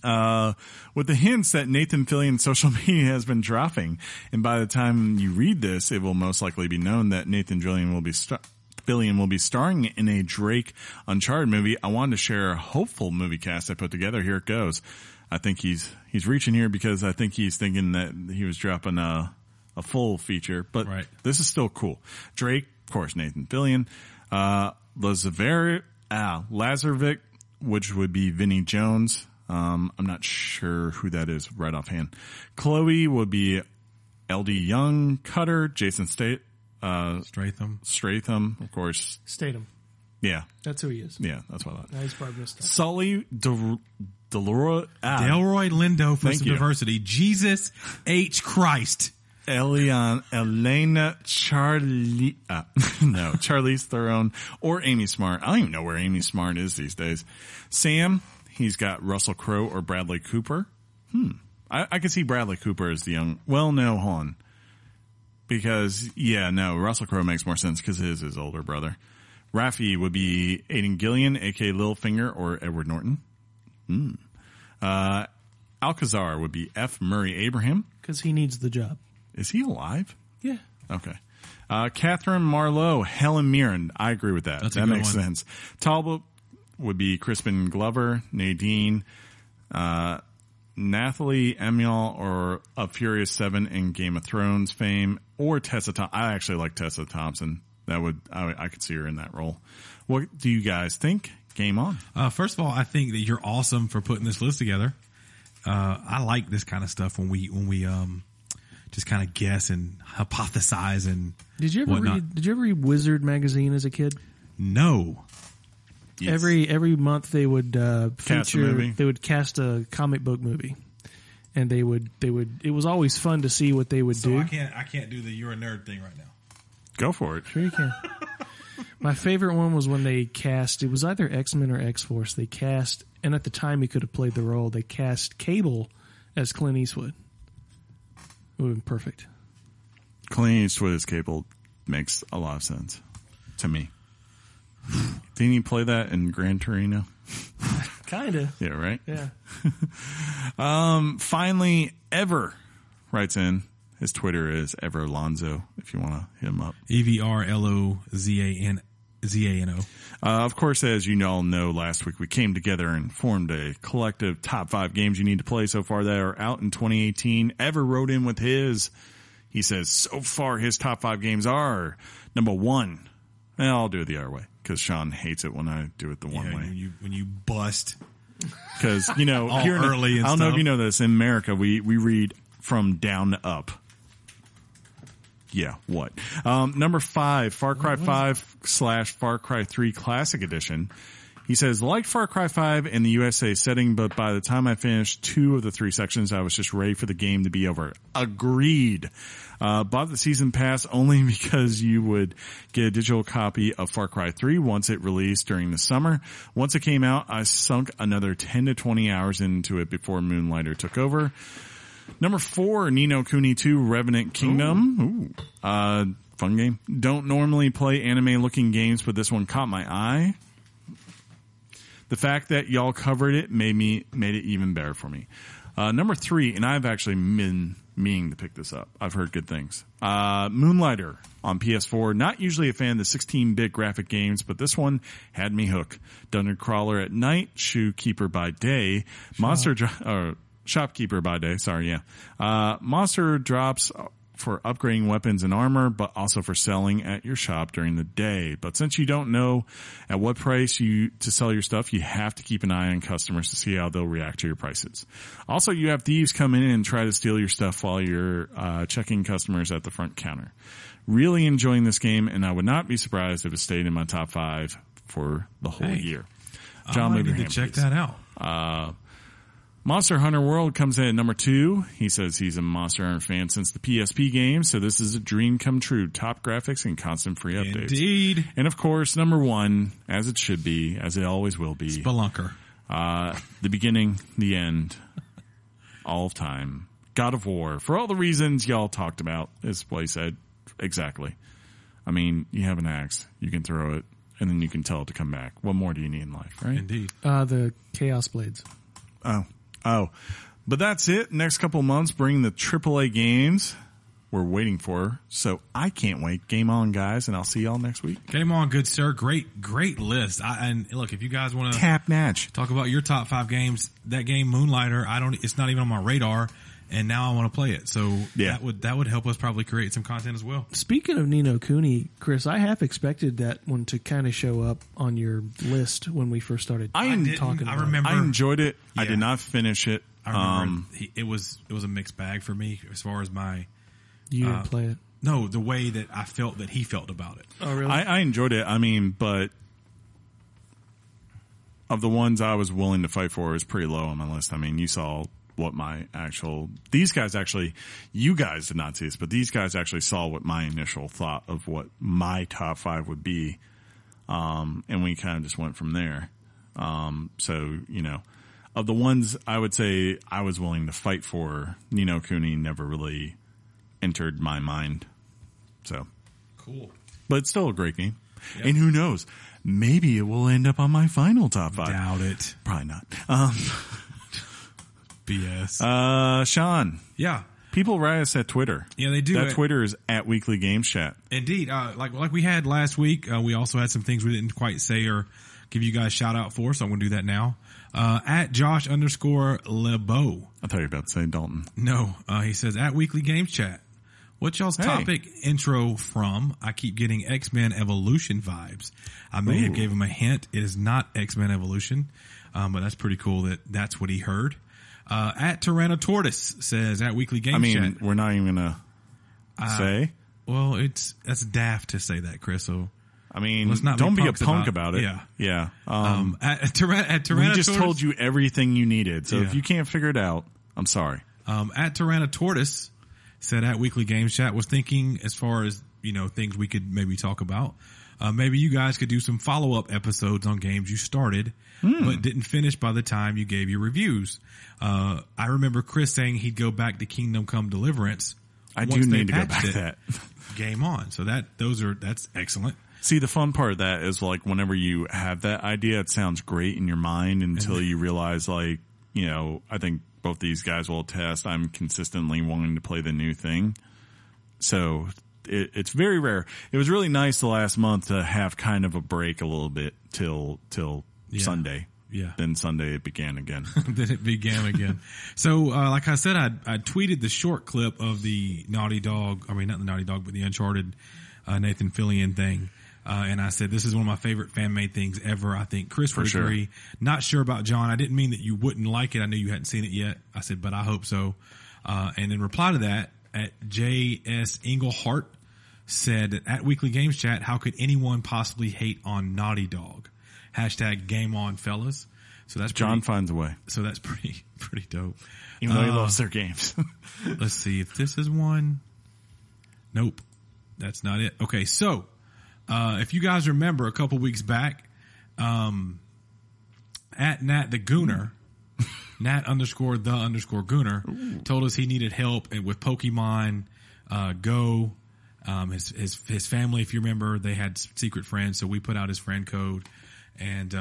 With the hints that Nathan Fillion's social media has been dropping, and by the time you read this, it will most likely be known that Nathan Fillion will be starring in a Drake Uncharted movie. I wanted to share a hopeful movie cast I put together. Here it goes. I think he's reaching here because I think he's thinking that he was dropping a full feature, but Right. This is still cool. Drake, of course, Nathan Fillion, Lazarevic, which would be Vinnie Jones. I'm not sure who that is right offhand. Chloe would be LD Young, Cutter, Jason Stratham, of course. Statham. Yeah, That's who he is. yeah, that's what I thought. Now he's probably missed out. Sully Delroy. Delroy Lindo for Thank you. Diversity. Jesus H. Christ. Elena Charlize Theron, or Amy Smart. I don't even know where Amy Smart is these days. Sam, he's got Russell Crowe or Bradley Cooper. I could see Bradley Cooper as the young. Well, no, hold on. Because Russell Crowe makes more sense because his is older brother. Raffi would be Aidan Gillian, a.k.a. Littlefinger, or Edward Norton. Alcazar would be F. Murray Abraham. Because he needs the job. Is he alive? Yeah. Okay. Catherine Marlowe, Helen Mirren. I agree with that. That's a that good makes one. sense. Talbot would be Crispin Glover, Nadine, Nathalie Emiel, or of Furious 7 and Game of Thrones fame, or Tessa Thompson. I actually like Tessa Thompson. I could see her in that role. What do you guys think? Game on. First of all, I think that you're awesome for putting this list together. I like this kind of stuff when we just kind of guess and hypothesize and Did you ever read Wizard magazine as a kid? No. Yes. Every month they would Cast a movie. They would cast a comic book movie, and they would. It was always fun to see what they would do. I can't do the you're a nerd thing right now. Go for it. Sure you can. My favorite one was when they cast. It was either X-Men or X-Force. They cast, and at the time he could have played the role. They cast Cable as Clint Eastwood. It would have been perfect. Clint Eastwood as Cable makes a lot of sense to me. Didn't he play that in Gran Torino? Kinda. Yeah, right? Yeah. Finally, Ever writes in. His Twitter is Ever Alonzo, if you want to hit him up. EverLozano. Of course, as you all know, last week we came together and formed a collective top 5 games you need to play so far that are out in 2018. Ever wrote in with his. He says, so far his top 5 games are number 1. And I'll do it the other way because Sean hates it when I do it the one way. When you bust. Because, you know, All here in, early and I don't know if stuff. you know this. In America, we read from down to up. Yeah, what? Number 5, Far Cry 5 / Far Cry 3 Classic Edition. He says, like Far Cry 5 in the USA setting, but by the time I finished 2 of the 3 sections, I was just ready for the game to be over. Agreed. Bought the season pass only because you would get a digital copy of Far Cry 3 once it released during the summer. Once it came out, I sunk another 10 to 20 hours into it before Moonlighter took over. Number 4, Ni no Kuni 2 Revenant Kingdom. Ooh. Fun game. Don't normally play anime-looking games, but this one caught my eye. The fact that y'all covered it made it even better for me. Number 3, and I've actually been meaning to pick this up. I've heard good things. Moonlighter on PS4. Not usually a fan of the 16-bit graphic games, but this one had me hooked. Dungeon crawler at night, shoe keeper by day, shopkeeper by day. Sorry, yeah. Monster drops for upgrading weapons and armor, but also for selling at your shop during the day. But since you don't know at what price to sell your stuff, you have to keep an eye on customers to see how they'll react to your prices. Also, you have thieves come in and try to steal your stuff while you're checking customers at the front counter. Really enjoying this game, and I would not be surprised if it stayed in my top 5 for the whole year. John, I move your need hand, to check please. that out. Monster Hunter World comes in at number 2. He says he's a Monster Hunter fan since the PSP game, so this is a dream come true. Top graphics and constant free updates. Indeed. And of course, number 1, as it should be, as it always will be. Spelunker. The beginning, the end, all of time. God of War. For all the reasons y'all talked about, is what he said. Exactly. I mean, you have an axe. You can throw it, and then you can tell it to come back. What more do you need in life, right? Indeed. The Chaos Blades. Oh, but that's it. Next couple months bring the AAA games we're waiting for. So I can't wait. Game on, guys, and I'll see y'all next week. Game on, good sir. Great list. And look, if you guys want to Tap match. talk about your top 5 games, that game Moonlighter, it's not even on my radar, and now I want to play it. So Yeah. that would help us probably create some content as well. Speaking of Ni no Kuni, Chris, I half expected that one to kind of show up on your list when we first started talking about remember. I enjoyed it. I Yeah. did not finish it. I remember it was a mixed bag for me as far as my it. You didn't play it. no, the way that I felt that he felt about it. Oh, really? I enjoyed it. I mean, but of the ones I was willing to fight for, it was pretty low on my list. I mean, you saw what you guys did not see this, but these guys actually saw what my initial thought of what my top 5 would be. And we kind of just went from there. So, you know, of the ones I would say I was willing to fight for, Ni no Kuni never really entered my mind. So Cool. but it's still a great game. Yep. And who knows? Maybe it will end up on my final top 5. Doubt it. Probably not. BS. Sean. Yeah. People write us at Twitter. Yeah, they do. That Twitter is at Weekly Games Chat. Indeed. Like we had last week, we also had some things we didn't quite say or give you guys shout out for, so I'm going to do that now. At Josh_Lebeau. I thought you were about to say Dalton. No, he says, at Weekly Games Chat. What's y'all's topic intro from? I keep getting X-Men Evolution vibes. I may have gave him a hint. It is not X-Men Evolution, but that's pretty cool that that's what he heard. At Tyrannotortoise says, at Weekly Games Chat. We're not even going to say. Well, that's daft to say that, Chris, so. Let's not don't be a punk about it. Yeah. At Tyrannotortoise. We just told you everything you needed. So if you can't figure it out, I'm sorry. At Tyrannotortoise said, at Weekly Games Chat, was thinking as far as, things we could maybe talk about. Maybe you guys could do some follow-up episodes on games you started, but didn't finish by the time you gave your reviews. I remember Chris saying he'd go back to Kingdom Come Deliverance. I do need to go back to that. Game on. So that's excellent. See, the fun part of that is like whenever you have that idea, it sounds great in your mind until you realize I think both these guys will attest I'm consistently wanting to play the new thing. So it's very rare. It was really nice the last month to have kind of a break a little bit till Sunday. Yeah. Then Sunday it began again. Then it began again. So, like I said, I tweeted the short clip of the Naughty Dog. I mean, not the Naughty Dog, but the Uncharted Nathan Fillion thing. And I said, this is one of my favorite fan-made things ever. I think Chris would agree. Not sure about John. I didn't mean that you wouldn't like it. I knew you hadn't seen it yet. I said, but I hope so. And in reply to that, at J.S. Englehart said, at Weekly Games Chat, how could anyone possibly hate on Naughty Dog? # game on, fellas. So that's John finds a way. So that's pretty dope. Even though he loves their games. Let's see if this is one. Nope. That's not it. Okay. So, if you guys remember a couple weeks back, at Nat the Gooner, Nat_the_Gooner told us he needed help with Pokemon Go. His family, if you remember, they had secret friends, so we put out his friend code and,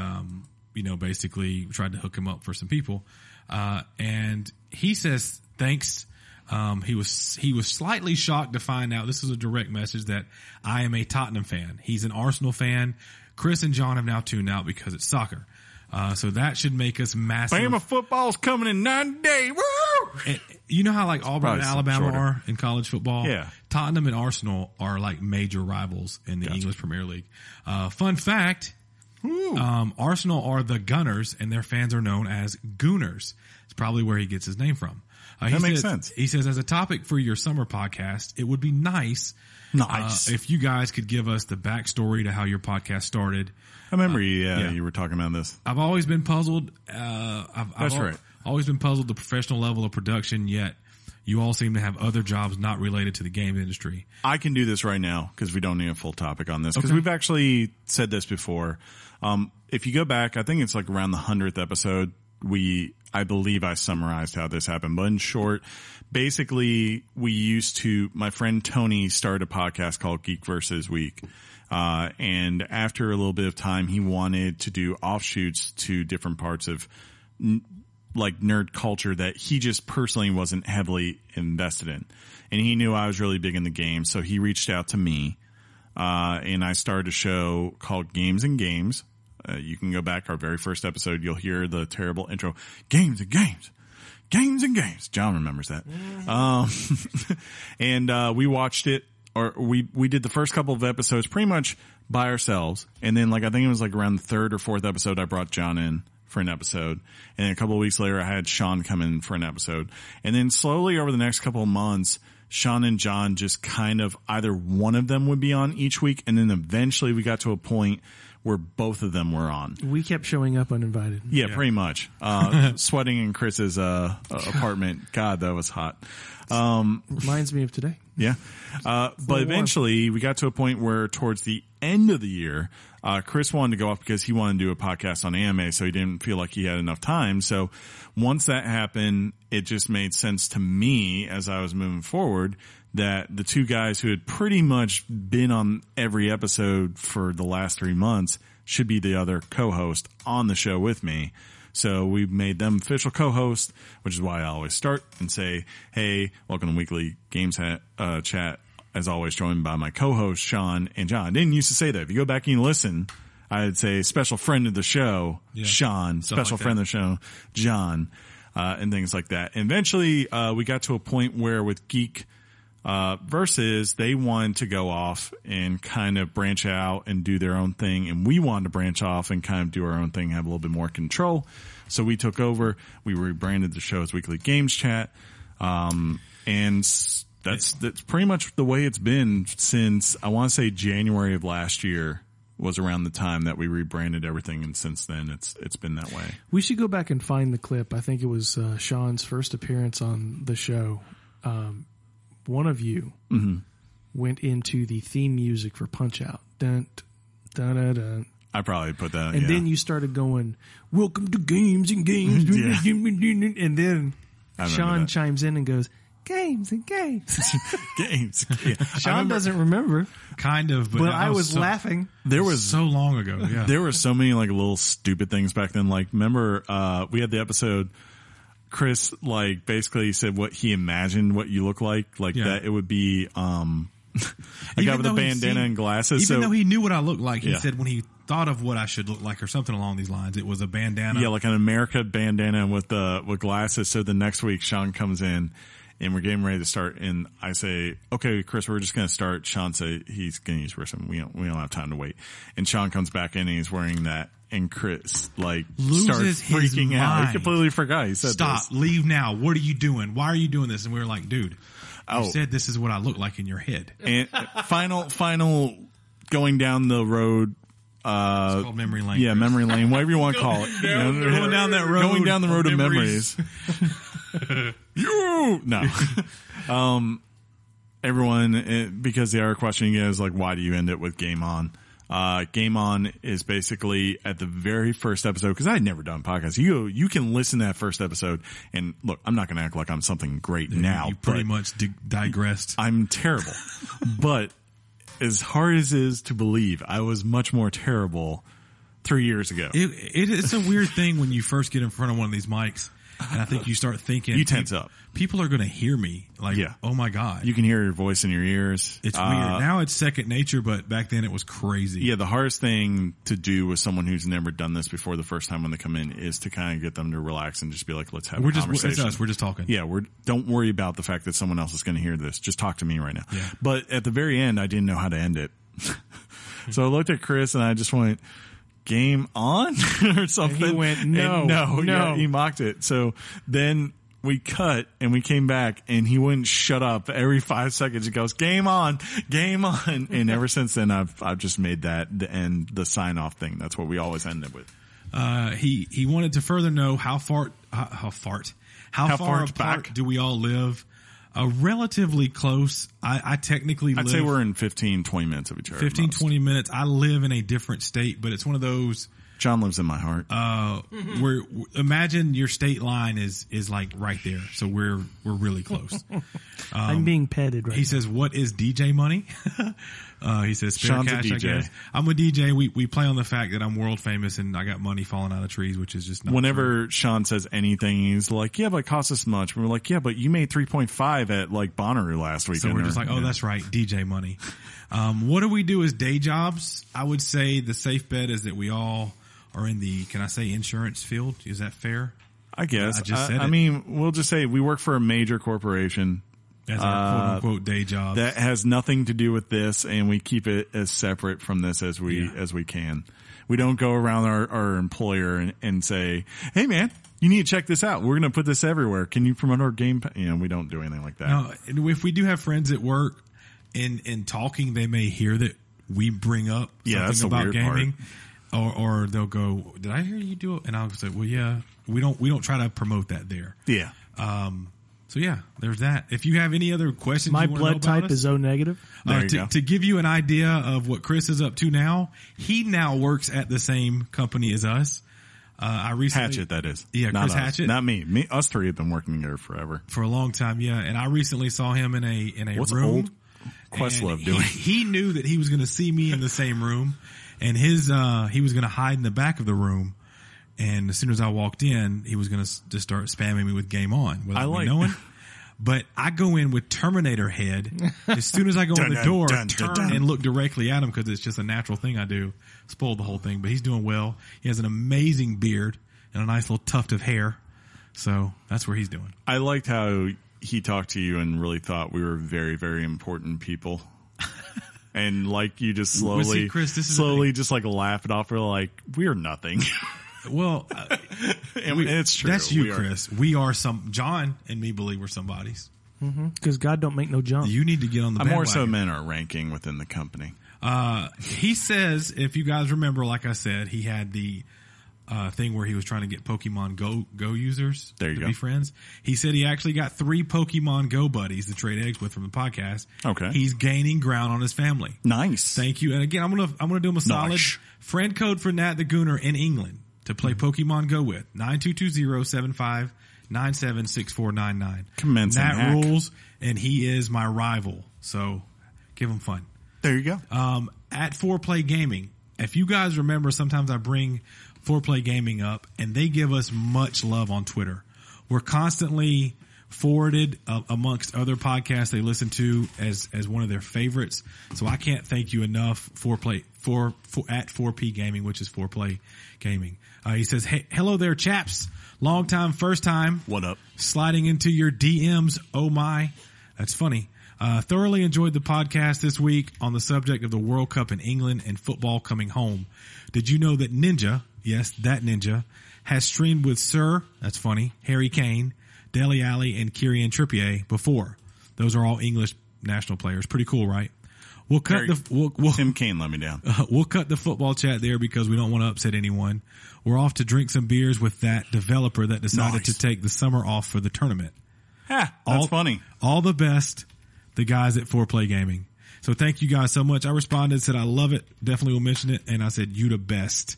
basically tried to hook him up for some people. And he says, thanks. He was slightly shocked to find out, this is a direct message, that I am a Tottenham fan. He's an Arsenal fan. Chris and John have now tuned out because it's soccer. So that should make us massive. Bama football's coming in 9 days. Woo! And you know how like Auburn and Alabama are in college football? Yeah. Tottenham and Arsenal are like major rivals in the English Premier League. Fun fact, Arsenal are the Gunners and their fans are known as Gooners. It's probably where he gets his name from. That makes sense. He says, as a topic for your summer podcast, it would be nice if you guys could give us the backstory to how your podcast started. I remember you were talking about this. I've always been puzzled. That's right. Always been puzzled the professional level of production, yet you all seem to have other jobs not related to the game industry. I can do this right now because we don't need a full topic on this because we've actually said this before. If you go back, I think it's like around the 100th episode, I believe I summarized how this happened. But in short, basically my friend Tony started a podcast called Geek versus Week. And after a little bit of time, he wanted to do offshoots to different parts of like nerd culture that he just personally wasn't heavily invested in. And he knew I was really big in the game. So he reached out to me, and I started a show called Games and Games. You can go back our very first episode. You'll hear the terrible intro. Games and Games. Games and Games. John remembers that. And we watched it, or we did the first couple of episodes pretty much by ourselves. And then I think it was around the third or fourth episode, I brought John in for an episode. And then a couple of weeks later, I had Sean come in for an episode. And then slowly over the next couple of months, Sean and John just kind of either one of them would be on each week. And then eventually we got to a point where both of them were on. We kept showing up uninvited. Yeah. Pretty much. Sweating in Chris's apartment. God, that was hot. Reminds me of today. Yeah. But eventually we got to a point where towards the end of the year, Chris wanted to go off because he wanted to do a podcast on anime, so he didn't feel like he had enough time. So once that happened, it just made sense to me as I was moving forward that the two guys who had pretty much been on every episode for the last 3 months should be the other co-host on the show with me. So we made them official co-hosts, which is why I always start and say, hey, welcome to Weekly Games Chat. As always, joined by my co-hosts, Sean and John. I didn't used to say that. If you go back and you listen, I'd say special friend of the show, Sean, special like friend of the show, John, and things like that. And eventually, we got to a point where with Geek Versus, they wanted to go off and kind of branch out and do their own thing. And we wanted to branch off and kind of do our own thing, have a little bit more control. So we took over. We rebranded the show as Weekly Games Chat. And that's pretty much the way it's been since, I want to say, January of last year was around the time that we rebranded everything. And since then, it's been that way. We should go back and find the clip. I think it was Sean's first appearance on the show. One of you went into the theme music for Punch-Out. Dun, dun, dun, dun. I probably put that. And then you started going, "Welcome to Games and Games." And then Sean chimes in and goes, "Games and Games." Games. Yeah. Sean doesn't remember. Kind of. But I was laughing. There was so long ago. Yeah. There were so many like little stupid things back then. Like, remember, we had the episode, Chris, like, basically said what he imagined what you look like that it would be, a guy with a bandana and glasses. Even though he knew what I looked like, he said when he thought of what I should look like or something along these lines, it was a bandana. Yeah, like an America bandana with glasses. So the next week, Sean comes in and we're getting ready to start. And I say, "Okay, Chris, we're just going to start." Sean say he's going to use something. We don't have time to wait. And Sean comes back in and he's wearing that. And Chris starts freaking out. He completely forgot he said "Stop! This. Leave now! What are you doing? Why are you doing this?" And we were like, "Dude, you said this is what I look like in your head." And final going down the road. It's called memory lane. Yeah, memory lane, whatever you want to call it. Going down that road. Going down the road of memories. Everyone, because they are questioning is like, why do you end it with Game On? Game On is basically at the very first episode, because I had never done podcasts. You can listen to that first episode, and look, I'm not going to act like I'm something great now. You pretty much digressed. I'm terrible. But as hard as it is to believe, I was much more terrible 3 years ago. It's a weird thing when you first get in front of one of these mics. And I think you start thinking, you tense up. People are going to hear me. Like, oh my God. You can hear your voice in your ears. It's weird. Now it's second nature, but back then it was crazy. Yeah, the hardest thing to do with someone who's never done this before the first time when they come in is to kind of get them to relax and just be like, let's have a conversation. It's us. We're just talking. Yeah, don't worry about the fact that someone else is going to hear this. Just talk to me right now. Yeah. But at the very end, I didn't know how to end it. So I looked at Chris and I just went, "Game on?" or something. And he went, no. Yeah, he mocked it. So then we cut and we came back and he wouldn't shut up. Every 5 seconds he goes, "Game on, game on." And ever since then I've just made that the end, the sign off thing. That's what we always end it with. He wanted to further know how far apart back do we all live? Relatively close. I technically I'd say we're in 15, 20 minutes of each other. 15, 20 minutes. I live in a different state, but it's one of those. John lives in my heart. Where imagine your state line is like right there. So we're really close. I'm being petted right He now. says, "What is DJ money?" He says, "Spare Sean's cash, a DJ. I guess." I'm a DJ. We play on the fact that I'm world famous and I got money falling out of trees, which is just not Whenever true. Sean says anything, he's like, "Yeah, but it costs us much." And we're like, "Yeah, but you made 3.5 at like Bonnaroo last week." So we're just like, "Oh, that's right, DJ money." What do we do as day jobs? I would say the safe bet is that we all are in the, can I say, insurance field? Is that fair? I guess. I just said it. I mean, we'll just say we work for a major corporation. As our quote unquote day jobs. That has nothing to do with this, and we keep it as separate from this as we can. We don't go around our employer and say, "Hey man, you need to check this out. We're going to put this everywhere. Can you promote our game?" We don't do anything like that. No, and if we do have friends at work in talking, they may hear that we bring up something about gaming. Or they'll go, "Did I hear you do it?" And I'll say, "Well, yeah, we don't try to promote that there." Yeah. So yeah, there's that. If you have any other questions, My you wanna know blood about type us, is O negative. There you go. to give you an idea of what Chris is up to now, he now works at the same company as us. I recently Hatchet, that is. Yeah, Not Chris us. Hatchet. Not me. Us three have been working together forever. for a long time. Yeah, and I recently saw him in a What's room. old Questlove doing? He knew that he was going to see me in the same room, and he was going to hide in the back of the room. And as soon as I walked in, he was going to just start spamming me with Game On without me knowing. But I go in with Terminator head. As soon as I go in the door, turn and look directly at him because it's just a natural thing I do. Spoiled the whole thing, but he's doing well. He has an amazing beard and a nice little tuft of hair. So that's where he's doing. I liked how he talked to you and really thought we were very, very important people. And like you just slowly, see, Chris, this is the thing. just like laugh it off. We're like, we're nothing. Well, and it's true. that's you, Chris. We are John and me believe we're somebody's. Because God don't make no jump. You need to get on the I'm more bandwagon. so men are ranking within the company. He says, if you guys remember, like I said, he had the thing where he was trying to get Pokemon Go users There you to go. be friends. He said he actually got 3 Pokemon Go buddies to trade eggs with from the podcast. Okay. He's gaining ground on his family. Nice. Thank you. And again, I'm gonna do him a solid Nice. friend code for Nat the Gooner in England to play Pokemon Go with 9220-7597-6499. Commencing Nat hack. rules, and he is my rival. So give him fun. There you go. At 4Play Gaming, if you guys remember, sometimes I bring 4Play Gaming up, and they give us much love on Twitter. We're constantly forwarded amongst other podcasts they listen to as one of their favorites. So I can't thank you enough at 4P Gaming, which is 4Play Gaming. He says, "Hey, hello there, chaps. Long time, first time. What up? Sliding into your DMs. Oh my, that's funny. Thoroughly enjoyed the podcast this week on the subject of the World Cup in England and football coming home. Did you know that Ninja, yes, that Ninja, has streamed with Sir, that's funny, Harry Kane, Dele Alli, and Kieran Trippier before? Those are all English national players. Pretty cool, right? We'll cut Tim Kane let me down. We'll cut the football chat there because we don't want to upset anyone. We're off to drink some beers with that developer that decided to take the summer off for the tournament. That's funny. All the best, the guys at 4Play Gaming. So thank you guys so much. I responded, said I love it. Definitely will mention it. And I said, you the best.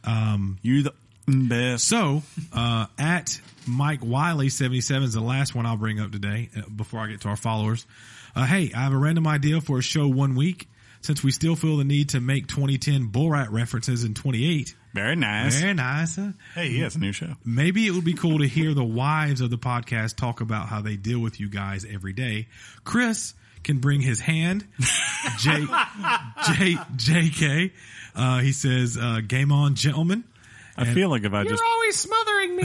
You the best. So, at Mike Wiley 77 is the last one I'll bring up today before I get to our followers. Hey, I have a random idea for a show one week. Since we still feel the need to make 2010 bull rat references in 28. Very nice. Very nice. Hey, he has a new show. Maybe it would be cool to hear the wives of the podcast talk about how they deal with you guys every day. Chris can bring his hand. JK. He says, game on, gentlemen. I feel like if I You're just, always smothering me.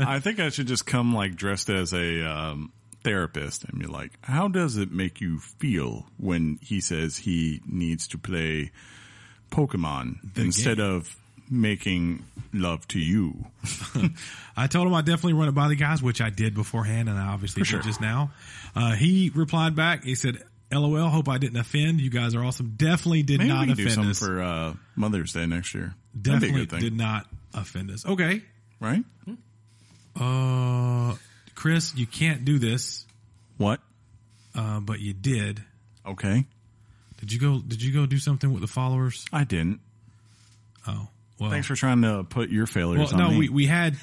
I think I should just come like dressed as a therapist and be like, how does it make you feel when he says he needs to play Pokemon instead of making love to you? I told him I definitely run it by the guys, which I did beforehand, and I obviously did just now. He replied back. He said, LOL, hope I didn't offend. You guys are awesome. Definitely did Maybe not we can do offend something us. for Mother's Day next year. That'd be a Definitely good thing. did not offend us. Okay. Right? Chris, you can't do this, What? but you did. Okay. Did you go do something with the followers? I didn't. Oh, well. Thanks for trying to put your failures Well, on no, me. we had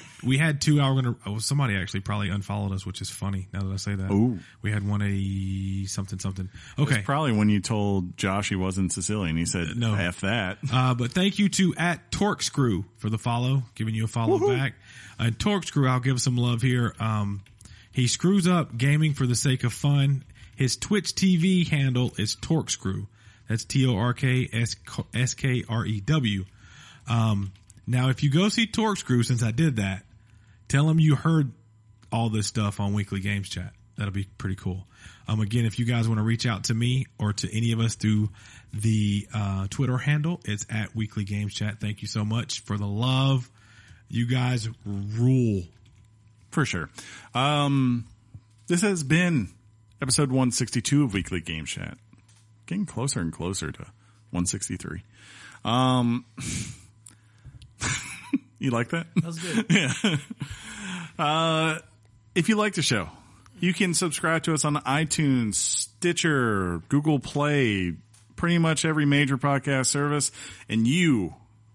2 hour. Somebody actually probably unfollowed us, which is funny. Now that I say that, Ooh. we had 180 something. Okay, It's probably when you told Josh he wasn't Sicilian. He said, No. F that. but thank you to at Torkscrew for the follow, giving you a follow back. And Torkscrew, I'll give some love here. He screws up gaming for the sake of fun. His Twitch TV handle is Torkscrew. That's TORKSKREW. Now, if you go see Torkscrew, since I did that, tell him you heard all this stuff on Weekly Games Chat. That'll be pretty cool. Again, if you guys want to reach out to me or to any of us through the Twitter handle, it's at Weekly Games Chat. Thank you so much for the love. You guys rule. For sure. This has been episode 162 of Weekly Game Chat. Getting closer and closer to 163. You like that? That was good. If you like the show, You can subscribe to us on iTunes, Stitcher, Google Play, pretty much every major podcast service, and you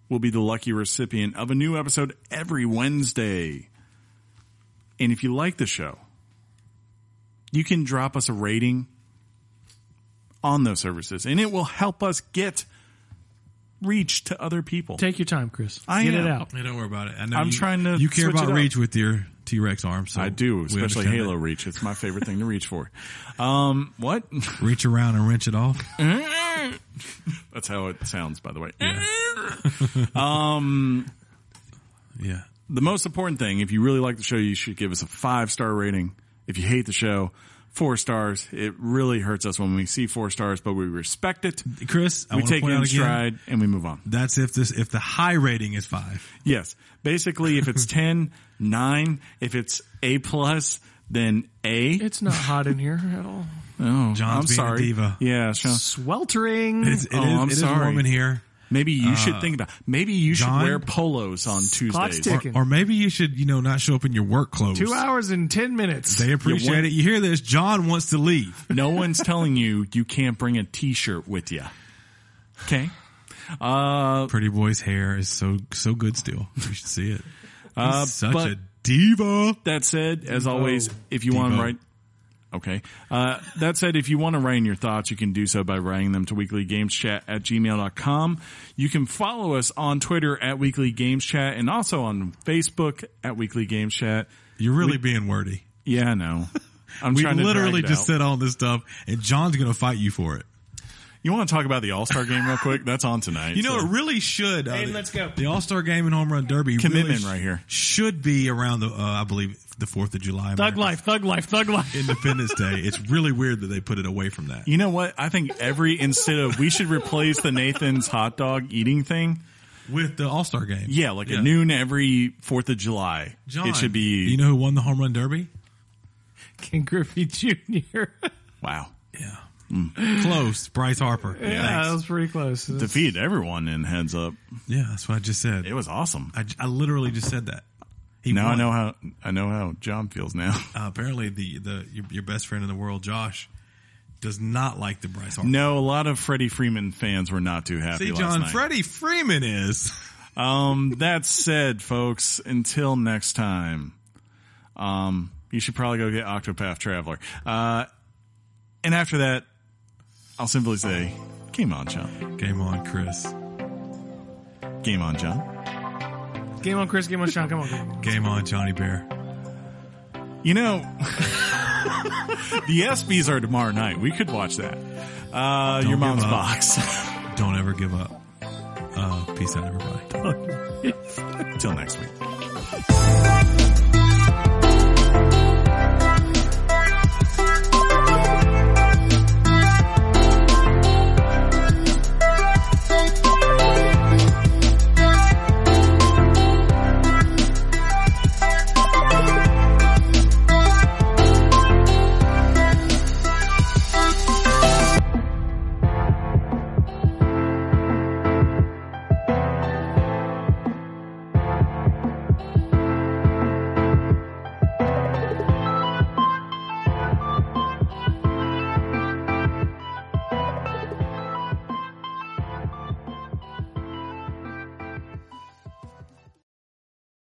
will be the lucky recipient of a new episode every Wednesday. And if you like the show, you can drop us a rating on those services, and it will help us get reach to other people. Take your time, Chris. I Get am. it out. Hey, don't worry about it. I know I'm trying to You care switch about it up. reach with your T-Rex arm. So I do, we especially understand Halo that. reach. It's my favorite thing to reach for. What? Reach around and wrench it off. That's how it sounds, by the way. Yeah. The most important thing, if you really like the show, you should give us a 5-star rating. If you hate the show, 4 stars. It really hurts us when we see 4 stars, but we respect it. Chris, I We want to take it point in out again, stride and we move on. that's if the high rating is 5. Yes. Basically, if it's 10, 9. If it's A+, then A. It's not hot in here at all. Oh, John's I'm being sorry. a diva. Yeah, Sean. Sweltering. It I'm is sorry. warm in here. Maybe you should think about. Maybe you should John? wear polos on Clock's Tuesdays. ticking. Or maybe you should, not show up in your work clothes. 2 hours and 10 minutes. They appreciate it. You hear this? John wants to leave. No one's telling you can't bring a T-shirt with you. Okay. Pretty Boy's hair is so good still. You should see it. He's such but- a diva. That said, as always, if you want to Devo. write. Okay. That said, if you want to write in your thoughts, you can do so by writing them to weeklygameschat@gmail.com. You can follow us on Twitter at Weekly Games Chat and also on Facebook at Weekly Games Chat. You're really being wordy. Yeah, I know. I'm We trying to literally drag it just out. said all this stuff, and John's going to fight you for it. You want to talk about the All-Star game real quick? That's on tonight. You know, so. it really should. Hey, let's go. The All-Star Game and Home Run Derby Commitment really right here. should be around the, I believe, the 4th of July. Thug life, thug life, thug life. Independence Day. It's really weird that they put it away from that. You know what? I think we should replace the Nathan's hot dog eating thing. With the All-Star Game. Yeah, like at noon every 4th of July. John, It should be. You know who won the Home Run Derby? Ken Griffey Jr. Wow. Yeah. Close. Bryce Harper. Yeah, that was pretty close. Defeat everyone in heads up. Yeah, that's what I just said. It was awesome. I literally just said that. He Now won. I know how John feels now. Apparently, your best friend in the world, Josh, does not like the Bryce Harper. No, a lot of Freddie Freeman fans were not too happy See, last John, night. Freddie Freeman is. That said, folks, until next time, you should probably go get Octopath Traveler. And after that, I'll simply say, game on, John. Game on, Chris. Game on, John. Game on, Chris. Game on, Sean. Come on. Game on, Johnny Bear. You know, the ESPYs are tomorrow night. We could watch that. Your mom's give up. box. Don't ever give up. Peace out, everybody. Till next week.